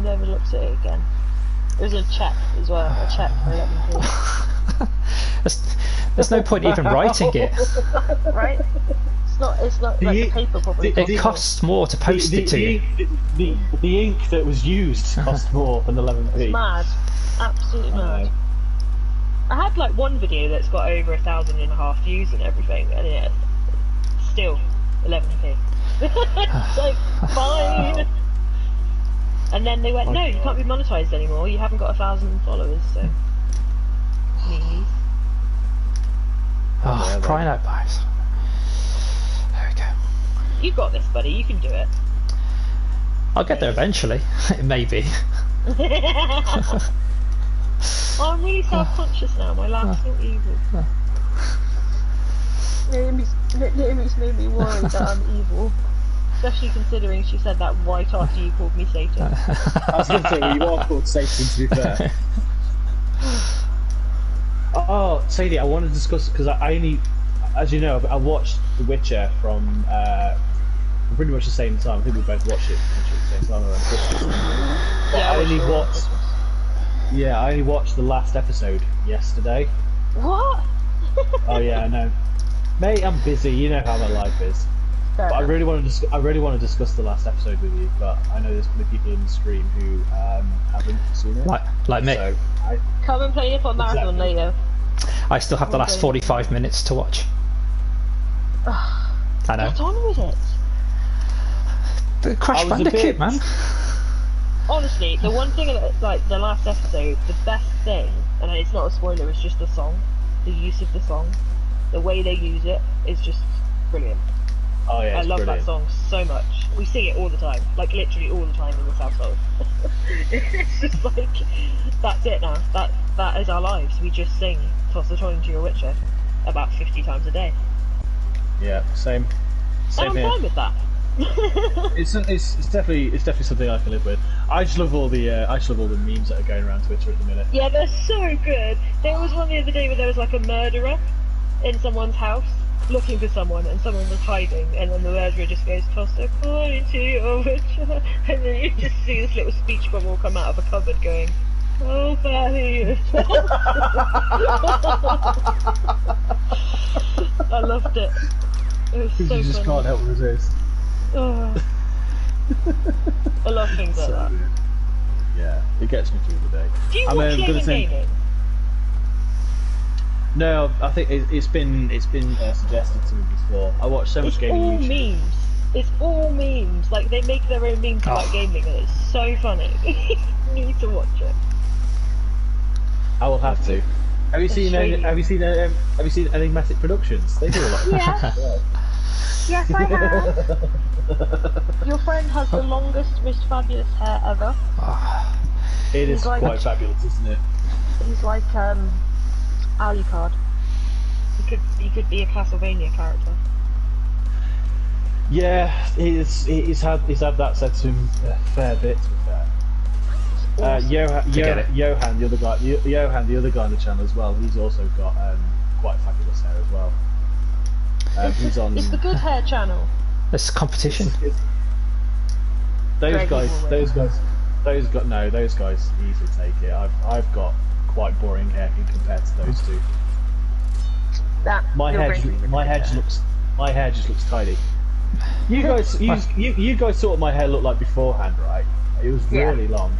Never looked at it again. It was a check as well. A check for 11p. There's no point even writing it. Right? It's not like the paper probably. It costs more to post it to you. The ink that was used cost more than 11p. It's mad. Absolutely mad. I had like one video that's got over 1,500 views and everything, and yeah, still 11p. It's like, fine. And then they went, no, you can't be monetized anymore. You haven't got 1,000 followers, so. Please. Oh, crying out loud. There we go. You got this, buddy. You can do it. I'll get there eventually. Maybe. Oh, I'm really self-conscious now. My laugh's so evil. Naomi's made me worried that I'm evil. Especially considering she said that right after you called me Satan. I was going to say, well, you are called Satan, to be fair. Oh, Sadie, I want to discuss, because I only, as you know, I watched The Witcher from pretty much the same time. I think we both watched it at the same time around Christmas. But Yeah, I only watched the last episode yesterday. What? Oh yeah, I know. Mate, I'm busy. You know how my life is. Fair But I enough. really want to discuss the last episode with you. But I know there's probably people in the stream who haven't seen it. Like me. So Come and play it on marathon Exactly. later. I still have the last 45 minutes to watch. Ugh, I know. get on with it. The Crash I was a Bandicoot, bit- man. Honestly, the one thing that, like, the last episode, the best thing, and it's not a spoiler, it's just the song, the use of the song, the way they use it is just brilliant. oh yeah, I it's love brilliant. that song so much. We sing it all the time, like literally all the time in this household. It's just like, that's it now. That is our lives. We just sing Toss the Coin to Your Witcher about 50 times a day. Yeah, same. And Same I'm here. fine with that. It's definitely something I can live with. I just love all the memes that are going around Twitter at the minute. Yeah, they're so good. There was one the other day where there was like a murderer in someone's house looking for someone, and someone was hiding, and then the murderer just goes, "Toss a coin to your witcher," and then you just see this little speech bubble come out of a cupboard going, "Oh, Valley." I loved it. It was so You just funny. can't help resist. Oh. I love things like that. Yeah, it gets me through the day. Do you I'm, watch gonna gaming say- gaming? No, I think it's been suggested to me before. I watch so much It's gaming all YouTube. memes. It's all memes. Like, they make their own memes about Oh. gaming, and it's so funny. You need to watch it. I will have to. Have you seen Enigmatic Productions? They do a lot. Yeah. Yeah. Yes, I have. Your friend has the longest, most fabulous hair ever. It is He's like- quite fabulous, isn't it? He's like Alucard. He could be a Castlevania character. Yeah, he's had that said to him a fair bit. To be fair. Awesome. Forget it. Johan, the other guy on the channel as well. He's also got quite fabulous hair as well. He's on. It's the Good Hair channel. It's competition. Those Greg guys easily take it. I've got quite boring hair compared to those two. My hair just looks tiny. You guys saw what my hair looked like beforehand, right? It was really long.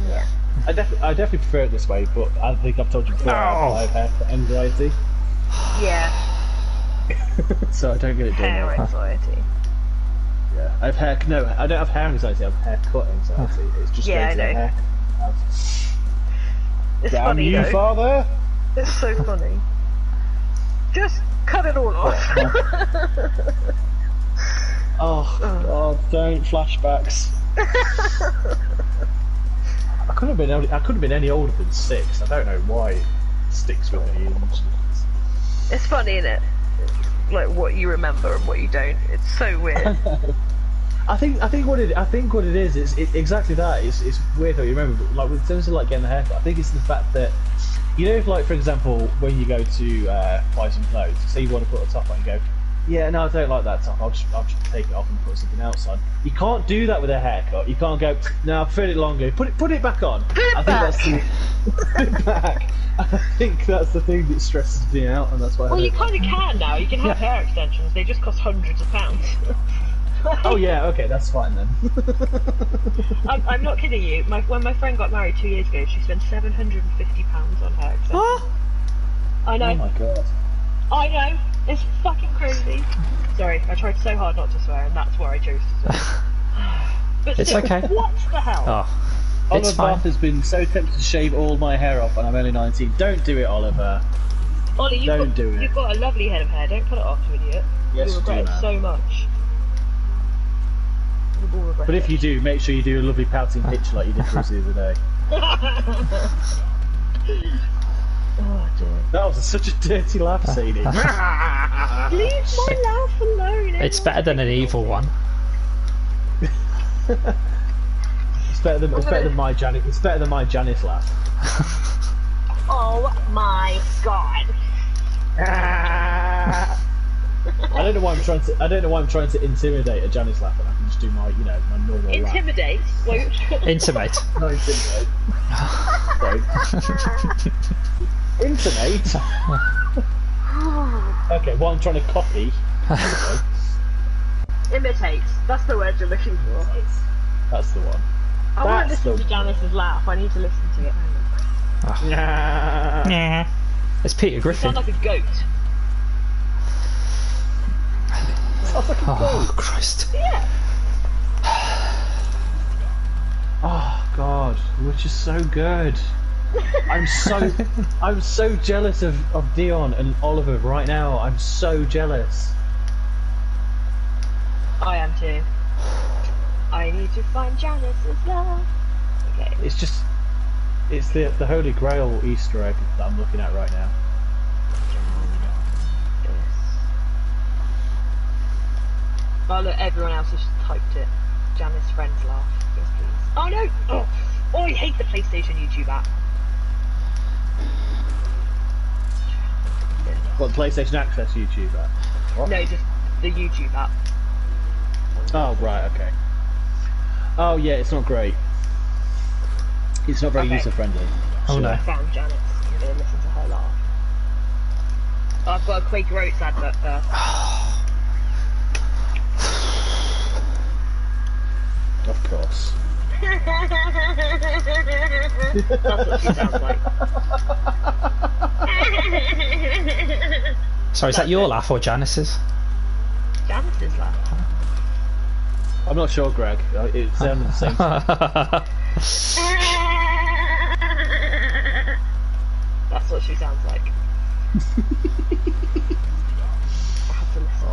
Yeah. I definitely prefer it this way, but I think I've told you before I have hair anxiety, Yeah. so I don't get it done. Hair now. anxiety. Yeah, I have hair. No, I don't have hair anxiety. I have haircut anxiety. It's just Yeah, going to I the know. hair. It's Damn funny you, though. father! It's so funny. Just cut it all off. Oh God! Don't flashbacks. I couldn't have been any older than 6. I don't know why it sticks with me. It's funny, isn't it? Like what you remember and what you don't. It's so weird. I think what it is exactly that. It's weird how you remember, but like in terms of like getting a haircut, I think it's the fact that if like for example when you go to buy some clothes, say you want to put a top on, you go, yeah, no, I don't like that top. I'll just take it off and put something else on. You can't do that with a haircut. You can't go, no, I prefer it longer. Put it back on. Put it back. Put it back. I think that's the thing that stresses me out, and that's why. Well, I you don't kind of can now. You can have hair extensions. They just cost hundreds of pounds. Oh yeah, okay, that's fine then. I'm not kidding you. When my friend got married 2 years ago, she spent £750 on hair extensions. I know. Oh my god. I know. It's fucking crazy. Sorry, I tried so hard not to swear, and that's where I chose to swear. But It's still, okay. What the hell? Oh, it's Oliver fine. Bath has been so tempted to shave all my hair off, and I'm only 19. Don't do it, Oliver. Ollie, Don't do it. You've got a lovely head of hair. Don't cut it off, you idiot. Yes, You'll regret do, it man. so much. You will regret But if it. you do, make sure you do a lovely pouting pitch like you did for us the other day. Oh dear. That was such a dirty laugh, Sadie. Leave my laugh alone. It's better than an evil one. It's better than my Janice. It's better than my Janice laugh. Oh my god. I don't know why I'm trying to intimidate a Janice laugh, and I can just do my, my normal laugh. Intimidate? Wait. Intimate. Not intimidate. Sorry. Intimate. Okay, what I'm trying to copy. Imitate. That's the word you're looking for. That's the one. I want to That's listen the- to Janice's laugh. I need to listen to it. Nah. It's Peter You Griffin. sound like a goat. Oh, Christ. Yeah. Oh God, which is so good. I'm so jealous of Dion and Oliver right now. I'm so jealous. I am too. I need to find Janice's love. Okay. It's the Holy Grail Easter egg that I'm looking at right now. Oh look, everyone else has just typed it. Janice friends laugh. Yes, please. Oh no! Oh, I hate the PlayStation YouTube app. What, PlayStation Access YouTuber? What? No, just the YouTube app. Oh right, okay. Oh yeah, it's not great. It's not very Okay. user friendly. Oh no. I found Janice. I'm gonna listen to her laugh. Oh, I've got a Quaker Oats advert first. Of course. That's what she sounds like. Sorry, is that your laugh or Janice's? Janice's laugh. I'm not sure, Greg. It sounded the same. That's what she sounds like. I have to listen.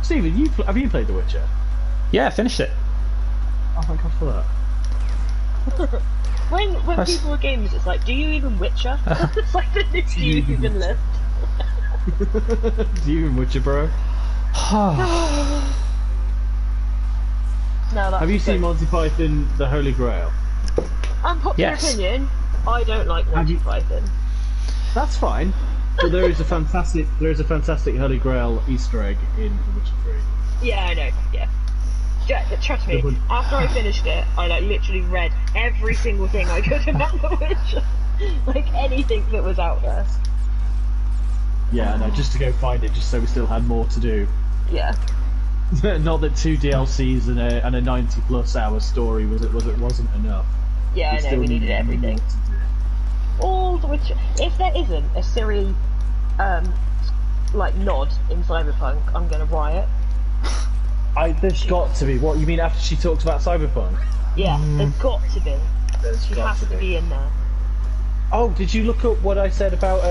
Stephen, have you played The Witcher? Yeah, I finished it. Oh, thank God for that. When That's- people are gamers, it's like, do you even Witcher? It's like the do you even live? Do you even Witcher, bro? No, that's Have you seen good. Monty Python: The Holy Grail? Unpopular Yes. opinion, I don't like Have Monty you- Python. That's fine. But there is a fantastic Holy Grail Easter egg in The Witcher 3. Yeah, I know. Yeah. Trust me. Good. After I finished it, I literally read every single thing I could about The Witcher, anything that was out there. Yeah, no, just to go find it, just so we still had more to do. Yeah. Not that 2 DLCs and a 90+ hour story wasn't enough. Yeah, I know. still We needed more everything. to do. All The Witcher. If there isn't a Siri, nod in Cyberpunk, I'm gonna riot. There's got to be. What you mean after she talks about Cyberpunk? Yeah, there's got to be. There's She got has to be in there. Oh, did you look up what I said about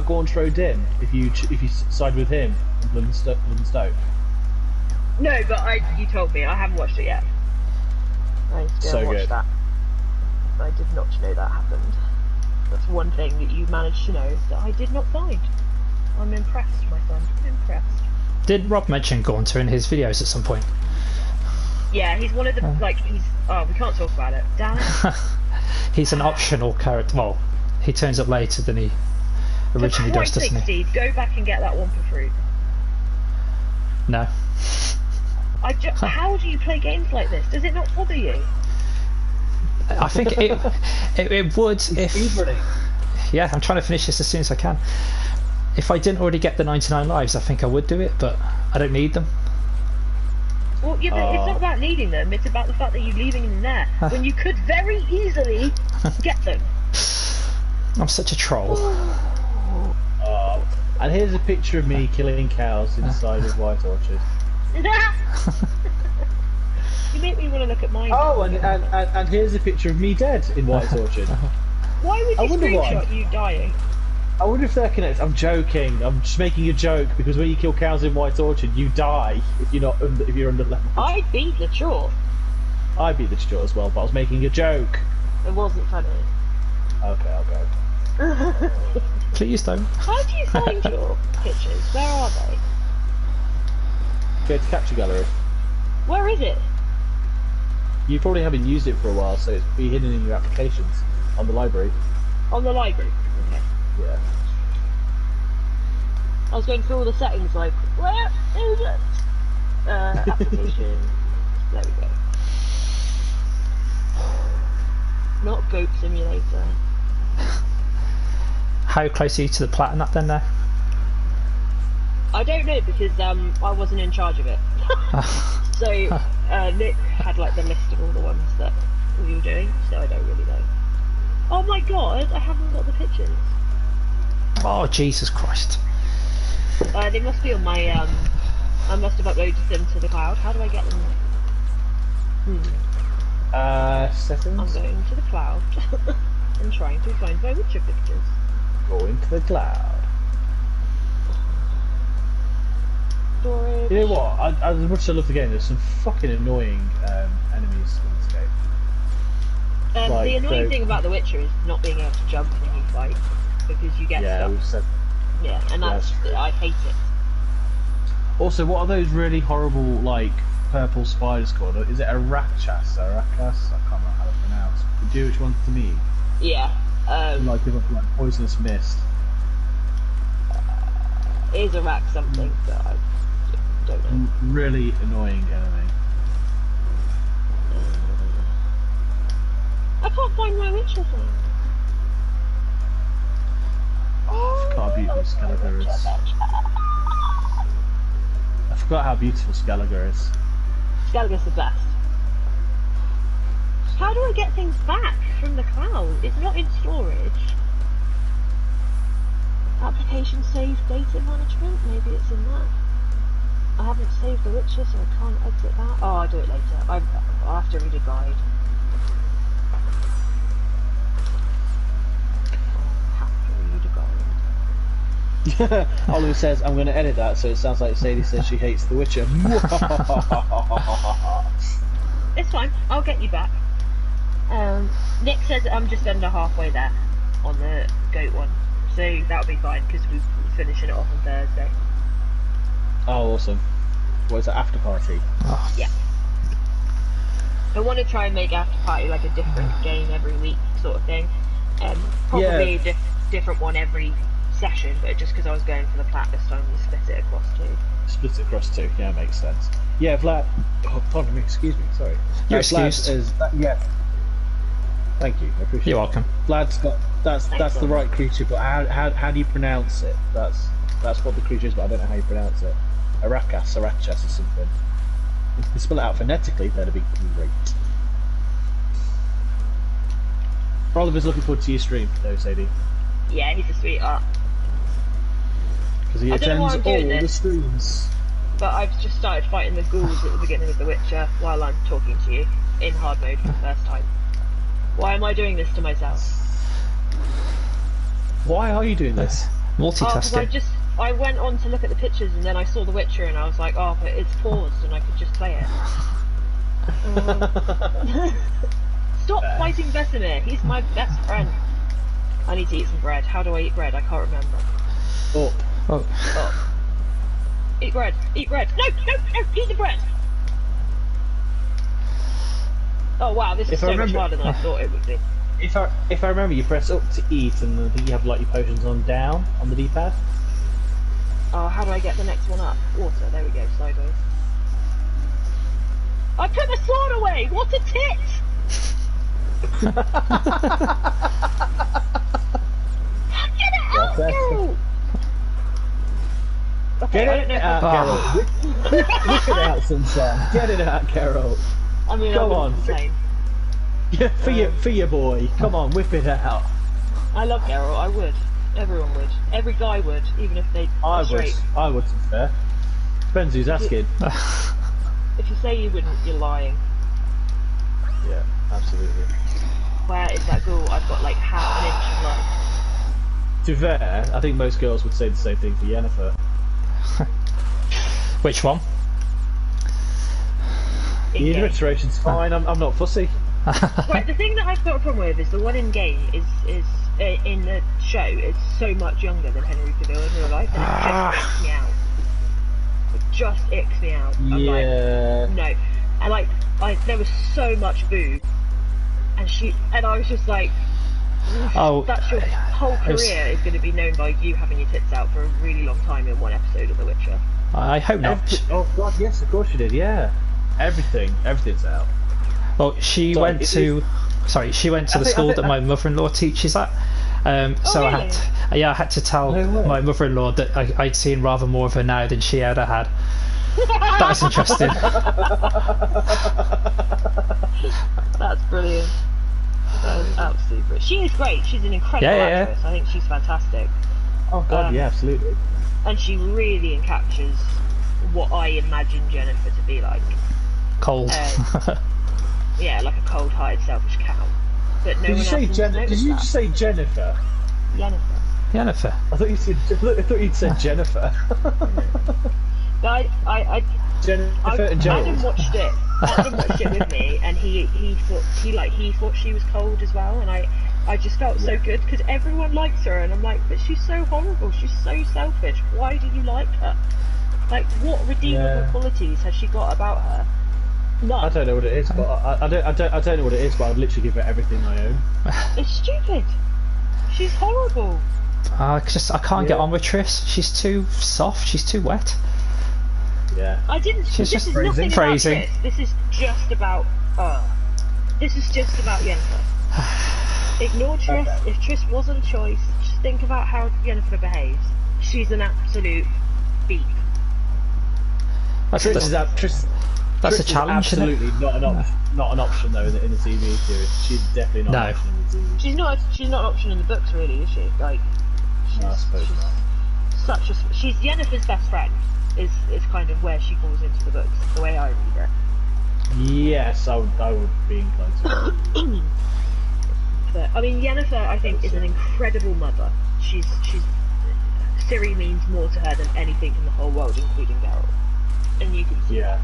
Gauntrow Dim? If you side with him, Bloodstoke. No, but you told me. I haven't watched it yet. I still So watch good. that. I did not know that happened. That's one thing that you managed to know that I did not find. I'm impressed, my son. Impressed. Did Rob mention Gaunter in his videos at some point? Yeah, he's one of the he's. Oh, we can't talk about it. Damn it. He's an optional character. Well, he turns up later than he originally For does, Christ's doesn't sake, he? Steve, go back and get that one for fruit. No. How do you play games like this? Does it not bother you? I think it would if. Speedrunning. Yeah, I'm trying to finish this as soon as I can. If I didn't already get the 99 lives, I think I would do it, but I don't need them. Well, yeah, but it's not about needing them. It's about the fact that you're leaving them there when you could very easily get them. I'm such a troll. And here's a picture of me killing cows inside of White Orchard. You make me want to look at mine. Oh, and here's a picture of me dead in White Orchard. Why would I you wonder why. screenshot you dying? I wonder if they're connected. I'm joking. I'm just making a joke because when you kill cows in White Orchard, you die if you're under level. I beat the chore. I beat the short as well, but I was making a joke. It wasn't funny. Okay, I'll go. Please don't. How do you find your pictures? Where are they? Go to Capture Gallery. Where is it? You probably haven't used it for a while, so it's be hidden in your applications on the library. On the library. Okay. Yeah. I was going through all the settings, like, where is it? Application. There we go. Not Goat Simulator. How close are you to the platinum then now? I don't know because I wasn't in charge of it. So Nick had like the list of all the ones that we were doing, so I don't really know. Oh my god, I haven't got the pictures. Oh, Jesus Christ. They must be on my I must have uploaded them to the cloud. How do I get them? Settings? I'm going to the cloud and trying to find my Witcher pictures. Going to the cloud. Storage. You know what? As much as I love the game, there's some fucking annoying enemies in this game. Like, the annoying thing about The Witcher is not being able to jump when you fight because you get stuck. We've said. Yeah, and that's I hate it. Also, what are those really horrible, like, purple spiders called? Is it a Rakchas? I can't remember how to pronounce. Do you know which one's to me? Yeah. Like, give off like poisonous mist. It is a rack something, but I don't know. Really annoying enemy. I can't find my Witcher thing. I forgot how beautiful Skelliger is. I forgot how beautiful Skelliger is. Skelliger's the best. How do I get things back from the cloud? It's not in storage. Application save data management? Maybe it's in that. I haven't saved The Witcher, so I can't exit that. Oh, I'll do it later. I'll have to read a guide. Oliver says, I'm going to edit that so it sounds like Sadie says she hates The Witcher. It's fine, I'll get you back. Nick says I'm just under halfway there on the goat one, so that'll be fine because we're finishing it off on Thursday. Oh, awesome. What is it, after party? Oh. Yeah. I want to try and make after party like a different game every week sort of thing. Probably a different one every session, but just because I was going for the plat this time, we split it across two. Split it across two, yeah, makes sense. Yeah, Vlad. Oh, pardon me, excuse me, sorry. You're Vlad excused. yeah. Thank you, I appreciate You're it. welcome. Vlad's got that's the right creature, but how do you pronounce it? That's what the creature is, but I don't know how you pronounce it. Arakas, Arachas, or something. If you can spell it out phonetically, that'd be great. Oliver's looking forward to your stream, though, Sadie. Yeah, he's a sweetheart. Because he I don't know why attends I'm doing all the this. streams. But I've just started fighting the ghouls at the beginning of The Witcher while I'm talking to you in hard mode for the first time. Why am I doing this to myself? Why are you doing this? Multitasking. I went on to look at the pictures and then I saw The Witcher and I was like, oh, but it's paused and I could just play it. Stop fighting Vesemir, he's my best friend. I need to eat some bread. How do I eat bread? I can't remember. Oh. Oh. Oh. Eat bread, eat bread. No, eat the bread. Oh wow, this is so much harder than I thought it would be. If I remember, you press up to eat, and I think you have like your potions on down on the D-pad. Oh, how do I get the next one up? Water, there we go, sideways. I put my sword away! What a tit! Get it out, Carol! Okay, Get it out, Carol. Whip it out, sunshine. Get it out, Carol. I mean, Go on. Insane. Yeah, for your boy. Come on, whip it out. I love Geralt, I would. Everyone would. Every guy would, even if they I are straight. I would, to be fair. Depends who's asking. If you say you wouldn't, you're lying. Yeah, absolutely. where is that ghoul? I've got like half an inch of life. To be fair, I think most girls would say the same thing for Yennefer. Which one? The iteration's fine. I'm not fussy. Right, the thing that I've got a problem with is the one in game is in the show is so much younger than Henry Cavill in real life, and it just icks me out. It just icks me out. I'm Yeah. like, no, and like there was so much boob, and I was just like, Oh, that's your whole career is going to be known by you having your tits out for a really long time in one episode of The Witcher. I hope not. Oh god, yes, of course you did. Yeah, everything's out. Well, she went to the school that my mother-in-law teaches at. So really? I had to tell my mother-in-law that I'd seen rather more of her now than she ever had. That was interesting. That's brilliant. That was absolutely brilliant. She is great. She's an incredible actress. I think she's fantastic. Oh god, yeah, absolutely. And she really encaptures what I imagine Jennifer to be like. Cold. Yeah, like a cold-hearted, selfish cow. But no Did you say Jennifer? Did you just say Jennifer? Jennifer. Jennifer. I thought you'd said Jennifer. But Jennifer and Gerald. Adam watched it with me, and he thought she was cold as well, and I just felt so good because everyone likes her, and I'm like, but she's so horrible, she's so selfish. Why do you like her? Like, what redeemable qualities has she got about her? None. I don't know what it is, but I don't know what it is, but I'd literally give her everything I own. It's stupid. She's horrible. I can't get on with Triss. She's too soft. She's too wet. Yeah. She's just nothing phrasing. About Triss. This is just about. This is just about Yennefer. Ignore Triss. Okay. If Triss wasn't a choice, just think about how Yennefer behaves. She's an absolute beep. That's a challenge. Absolutely not an option though in the TV series. She's definitely not an option in the TV. She's not an option in the books, really, is she? Like, no, I suppose not. She's Yennefer's best friend. Is kind of where she falls into the books, the way I read it. Yes, I would be inclined to. But I mean, Yennefer, I think, is an incredible mother. She's Ciri means more to her than anything in the whole world, including Geralt. And you can see that.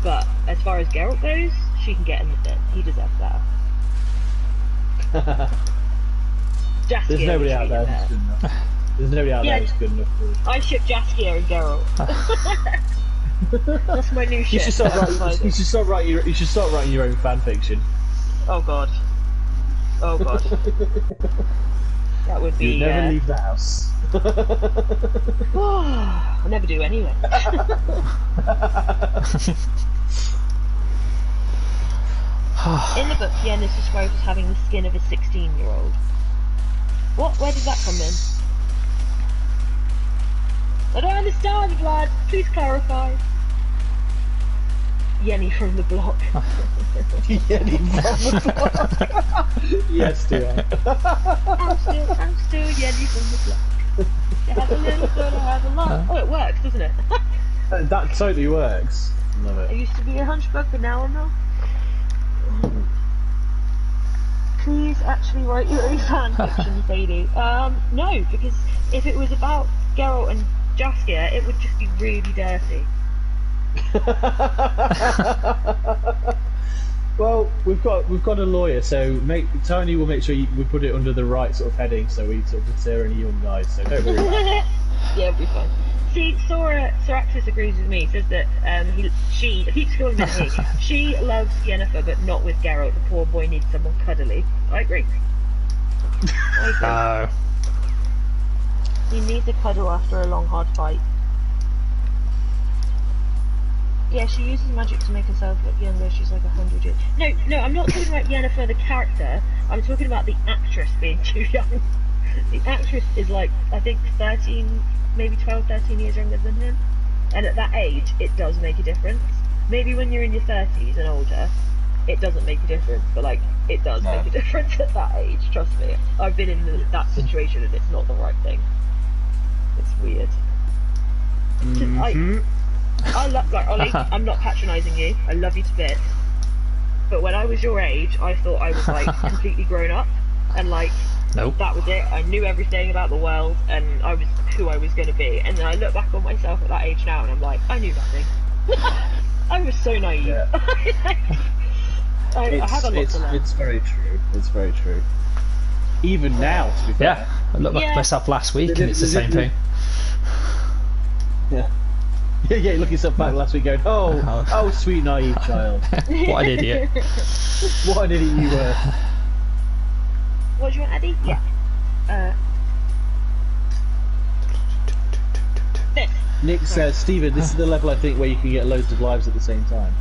But as far as Geralt goes, she can get in the bin. He deserves that. There's nobody out there who's good enough. There's nobody out there who's good enough for it. I ship Jaskier and Geralt. That's my new ship. You should start writing your own fan fiction. Oh god. That would be. You'd never leave the house. I never do anyway. In the book, Yen is described as having the skin of a 16-year-old. What? Where did that come in? I don't understand, Vlad. Please clarify. Yenny from the block. Yenny from the block. Yes, dear. I'm still Yenny from the block. You have a little bit, I have a lot. Oh, it works, doesn't it? That totally works. Love it. I used to be a hunchback, but now I'm not. Please actually write your own fan fiction, Sadie. No, because if it was about Geralt and Jaskier, it would just be really dirty. Well, we've got a lawyer, so Tony will make sure we put it under the right sort of heading, so we sort of consider any young guys. So don't worry about it. Yeah, it'll be fine. See, Sir Axis agrees with me. Says that she, I keep calling it he. She loves Yennefer, but not with Geralt. The poor boy needs someone cuddly. I agree. He needs a cuddle after a long, hard fight. Yeah, she uses magic to make herself look younger. She's like 100 years. No, I'm not talking about Yennefer the character. I'm talking about the actress being too young. The actress is like, I think 13, maybe 12, 13 years younger than him. And at that age, it does make a difference. Maybe when you're in your 30s and older, it doesn't make a difference. But like, it does make a difference at that age. Trust me. I've been in that situation and it's not the right thing. It's weird. I love, like, Ollie, I'm not patronising you. I love you to bits. But when I was your age, I thought I was like completely grown up, and like Nope. that was it. I knew everything about the world, and I was who I was going to be. And then I look back on myself at that age now, and I'm like, I knew nothing. I was so naive. Yeah. I have a lot to learn. It's very true. It's very true. Even now, to be fair. Yeah, I looked back at myself last week, and it's the same thing. Yeah. Yeah, you look yourself back last week going, oh, sweet naive child. What an idiot. What an idiot you were. What do you want, Eddie? Yeah. Nick says, Stephen, this is the level I think where you can get loads of lives at the same time.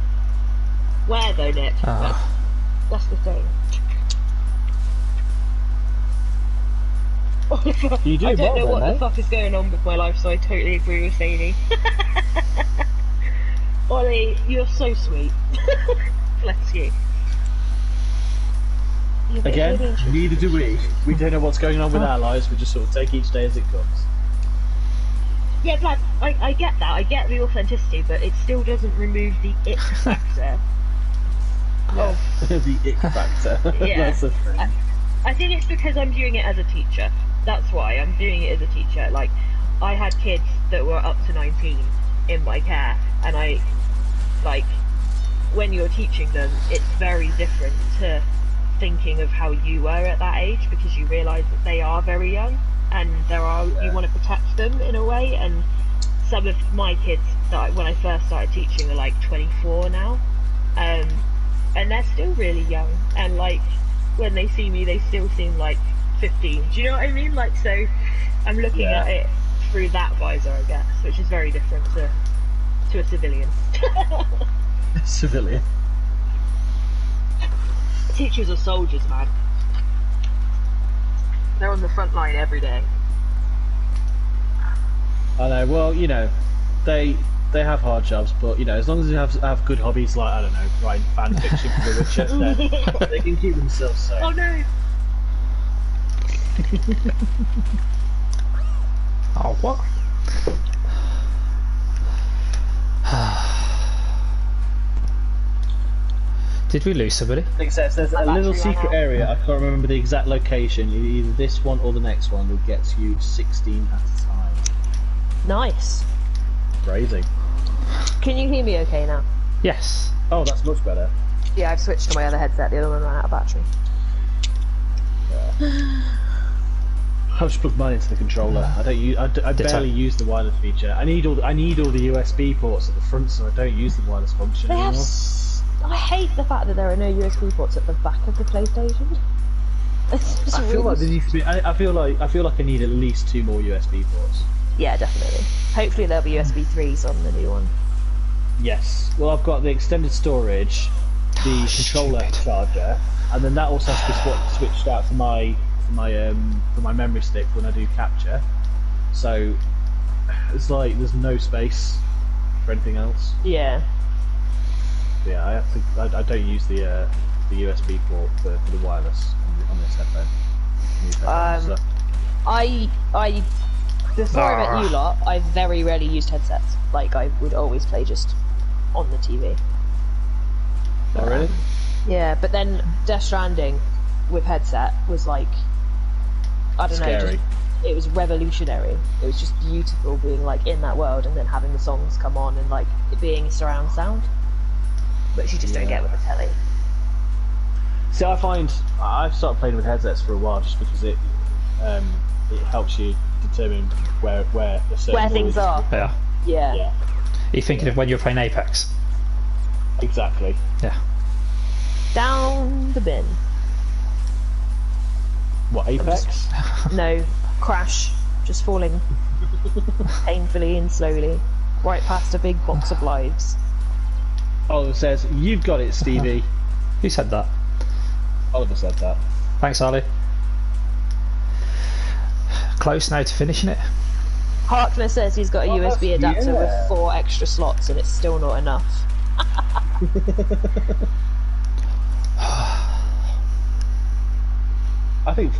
Where though, Nick? That's the thing. You do I don't know well, what then, the fuck is going on with my life, so I totally agree with Sadie. Ollie, you're so sweet. Bless you. Again, neither do we. We don't know what's going on with our lives, we just sort of take each day as it comes. Yeah, Vlad, I get that, I get the authenticity, but it still doesn't remove the ick factor. Yeah. The ick factor. Yeah. That's the thing. I think it's because I'm viewing it as a teacher. That's why I'm viewing it as a teacher. Like, I had kids that were up to 19 in my care, and when you're teaching them, it's very different to thinking of how you were at that age, because you realise that they are very young, and you want to protect them in a way. And some of my kids that when I first started teaching are like 24 now, and they're still really young, and like when they see me they still seem like 15. Do you know what I mean? Like, so I'm looking at it through that visor, I guess, which is very different to a civilian. Civilian. Teachers are soldiers, man. They're on the front line every day. I know, well, you know, they have hard jobs, but, you know, as long as they have good hobbies like, I don't know, writing fan fiction for The Witcher, then they can keep themselves safe. Oh no! Oh, what? Did we lose somebody? It says there's a little secret area, I can't remember the exact location, either this one or the next one will get you 16 at a time. Nice. Crazy. Can you hear me okay now? Yes. Oh, that's much better. Yeah, I've switched to my other headset, the other one ran out of battery. Yeah. I've just plugged mine into the controller. I barely use the wireless feature. I need all the USB ports at the front, so I don't use the wireless function anymore. I hate the fact that there are no USB ports at the back of the PlayStation. I feel like there needs to be. I feel like I need at least 2 more USB ports. Yeah, definitely. Hopefully there'll be USB 3s on the new one. Yes. Well, I've got the extended storage, the controller charger, and then that also has to be switched out for my memory stick when I do capture. So it's like there's no space for anything else. Yeah. Yeah, I don't use the USB port for the wireless on this headphone. Before I met you lot, I very rarely used headsets. Like, I would always play just on the TV. Oh, really? Yeah, but then Death Stranding with headset was like, I don't know, it was revolutionary. It was just beautiful being like in that world and then having the songs come on and like it being surround sound, which you just don't get with the telly. See, I find I've started playing with headsets for a while just because it helps you determine where things are. Yeah. Yeah. Are you thinking of when you're playing Apex? Exactly. Yeah. Down the bin. What, Apex? No, Crash. Just falling painfully and slowly right past a big box of lives. Oliver says, "You've got it, Stevie." Who said that? Oliver said that. Thanks, Ollie. Close now to finishing it. Harkner says he's got a USB adapter with 4 extra slots and it's still not enough. I think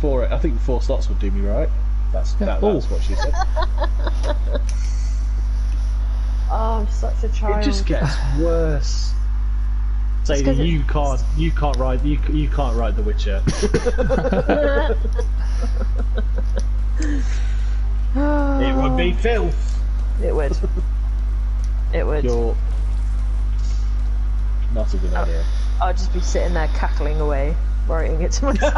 4 slots would do me right. That's what she said. Oh, I'm such a child. It just gets worse. Sadie, you can't write The Witcher. It would be filth. It would. It would. You're not a good idea. I'd just be sitting there cackling away, writing it to myself.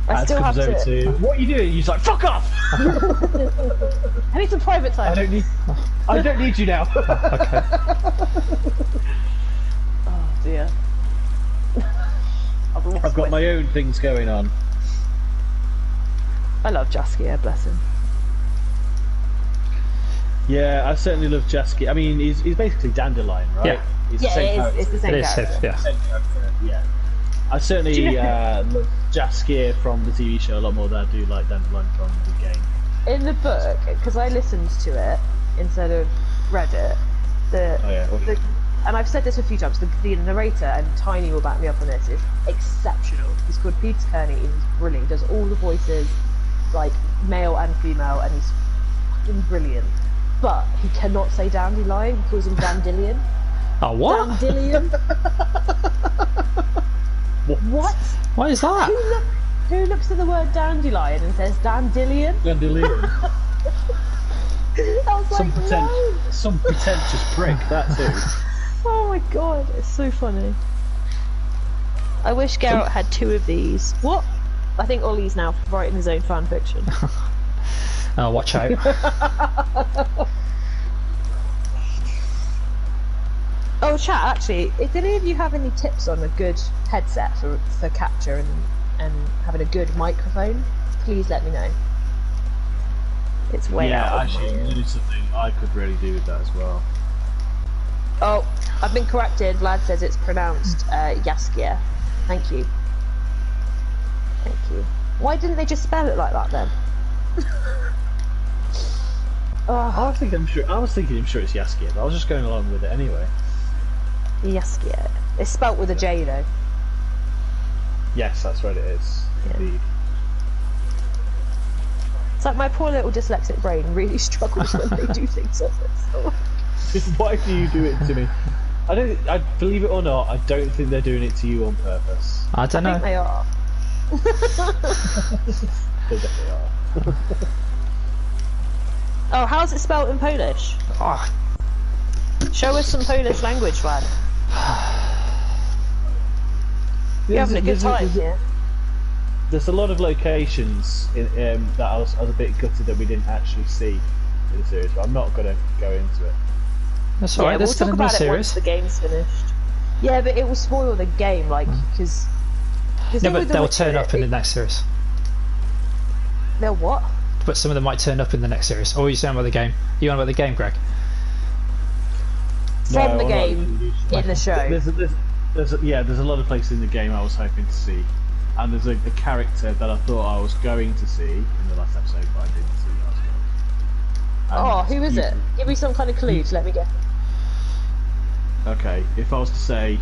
I still have to. What are you doing? He's like, fuck off! I need some private time. I don't need you now. Okay. Oh dear. I've got my own things going on. I love Jaskier, bless him. Yeah, I certainly love Jasky. I mean, he's basically Dandelion, right? Yeah. He's It's the same It is character. Sif, yeah. Same character, yeah. I certainly love Jaskier from the TV show a lot more than I do like Dandelion from the game. In the book, because I listened to it instead of read it, and I've said this a few times, the narrator, and Tiny will back me up on this, is exceptional. He's called Peter Kearney, he's brilliant, he does all the voices, like male and female, and he's fucking brilliant. But he cannot say dandelion, he calls him dandelion. Oh, what? Dandelion? What? What is that? Who looks at the word dandelion and says dandelion? Dandelion. I was like, no. Some pretentious prick, that too. Oh my god, it's so funny. I wish Garrett had 2 of these. What? I think Ollie's now writing his own fan fiction. Oh, watch out. Oh, chat, actually, if any of you have any tips on a good headset for capture and having a good microphone, please let me know. It's way out. Yeah, actually, it's something I could really do with that as well. Oh, I've been corrected. Vlad says it's pronounced Jaskier. Thank you. Thank you. Why didn't they just spell it like that then? I was thinking I'm sure it's Jaskier, but I was just going along with it anyway. Jaskier. It's spelt with a J though. Yes, that's what it is. Yeah. Indeed. It's like my poor little dyslexic brain really struggles when they do things like this. Why do you do it to me? I believe it or not, I don't think they're doing it to you on purpose. I don't know. I think they are. They definitely are. Oh, how's it spelled in Polish? Oh, Show us some Polish language, Vlad. You're having a good time here. There's a lot of locations that I was a bit gutted that we didn't actually see in the series, but I'm not going to go into it. that's alright, Yeah, there's we'll still talk a new about it once series. the game's finished. Yeah, but it will spoil the game, like, because... Yeah, but they'll turn up in the next series. They'll what? But some of them might turn up in the next series. Or are you saying about the game? You on about the game, Greg? From the I'm not game, in the show. There's a lot of places in the game I was hoping to see, and there's a character that I thought I was going to see in the last episode, but I didn't see last one. Oh, who is it? Give me some kind of clue to let me guess. Okay, if I was to say,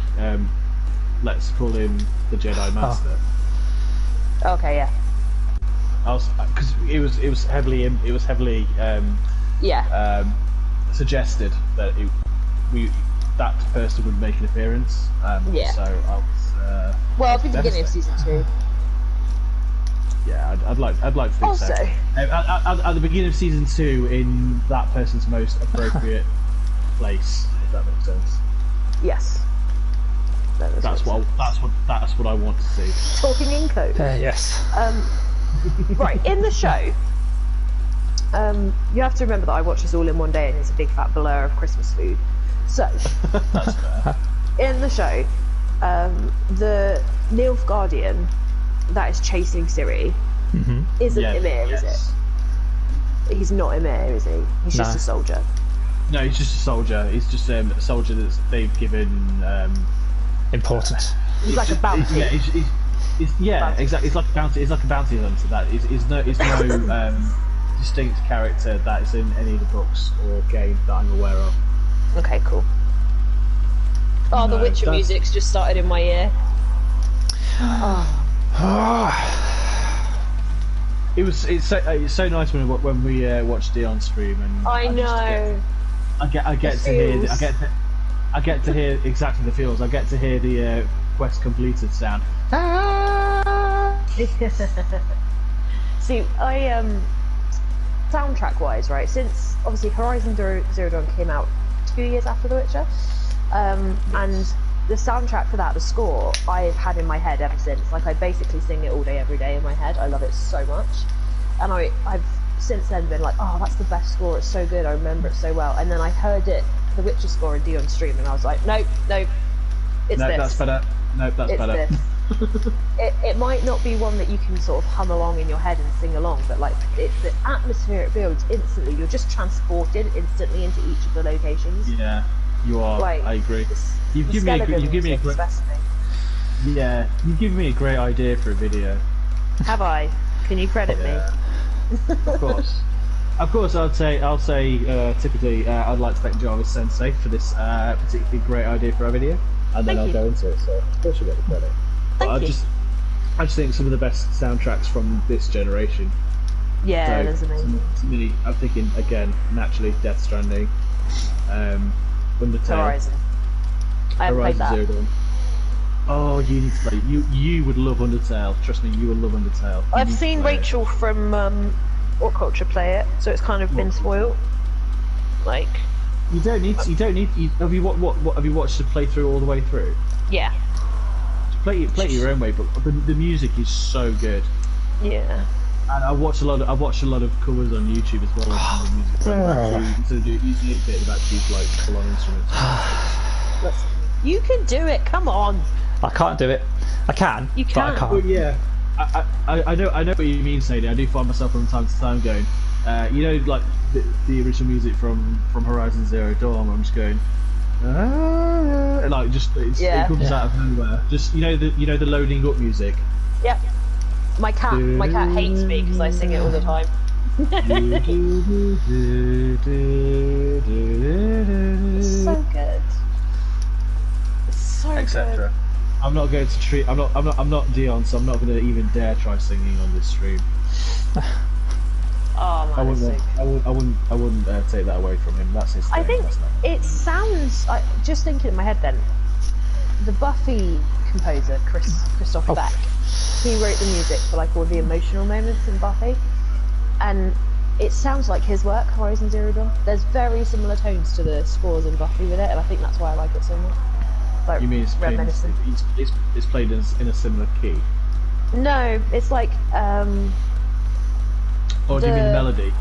let's call him the Jedi Master. Okay, yeah. Because it was heavily suggested that that person would make an appearance. Yeah. So I was. Well, I think the beginning of season 2. Yeah, I'd like to think Also, so. At the beginning of season 2, in that person's most appropriate place, if that makes sense. yes. That's what I want to see. Talking in code. Yes. Right, in the show, you have to remember that I watched this all in one day and it's a big fat blur of Christmas food. So, That's fair. in the show, the Nilfgaardian that is chasing Ciri isn't Ymir, is it? He's not Ymir, is he? He's just a soldier. No, he's just a soldier. He's just a soldier that they've given. Important. He's like a bounty. Exactly. It's like a bounty. It's like a bounty hunter. That is no distinct character that is in any of the books or game that I'm aware of. Okay, cool. Oh, the Witcher music's just started in my ear. It's so nice when we watched the on stream and I know. I get to hear I get to hear exactly the feels. I get to hear the quest completed sound. See, soundtrack wise, right? Since obviously Horizon Zero Dawn came out 2 years after The Witcher, and the soundtrack for that, the score, I've had in my head ever since. Like I basically sing it all day, every day in my head. I love it so much, and I've since then been like, oh, that's the best score. It's so good. I remember it so well. And then I heard it, The Witcher score in Unstream, and I was like, nope, it's this. That's better. Nope, that's it's better. This. It might not be one that you can sort of hum along in your head and sing along, but like it's the atmosphere it builds instantly. You're just transported instantly into each of the locations. Yeah, you are. Like, I agree. You've given me a great. Yeah, you've given me a great idea for a video. Have I? Can you credit me? Of course. Of course, I'll say typically I'd like to thank Jarvis Sensei for this particularly great idea for our video, and then I'll go into it. So of course you get the credit. I just think some of the best soundtracks from this generation. Yeah, so, that's amazing. To me, I'm thinking again naturally Death Stranding, Undertale, Horizon. I haven't played that. Zero Dawn. Oh, you need to play. You would love Undertale. Trust me, you will love Undertale. I've seen Rachel from What Culture play it, so it's kind of been spoiled. Like, you don't need. Have you have you watched the playthrough all the way through? Yeah. Play it your own way, but the music is so good. Yeah. And I've watched a lot of covers on YouTube as well. Of the music. So you need a bit about these like full-on instruments. You can do it. Come on. I can't do it. I can. You can. But I can't. Well, yeah. I know what you mean, Sadie. I do find myself from time to time going, you know, like the original music from Horizon Zero Dawn. Where I'm just going, like it comes out of nowhere. Just you know the loading up music. Yep. My cat hates me because I sing it all the time. It's so good. It's so Etc. good. I'm not going to treat. I'm not Dion, so I'm not going to even dare try singing on this stream. Oh man, I wouldn't take that away from him. That's his thing. I think it sounds. Just thinking in my head then, the Buffy composer Christopher Beck, he wrote the music for like all the emotional moments in Buffy, and it sounds like his work, Horizon Zero Dawn. There's very similar tones to the scores in Buffy with it, and I think that's why I like it so much. Like, you mean it's played in a similar key? No, it's like Or do you mean the melody?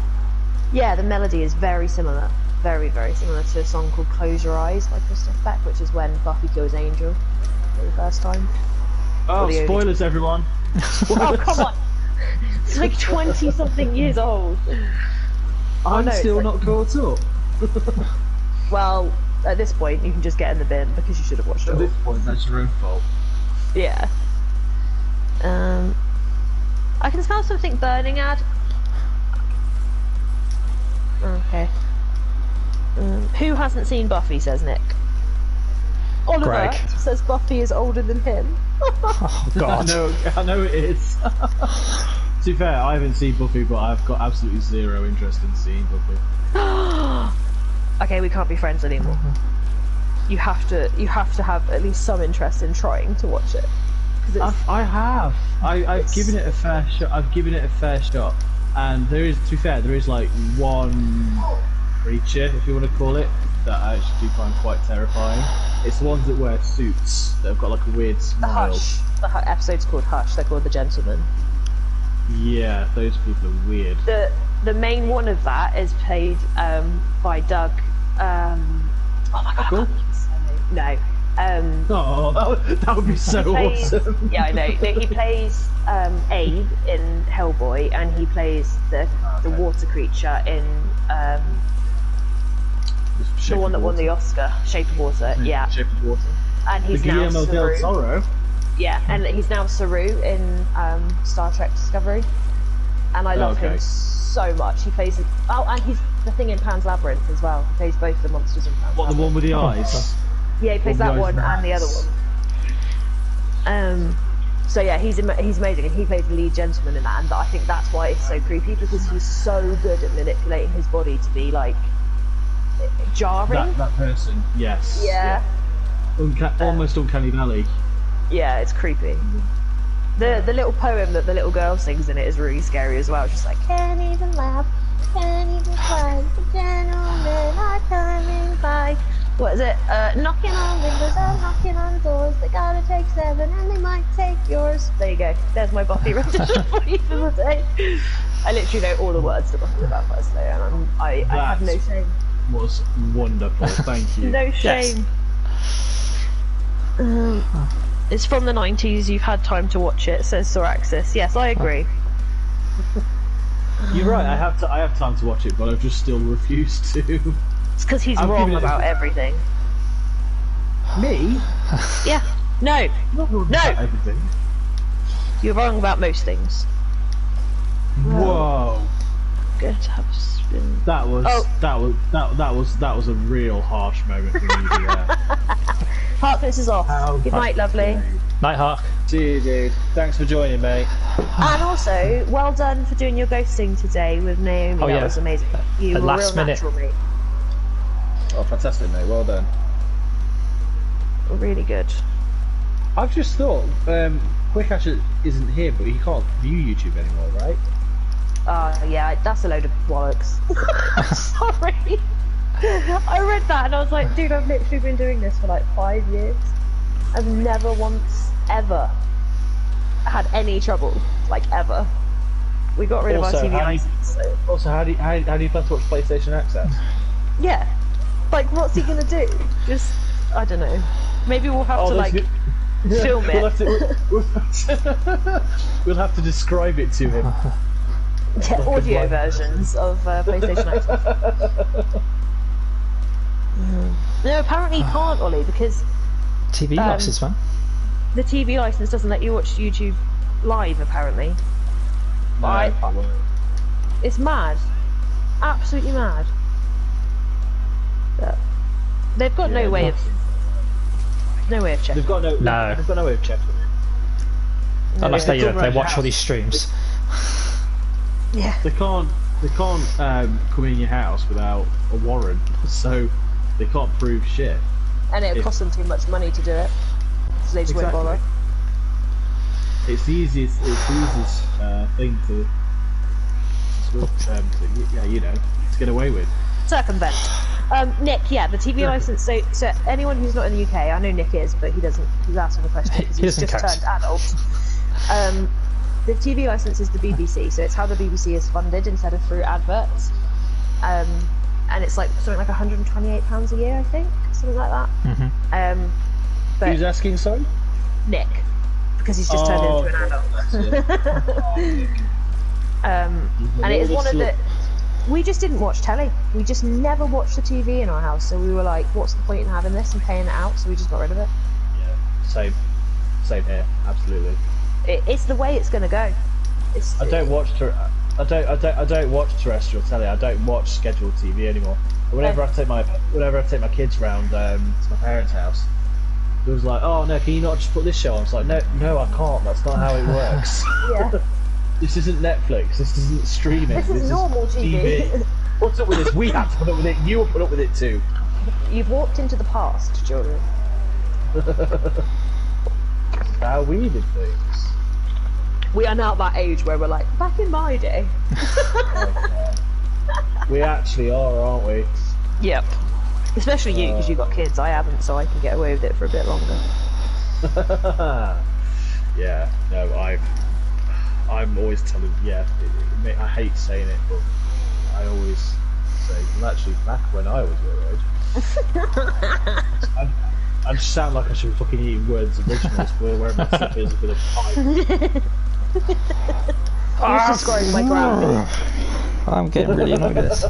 Yeah, the melody is very similar. Very, very similar to a song called Close Your Eyes by Christoph Beck, which is when Buffy kills Angel for the first time. Oh, spoilers, everyone! Oh, come on! It's like 20-something years old. I'm still not caught up. Well, at this point, you can just get in the bin because you should have watched it all. At this point, that's your own fault. Yeah. I can smell something burning, Ad. Okay. Who hasn't seen Buffy, says Nick. Oliver Greg says Buffy is older than him. Oh god. I know it is. To be fair, I haven't seen Buffy, but I've got absolutely zero interest in seeing Buffy. Okay, we can't be friends anymore. You have to have at least some interest in trying to watch it. I have. I've given it a fair shot. And there is, to be fair, there is like one creature, if you want to call it, that I actually do find quite terrifying. It's the ones that wear suits that have got like a weird smile. The episode's called Hush. They're called the Gentlemen. Yeah, those people are weird. The main one of that is played by Doug. Oh my god! Cool. No. Oh, that would be so awesome. Yeah, I know. No, he plays Abe in Hellboy, and he plays the water creature in the one that won the Oscar, Shape of Water. Yeah. Shape of Water. And he's now Guillermo del Toro. Yeah, and he's now Saru in Star Trek Discovery, and I love him so much. He plays and he's the thing in Pan's Labyrinth as well. He plays both the monsters in Pan's Labyrinth. The one with the eyes? Yeah, he plays that one and the other one. So yeah, he's amazing, and he plays the lead gentleman in that, and I think that's why it's so creepy, because he's so good at manipulating his body to be like jarring. That person, yes. Yeah. Almost uncanny valley. Yeah, it's creepy. The little poem that the little girl sings in it is really scary as well. She's like, can't even laugh, can't even cry, the gentlemen are coming by. What is it? Knocking on windows and knocking on doors. They gotta take 7 and they might take yours. There you go. There's my Buffy rendition for you for the day. I literally know all the words to Buffy the Vampire Slayer, and I have no shame. Was wonderful. Thank you. No shame. Yes. It's from the 90s. You've had time to watch it, says Soraxis. Yes, I agree. You're right. I have time to watch it, but I've just still refused to. It's because he's wrong about everything. Me? Yeah. No. Not wrong No. about everything. You're wrong about most things. Whoa. Good to have spin. That was a real harsh moment for me. Yeah. Heartfix is off. Good night, lovely. Night, Hawk. See you, dude. Thanks for joining, mate. And also, well done for doing your ghosting today with Naomi. Oh, that yeah. was amazing. You At were last real minute. natural, mate. Oh, fantastic, mate. Well done. Really good. I've just thought, Quick Ash isn't here, but he can't view YouTube anymore, right? Yeah, that's a load of bollocks. Sorry. I read that and I was like, dude, I've literally been doing this for like 5 years. I've never once, ever had any trouble, like ever. We got rid of our TV license. So. Also, how do you plan to watch PlayStation Access? Yeah. Like, what's he gonna do? Just, I don't know. Maybe we'll have to, like, film it. We'll have to describe it to him. Yeah, audio versions of PlayStation Access. No, apparently you can't, Ollie, because TV license, man. the TV license doesn't let you watch YouTube live, apparently. It's mad. Absolutely mad. But they've got no way of checking. They've got no way of checking it. Unless they come around watch your all these streams. Yeah. They can't come in your house without a warrant, so they can't prove shit. And it'll cost them too much money to do it, so they just won't bother. It's the easiest thing to get away with. Circumvent. Nick, yeah, the TV license. So anyone who's not in the UK, I know Nick is, but he's asking a question because he's just turned adult. The TV license is the BBC, so it's how the BBC is funded instead of through adverts. And it's like something like £128 a year, I think, something like that. Mm-hmm. But who's asking? Sorry, Nick, because he's just turned into an adult. And it is one of the. We just didn't watch telly. We just never watched the TV in our house. So we were like, "What's the point in having this and paying it out?" So we just got rid of it. Yeah, same here, absolutely. It's the way it's going to go. I don't watch terrestrial telly. I don't watch scheduled TV anymore. Whenever I take my kids round to my parents' house, it was like, "Oh no, can you not just put this show on?" It's like, no, I can't. That's not how it works. Yeah. This isn't Netflix. This isn't streaming. This is normal TV. What's up with this? We have to put up with it. You will put up with it too. You've walked into the past, children. How we did things. We are now at that age where we're like, back in my day. We actually are, aren't we? Yep. Especially you, because you've got kids. I haven't, so I can get away with it for a bit longer. Yeah. No, I'm always telling. Yeah. I hate saying it, but I always say. Well, actually, back when I was your age. I just sound like I should be fucking eating words originals, but wearing my slippers with a pipe. I'm describing my gravity. I'm getting really annoyed with this.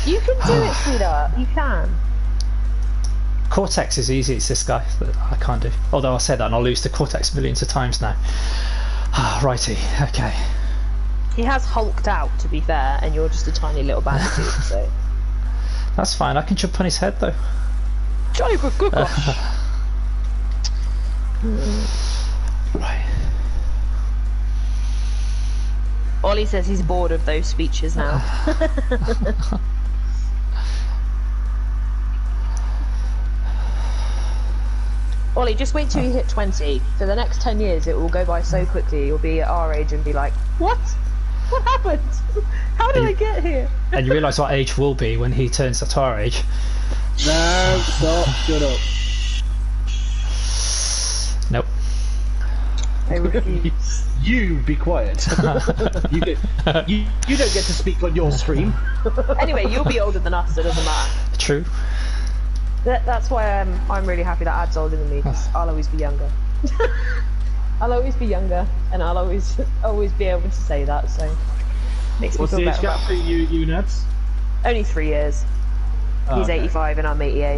You can do it, sweetheart. You can. Cortex is easy, it's this guy that I can't do. Although I'll say that and I'll lose to Cortex millions of times now. Righty, okay. He has hulked out, to be fair, and you're just a tiny little Bandicoot, so... That's fine, I can jump on his head though. Jolly good gosh. Right. Ollie says he's bored of those speeches now. Ollie, just wait till you hit 20. For the next 10 years, it will go by so quickly. You'll be at our age and be like, what? What happened? How did I get here? And you realise what age will be when he turns at our age. No, stop, shut up. Nope. I refuse. You be quiet. you don't get to speak on your stream. Anyway, you'll be older than us, so it doesn't matter. True. That's why I'm really happy that Ad's older than me, because I'll always be younger. I'll always be younger, and I'll always be able to say that, so makes What's me feel the age better. gap for you Nads? Only 3 years. Oh, He's okay. 85 and I'm 88.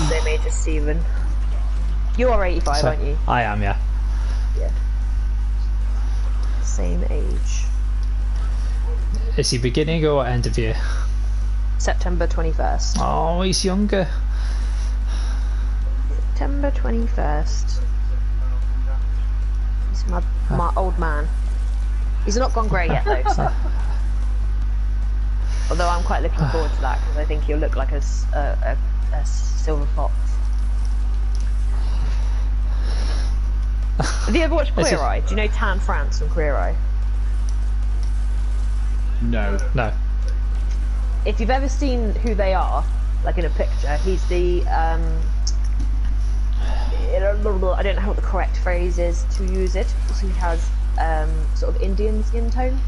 They may just even. You are 85, So, aren't you? I am, yeah. Yeah. Same age. Is he beginning or end of year? September 21st. Oh, he's younger. September 21st. He's my old man. He's not gone grey yet though. So. Although I'm quite looking forward to that because I think he'll look like a silver fox. Have you ever watched Queer Eye? Do you know Tan France from Queer Eye? No. No. If you've ever seen who they are, like in a picture, he's the I don't know what the correct phrase is to use it. He has sort of Indian skin tone.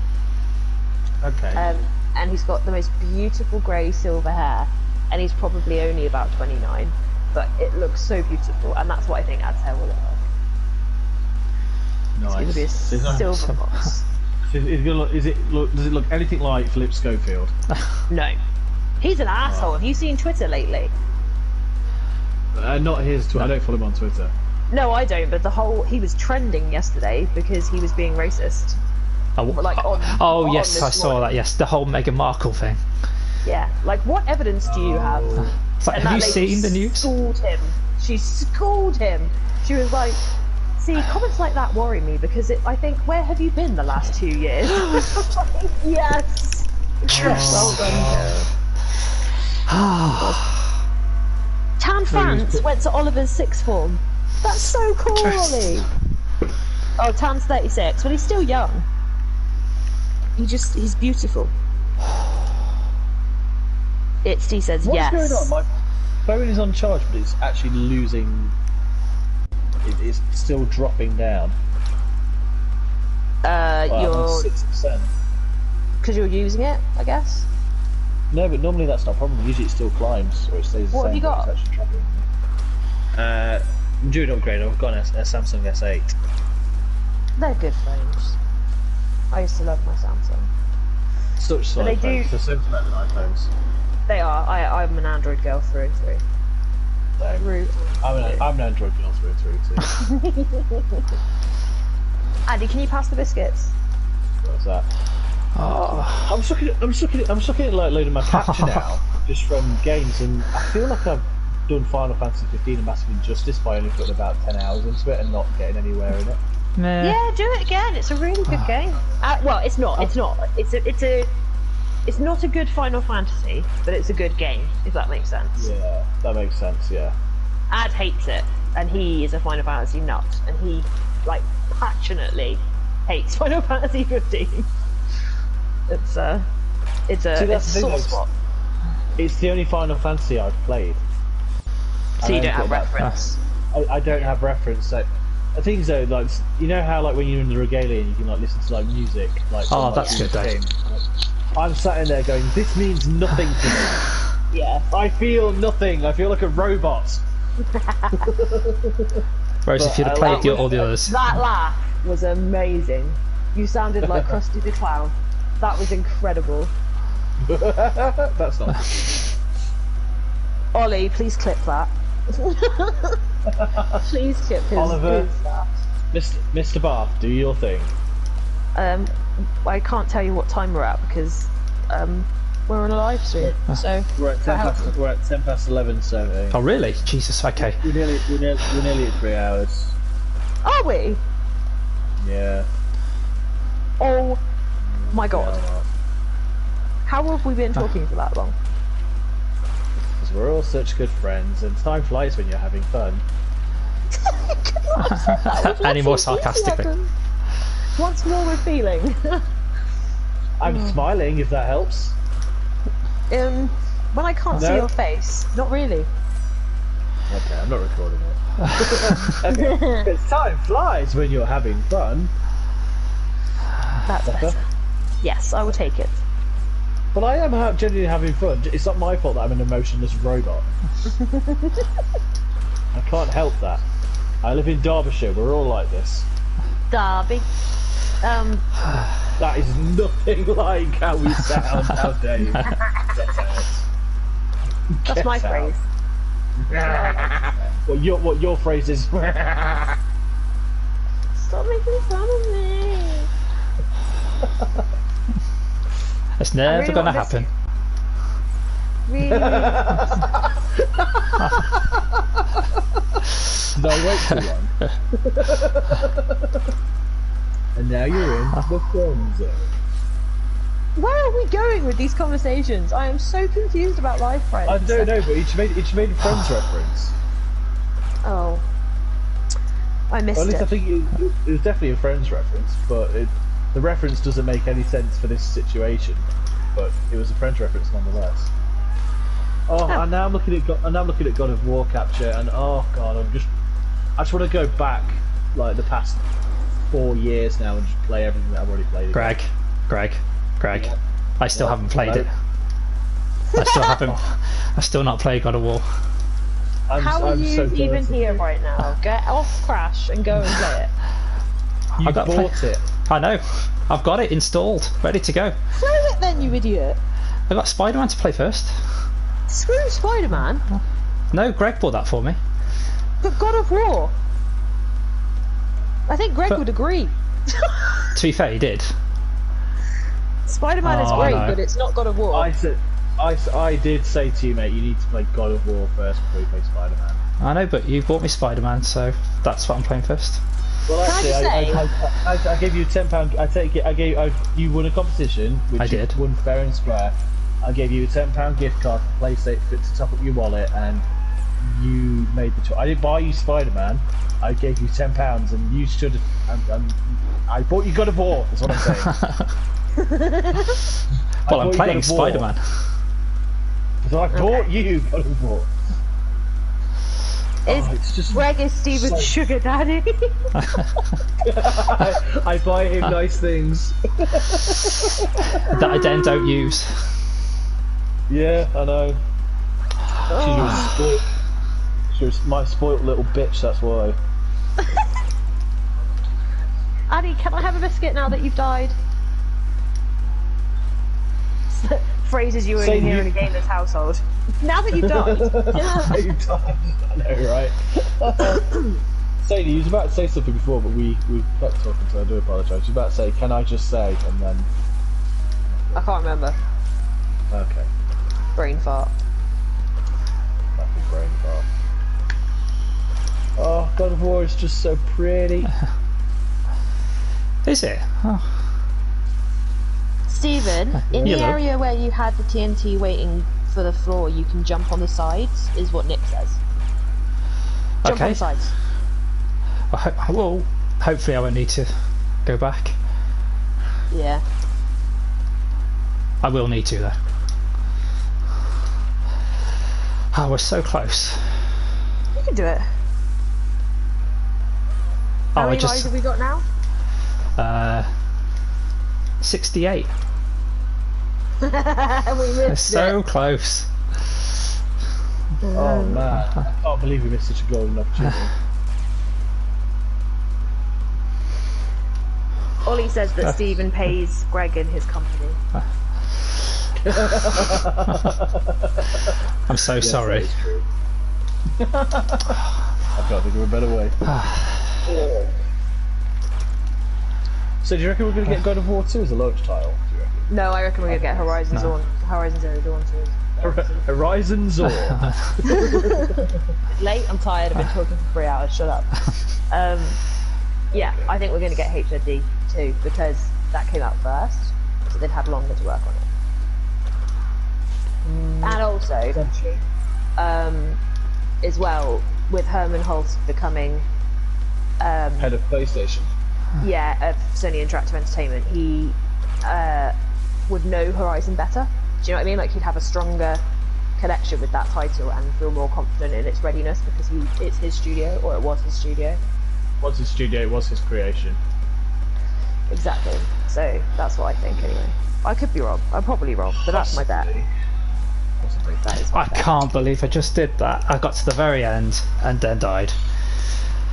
Okay. And he's got the most beautiful grey silver hair, and he's probably only about 29, but it looks so beautiful, and that's what I think Ad's hair will look like. Nice. It's going to be a silver fox. Does it look anything like Philip Schofield? No. He's an asshole. Have you seen Twitter lately? Not his Twitter. I don't follow him on Twitter. No, I don't, but he was trending yesterday because he was being racist. Like on yes, I saw that. Yes, the whole Meghan Markle thing. Yeah, like what evidence do you have? It's like, And have you that lady seen the news? Schooled him. She schooled him. She was like, "See, comments like that worry me because I think, where have you been the last 2 years?" Yes. Well done, girl. Tan France went to Oliver's sixth form. That's so cool, Ollie. Oh, Tan's 36. Well, he's still young. He's beautiful. He says yes. What's going on? My phone is on charge, but it's actually losing. It's still dropping down. You're 6%. because you're using it, I guess. No, but normally that's not a problem. Usually it still climbs, or it stays the What have same. you got? But it's actually dropping. I'm doing an upgrade. I've got a Samsung S8. They're good phones. I used to love my Samsung. Such But they side do- phones. They're so much better than iPhones. They are. I'm an Android girl through and through. So, I'm an Android girl through and through too. Andy, can you pass the biscuits? What's that? Oh, I'm sucking at like a load of my capture now, just from games, and I feel like I've done Final Fantasy 15 a massive injustice by only putting about 10 hours into it and not getting anywhere in it. meh. Yeah, do it again. It's a really good game. Well, it's not. It's not. It's not a good Final Fantasy, but it's a good game. If that makes sense. Yeah, that makes sense. Yeah. Ad hates it, and he is a Final Fantasy nut, and he passionately hates Final Fantasy 15. It's a sore spot. It's the only Final Fantasy I've played. So you don't have reference. I don't have reference. So I think so. Like, you know how when you're in the regalia and you can listen to music. Oh, that's good, Dave. I'm sat in there going, this means nothing to me. Yeah. I feel nothing. I feel like a robot. Whereas if you'd have played all the others. That laugh was amazing. You sounded like Krusty the Clown. That was incredible. That's not. Ollie, please clip that. Please clip his. Oliver. his Mr. Bath, do your thing. I can't tell you what time we're at because we're on a live stream. So We're at 10 past 11, so Oh really? Jesus. Okay. we're nearly at 3 hours. are we? Yeah. Oh my god! Yeah. How have we been talking for that long? friends. We're all such good friends, and time flies when you're having fun. Any more sarcastically? What's more we're feeling? I'm smiling, if that helps. When I can't see your face, not really. Okay, I'm not recording it. Because time flies when you're having fun. That's better. Yes, I will take it. But I am genuinely having fun. It's not my fault that I'm an emotionless robot. I can't help that. I live in Derbyshire. We're all like this. Derby. That is nothing like how we sound. How dare you? That's my phrase. What your phrase is? Stop making fun of me. It's never really gonna happen. Really? No, wait too long. And now you're in the friend zone. Where are we going with these conversations? I am so confused about life friends. I don't know, but each made a Friends reference. Oh. I missed Or at least it. I think it was definitely a Friends reference, but the reference doesn't make any sense for this situation. But it was a Friends reference nonetheless. Oh, and now I'm looking at God of War capture, and oh god, I just want to go back like the past 4 years now and just play everything that I've already played. Greg. Yeah. I still haven't played it. I've still not played God of War. How are you so even dirty. here right now? Get off Crash and go and play it. You bought it. I know. I've got it installed, ready to go. Play it then, you idiot. I got Spider-Man to play first. Screw Spider-Man. No, Greg bought that for me. But God of War. I think Greg But- would agree. To be fair, he did. Spider-Man is Oh, great, no. but it's not God of War. I did say to you, mate, you need to play God of War first before you play Spider-Man. I know, but you bought me Spider-Man, so that's what I'm playing first. Well, Can I actually, just I gave you £10. I take it. You won a competition, which I you did. won fair and square. I gave you a £10 gift card for PlayStation to top up your wallet, and you made the choice. I didn't buy you Spider-Man. I gave you £10, and you should have. I bought you God of War. That's what I'm saying. Well, I'm playing Spider-Man. So I bought you God of War. It's just Greg is Steven's so- sugar daddy. I buy him nice things. That I then don't use. Yeah, I know. She's my spoilt little bitch, that's why. Addy, can I have a biscuit now that you've died? Phrases you only hear in a gamer's household. Now that you've died. You died. I know, right? Sadie, you was about to say something before, but we kept talking, so I do apologise. You was about to say, can I just say, and then... I can't remember. Okay. Brain fart. Nothing brain fart. Oh, God of War is just so pretty. Is it? Oh. Stephen, in the Yellow. area where you had the TNT waiting for the floor, you can jump on the sides, is what Nick says. Jump on Okay. the sides. Well, hopefully I won't need to go back. Yeah. I will need to, though. Oh, we're so close. You can do it. How Oh, many lives have we got now? 68. We We're missed so it. close. Oh man, I can't believe we missed such a golden opportunity. Ollie says that Stephen pays Greg in his company. I'm so Yes, sorry. that is true. I can't think of a better way. So do you reckon we're going to get God of War 2 as a launch title? Do you reckon? No, I reckon we're gonna get Horizon Zero Dawn 2. Horizon Zero. It's late, I'm tired, I've been talking for 3 hours, shut up. Yeah, I think we're gonna get HZD 2 because that came out first, so they've had longer to work on it. And also, as well, with Herman Hulst becoming Head of PlayStation. of Sony Interactive Entertainment, he would know Horizon better. Do you know what I mean? Like, he'd have a stronger connection with that title and feel more confident in its readiness because it's his studio, or it was his studio. It was his studio, it was his creation. Exactly. So that's what I think anyway. I could be wrong. I'm probably wrong, but that's my bet. Possibly. That is my I bet. can't believe I just did that. I got to the very end and then died.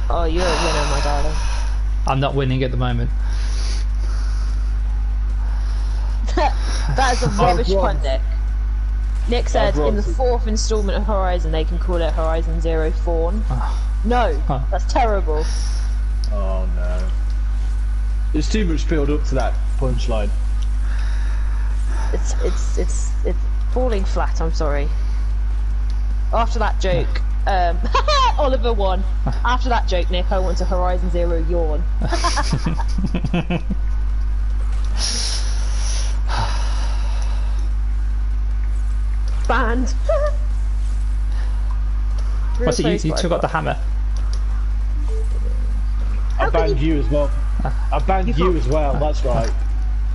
Oh, you're a winner, my darling. I'm not winning at the moment. That is a rubbish pun, Nick. Nick said in the 4th instalment of Horizon they can call it Horizon Zero Fawn. No, that's terrible. Oh no. There's too much build up to that punchline. It's falling flat, I'm sorry. After that joke, Oliver won. After that joke, Nick, I want a Horizon Zero yawn. Banned. What's it? You took out the hammer. I banned you as well. I banned you as well, that's right.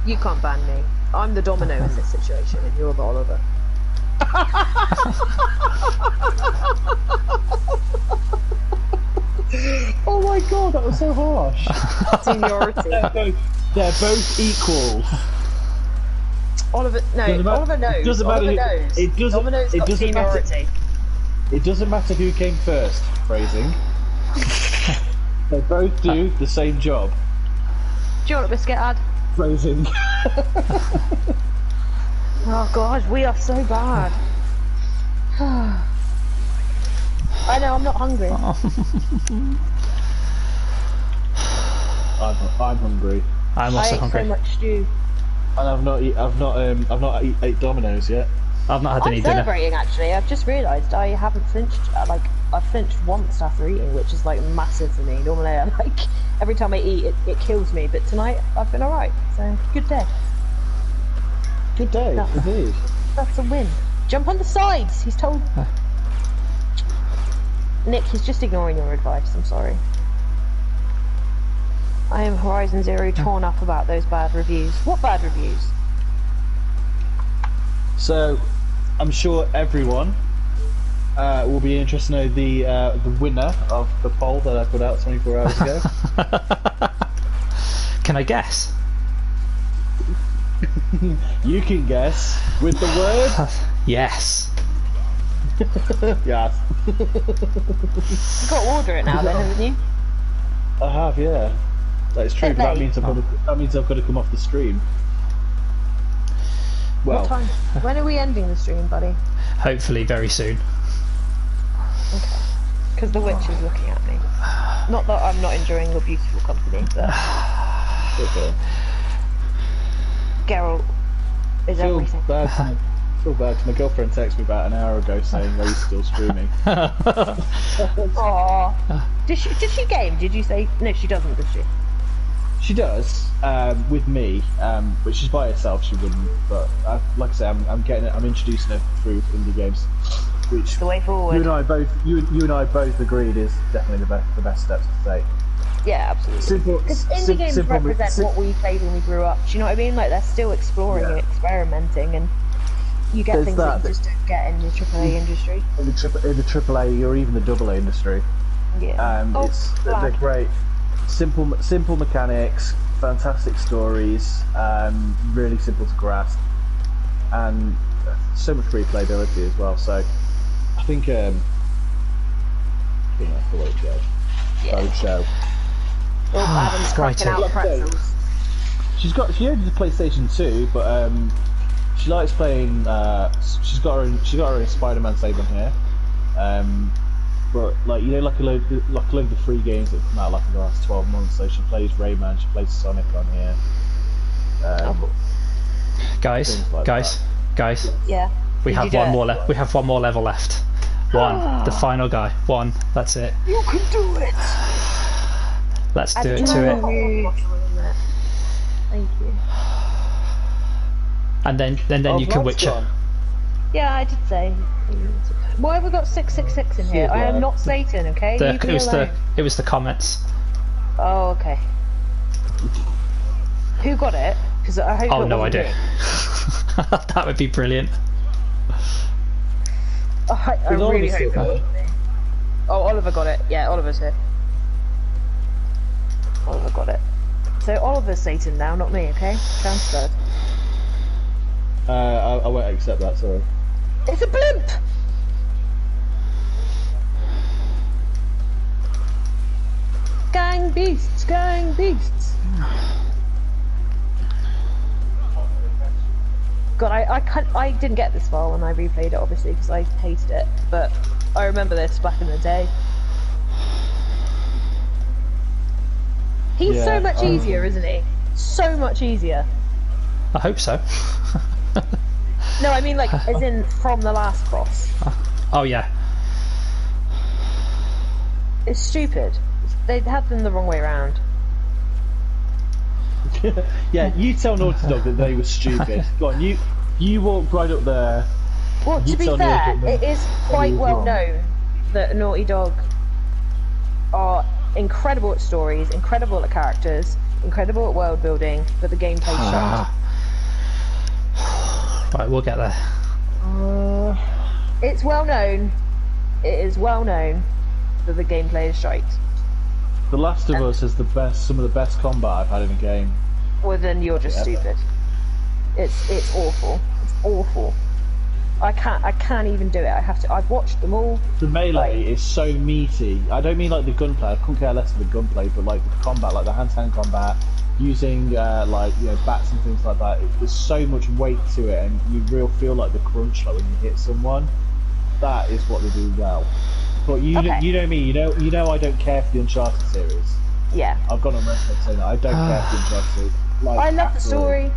You can't ban me. I'm the domino in this situation, and you're the Oliver. Oh my god, that was so harsh. Seniority. They're both equal. Oliver, no, Oliver knows. Doesn't matter Oliver who, knows. it doesn't, Domino's it got doesn't seniority. matter. It doesn't matter who came first, phrasing. They both do the same job. Do you want a biscuit, Ad? Phrasing. Oh god, we are so bad. I know, I'm not hungry. I'm hungry. I'm also I ate hungry. so much stew. And I've not ate Domino's yet. I've not had I'm any dinner. celebrating actually. I've just realised I haven't flinched. I've flinched once after eating, which is like massive for me. Normally, I every time I eat, it kills me. But tonight, I've been alright. So good day. Good day, No. indeed. That's a win. Jump on the sides. He's told. Nick, he's just ignoring your advice. I'm sorry. I am Horizon Zero torn up about those bad reviews. What bad reviews? So, I'm sure everyone will be interested to know the winner of the poll that I put out 24 hours ago. Can I guess? You can guess with the word Yes. yes. You've got to order it now, then, haven't you? I have, yeah. That's true. Bit But that late. means I've got to come off the stream. Well, What time? When are we ending the stream, buddy? Hopefully very soon. Okay. Because the witch is looking at me. Not that I'm not enjoying your beautiful company, but okay. Geralt is everything. Feel bad. My girlfriend texted me about an hour ago saying, "Are you still streaming?" Aww. Did she game? Did you say no? She doesn't, does she? She does with me, but she's by herself. She wouldn't. But like I say, I'm introducing her through indie games, which The way forward. you and I both agreed is definitely the best steps to take. Yeah, absolutely. Because indie games represent what we played when we grew up. Do you know what I mean? Like they're still exploring and experimenting, and you get things that you just don't get in the AAA industry. In the AAA or even the AA industry. Yeah. They're great. Simple mechanics, fantastic stories, really simple to grasp, and so much replayability as well. So I think that's the way to go. Roadshow. Adam's cracking out the pretzels. She owns a PlayStation 2, but she likes playing. She's got her own Spider-Man save on here. But like like a load of the free games that have come out like in the last 12 months. So she plays Rayman, she plays Sonic on here. Guys. Yeah. We have one more. We have one more level left. One. The final guy. One. That's it. You can do it. Let's do it to it. Thank you. And then you can witch her. Yeah, I did say. Why have we got 666 in here? I am not Satan, okay? Leave me alone. It was the comments. Oh, okay. Who got it? Because I hope. Oh, it no wasn't idea. me. That would be brilliant. Oh, I really hope it wasn't me. Oh, Oliver got it. Yeah, Oliver's here. Oliver got it. So Oliver's Satan now, not me, okay? Transferred. I won't accept that, sorry. It's a blimp! Gang beasts, gang beasts. God, I didn't get this far when I replayed it, obviously, because I hated it. But I remember this back in the day. He's so much easier, isn't he? So much easier. I hope so. No, I mean like as in from the last boss. Oh yeah. It's stupid. They had them the wrong way around. Yeah, you tell Naughty Dog that they were stupid. Go on, you walk right up there. Well, to be fair, it is quite well known that Naughty Dog are incredible at stories, incredible at characters, incredible at world building, but the gameplay sucked. Right, we'll get there. It's well known. It is well known that the gameplay is shite. The Last of Us has some of the best combat I've had in a game. Well, then you're just stupid. It's awful. It's awful. I can't even do it. I've watched them all. The melee is so meaty. I don't mean like the gunplay. I couldn't care less of the gunplay, but like the combat, like the hand-to-hand combat, using bats and things like that. There's so much weight to it, and you really feel like the crunch like when you hit someone. That is what they do well. But you know me. You know I don't care for the Uncharted series. Yeah. I've gone on record saying that I don't care for the Uncharted series. I love the story.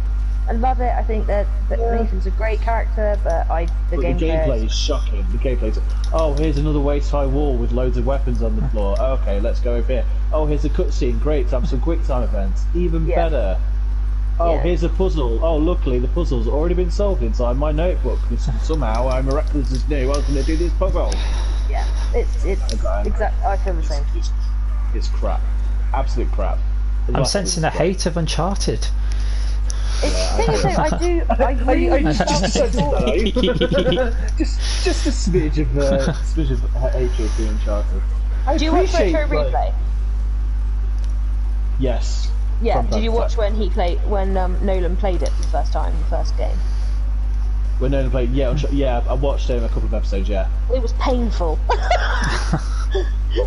I love it. I think that Nathan's a great character, but the gameplay is shocking. The gameplay's here's another waist-high wall with loads of weapons on the floor. Okay, let's go over here. Oh, here's a cutscene. Great, time some quick time events. Even better. Oh, here's a puzzle. Oh, luckily the puzzle's already been solved inside my notebook. Somehow I miraculously knew I was going to do this puzzle. Yeah, it's exactly. I feel the same. It's crap. Absolute crap. I'm sensing a hate of Uncharted. I really just a smidge of hatred for Uncharted. Do you watch Retro Replay? Yes. Yeah. Did you watch when Nolan played it for the first time, the first game? When Nolan played, yeah, I watched a couple of episodes. Yeah. It was painful.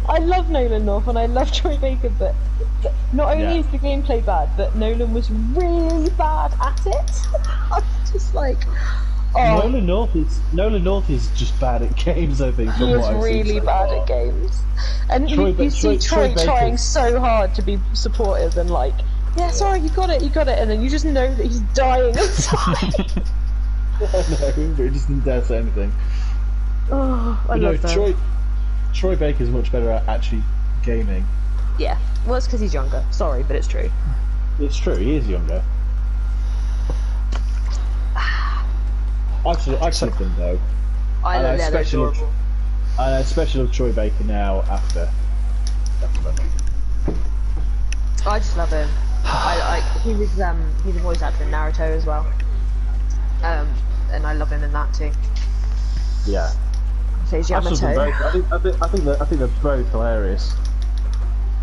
I love Nolan North and I love Troy Baker, but not only is the gameplay bad, but Nolan was really bad at it. I was just like, Nolan North is just bad at games. I think he was really bad at games, and you see Troy trying so hard to be supportive and like, sorry, you got it, and then you just know that he's dying inside. I know, but he just didn't dare say anything. Oh, I love that. Troy Baker's much better at actually gaming. Yeah, well, it's because he's younger. Sorry, but it's true. It's true, he is younger. I should have done though. I especially love Troy Baker now after. I just love him. He's a voice actor in Naruto as well. And I love him in that too. Yeah. Plays Yamato. I think they're both hilarious.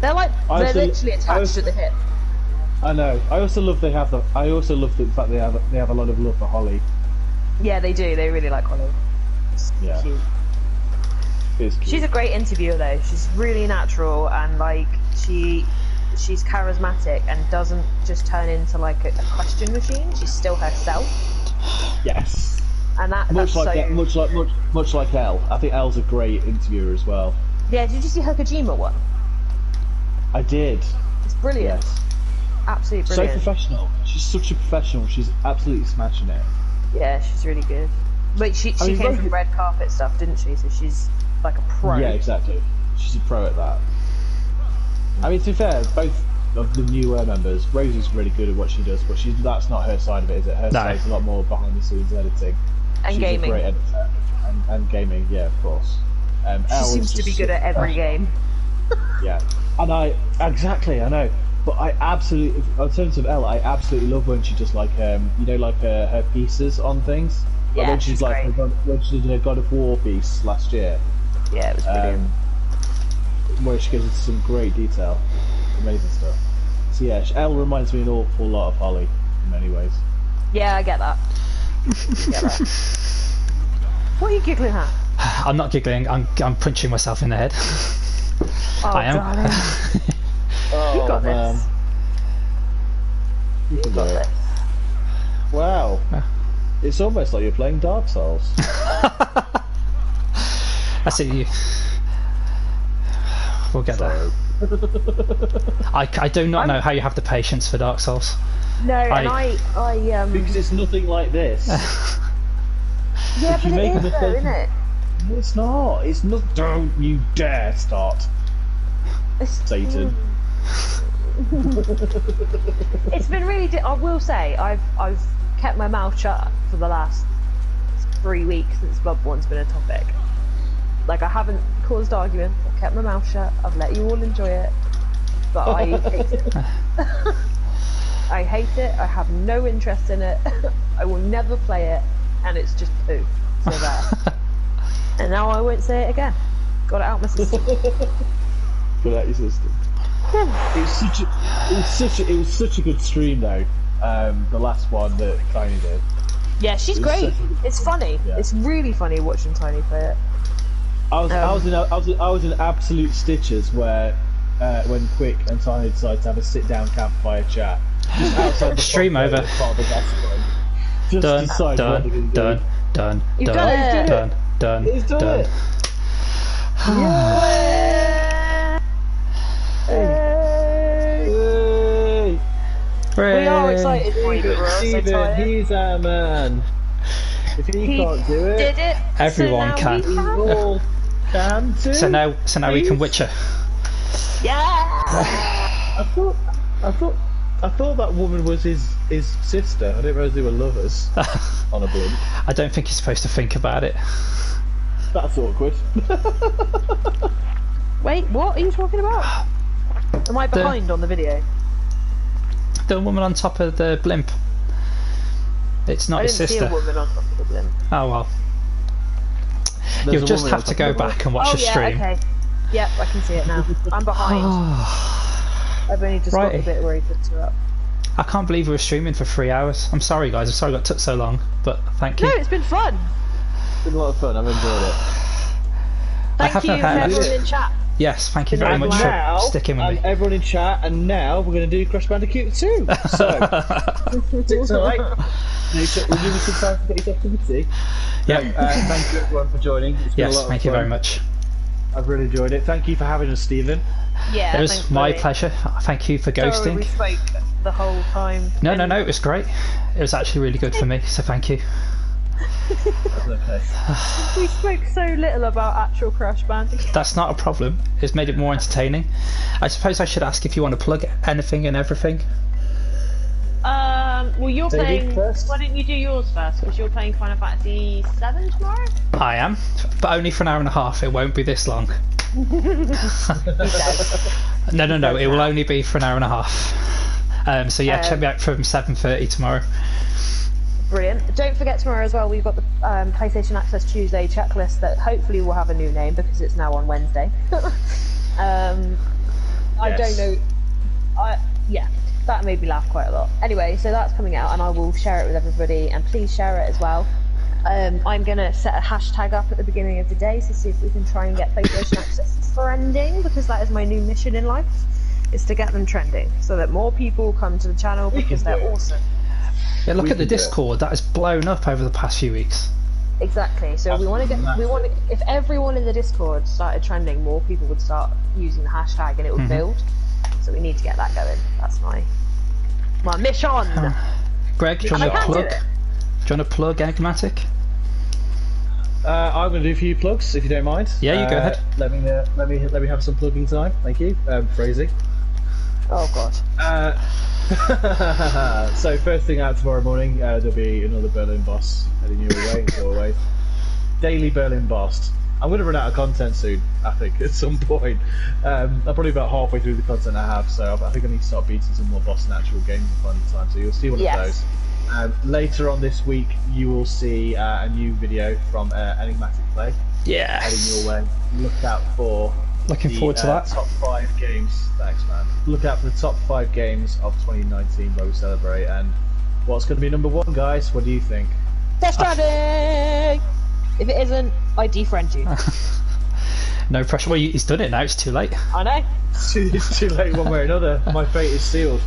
They're literally attached at the hip. I know. I also love the fact they have a lot of love for Holly. Yeah, they do. They really like Holly. It's cute. It's cute. She's a great interviewer though. She's really natural and like she's charismatic and doesn't just turn into like a question machine. She's still herself. Yes. And much like Elle. I think Elle's a great interviewer as well. Yeah, did you see her Kojima one? I did. It's brilliant. Yes. Absolutely brilliant. So professional. She's such a professional. She's absolutely smashing it. Yeah, she's really good. But she came from red carpet stuff, didn't she? So she's like a pro. Yeah, exactly. She's a pro at that. I mean, to be fair, both of the newer members, Rosie's really good at what she does, but that's not her side of it, is it? Her side's a lot more behind the scenes editing. And she's gaming. a great editor. And gaming, yeah, of course. She Elle seems is to be just good at every game. Yeah, and I know, but I absolutely, in terms of Elle, I absolutely love when she does like like her pieces on things. Like Yeah, when she's like when she did her God of War piece last year. Yeah, it was brilliant. Where she goes into some great detail, amazing stuff. So yeah, Elle reminds me an awful lot of Holly in many ways. Yeah, I get that. What are you giggling at? I'm not giggling. I'm punching myself in the head. Oh, I am. darling. Oh, You got man. this. You can do Got it. this. Wow. It's almost like you're playing Dark Souls. I see you. We'll get there. I do not know how you have the patience for Dark Souls. No, and I Because it's nothing like this. yeah, if you but make it a is though, mistake- isn't it? No, it's not. It's not. Don't you dare start, Satan. It's been really. I will say, I've kept my mouth shut for the last 3 weeks since Bloodborne's been a topic. Like, I haven't caused arguments. I've kept my mouth shut. I've let you all enjoy it, but I hate it. I hate it. I have no interest in it. I will never play it, and it's just poo. So there. And now I won't say it again. Got it out my system. Put out your system. It was such a good stream though. The last one that Tiny did. Yeah, she's great. It's funny. Yeah. It's really funny watching Tiny play it. I was in absolute stitches where when Quick and Tiny decided to have a sit down campfire chat just outside the Stream over. part of the gas gun. Just Done, decide what they're gonna do. done. You've done it. Done. He's done it. Hey. We are excited for you, but we're also Steven, tired. he's our man. If he can't do it, Did it. Everyone so now can. we we all can too. So now we can Witcher. Yeah. I thought that woman was his sister. I didn't realise they were lovers on a blimp. I don't think you're supposed to think about it. That's awkward. Wait, what are you talking about? Am I behind on the video? The woman on top of the blimp. It's not I his didn't see sister. a woman on top of the blimp. Oh well. There's You'll a just woman have on to top go of the back and watch Oh the yeah, stream. okay. Yep, I can see it now. I'm behind. I've only just got Righty. the bit where he puts her up. I can't believe we were streaming for 3 hours. I'm sorry guys, I'm sorry it took so long, but thank you. No, it's been fun. It's been a lot of fun. I've enjoyed it. Thank haven't you for heard- everyone in chat. Yes, thank you Been very nice much now, for sticking with me. Everyone in chat, and now we're going to do Crash Bandicoot 2. So, it's alright. We'll give you some time to get yourself to the tea. Yeah. Thank you everyone for joining. It's been a Yes, lot of thank you fun. very much. I've really enjoyed it. Thank you for having us, Stephen. Yeah, It was thanks, my buddy. pleasure. Thank you for Sorry ghosting. we spoke the whole time. No, it was great. It was actually really good for me, so thank you. That's okay. We spoke so little about actual Crash Bandicoot. That's not a problem. It's made it more entertaining. I suppose I should ask if you want to plug anything and everything. Well, you're Sadie playing. first? Why don't you do yours first? Because you're playing Final Fantasy 7 tomorrow. I am, but only for an hour and a half. It won't be this long. No. It will only be for an hour and a half. So yeah, check me out from 7:30 tomorrow. Brilliant. Don't forget tomorrow as well, we've got the PlayStation Access Tuesday checklist that hopefully will have a new name because it's now on Wednesday. I don't know. Yeah, that made me laugh quite a lot. Anyway, so that's coming out and I will share it with everybody, and please share it as well. I'm going to set a hashtag up at the beginning of the day to see if we can try and get PlayStation Access trending, because that is my new mission in life, is to get them trending so that more people come to the channel because they're awesome. Yeah, look We at the can do it. Discord. That has blown up over the past few weeks. Exactly. So we want to if everyone in the Discord started trending, more people would start using the hashtag and it would build. So we need to get that going. That's my mission. Greg, do you want to I can do plug? it. Do you want to plug Enigmatic? I'm going to do a few plugs if you don't mind. Yeah, you go ahead. Let me have some plugging time. Thank you, phrasing. Oh god. So first thing out tomorrow morning, there'll be another Berlin boss heading your way, as always. Daily Berlin boss. I'm going to run out of content soon, I think, at some point. I'm probably about halfway through the content I have, so I think I need to start beating some more boss and actual games in fun time, so you'll see one of those. Later on this week, you will see a new video from Enigmatic Play. Yes. Heading your way. Look out for Looking forward to that. Top 5 games. Thanks, man. Look out for the top 5 games of 2019 where we celebrate. And what's going to be number 1, guys? What do you think? Death Stranding! If it isn't, I defriend you. No pressure. Well, he's done it now. It's too late. I know. It's too late one way or another. My fate is sealed.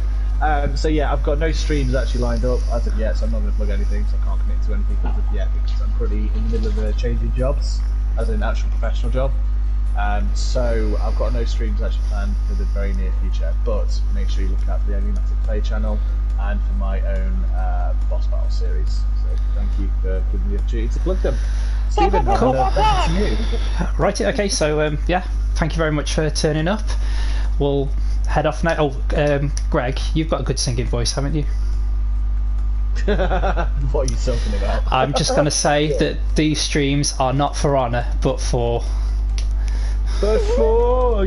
So yeah, I've got no streams actually lined up as of yet, so I'm not going to plug anything, so I can't commit to anything as of yet because I'm currently in the middle of changing jobs, as an actual professional job. So I've got no streams actually planned for the very near future, but make sure you look out for the Enigmatic Play channel and for my own boss battle series. So thank you for giving me the opportunity to plug them. Stephen, Cool. to you. Right, okay, so yeah, thank you very much for turning up. We'll head off now. Oh, Greg, you've got a good singing voice, haven't you? What are you talking about? I'm just going to say that these streams are not for honour, but for... But for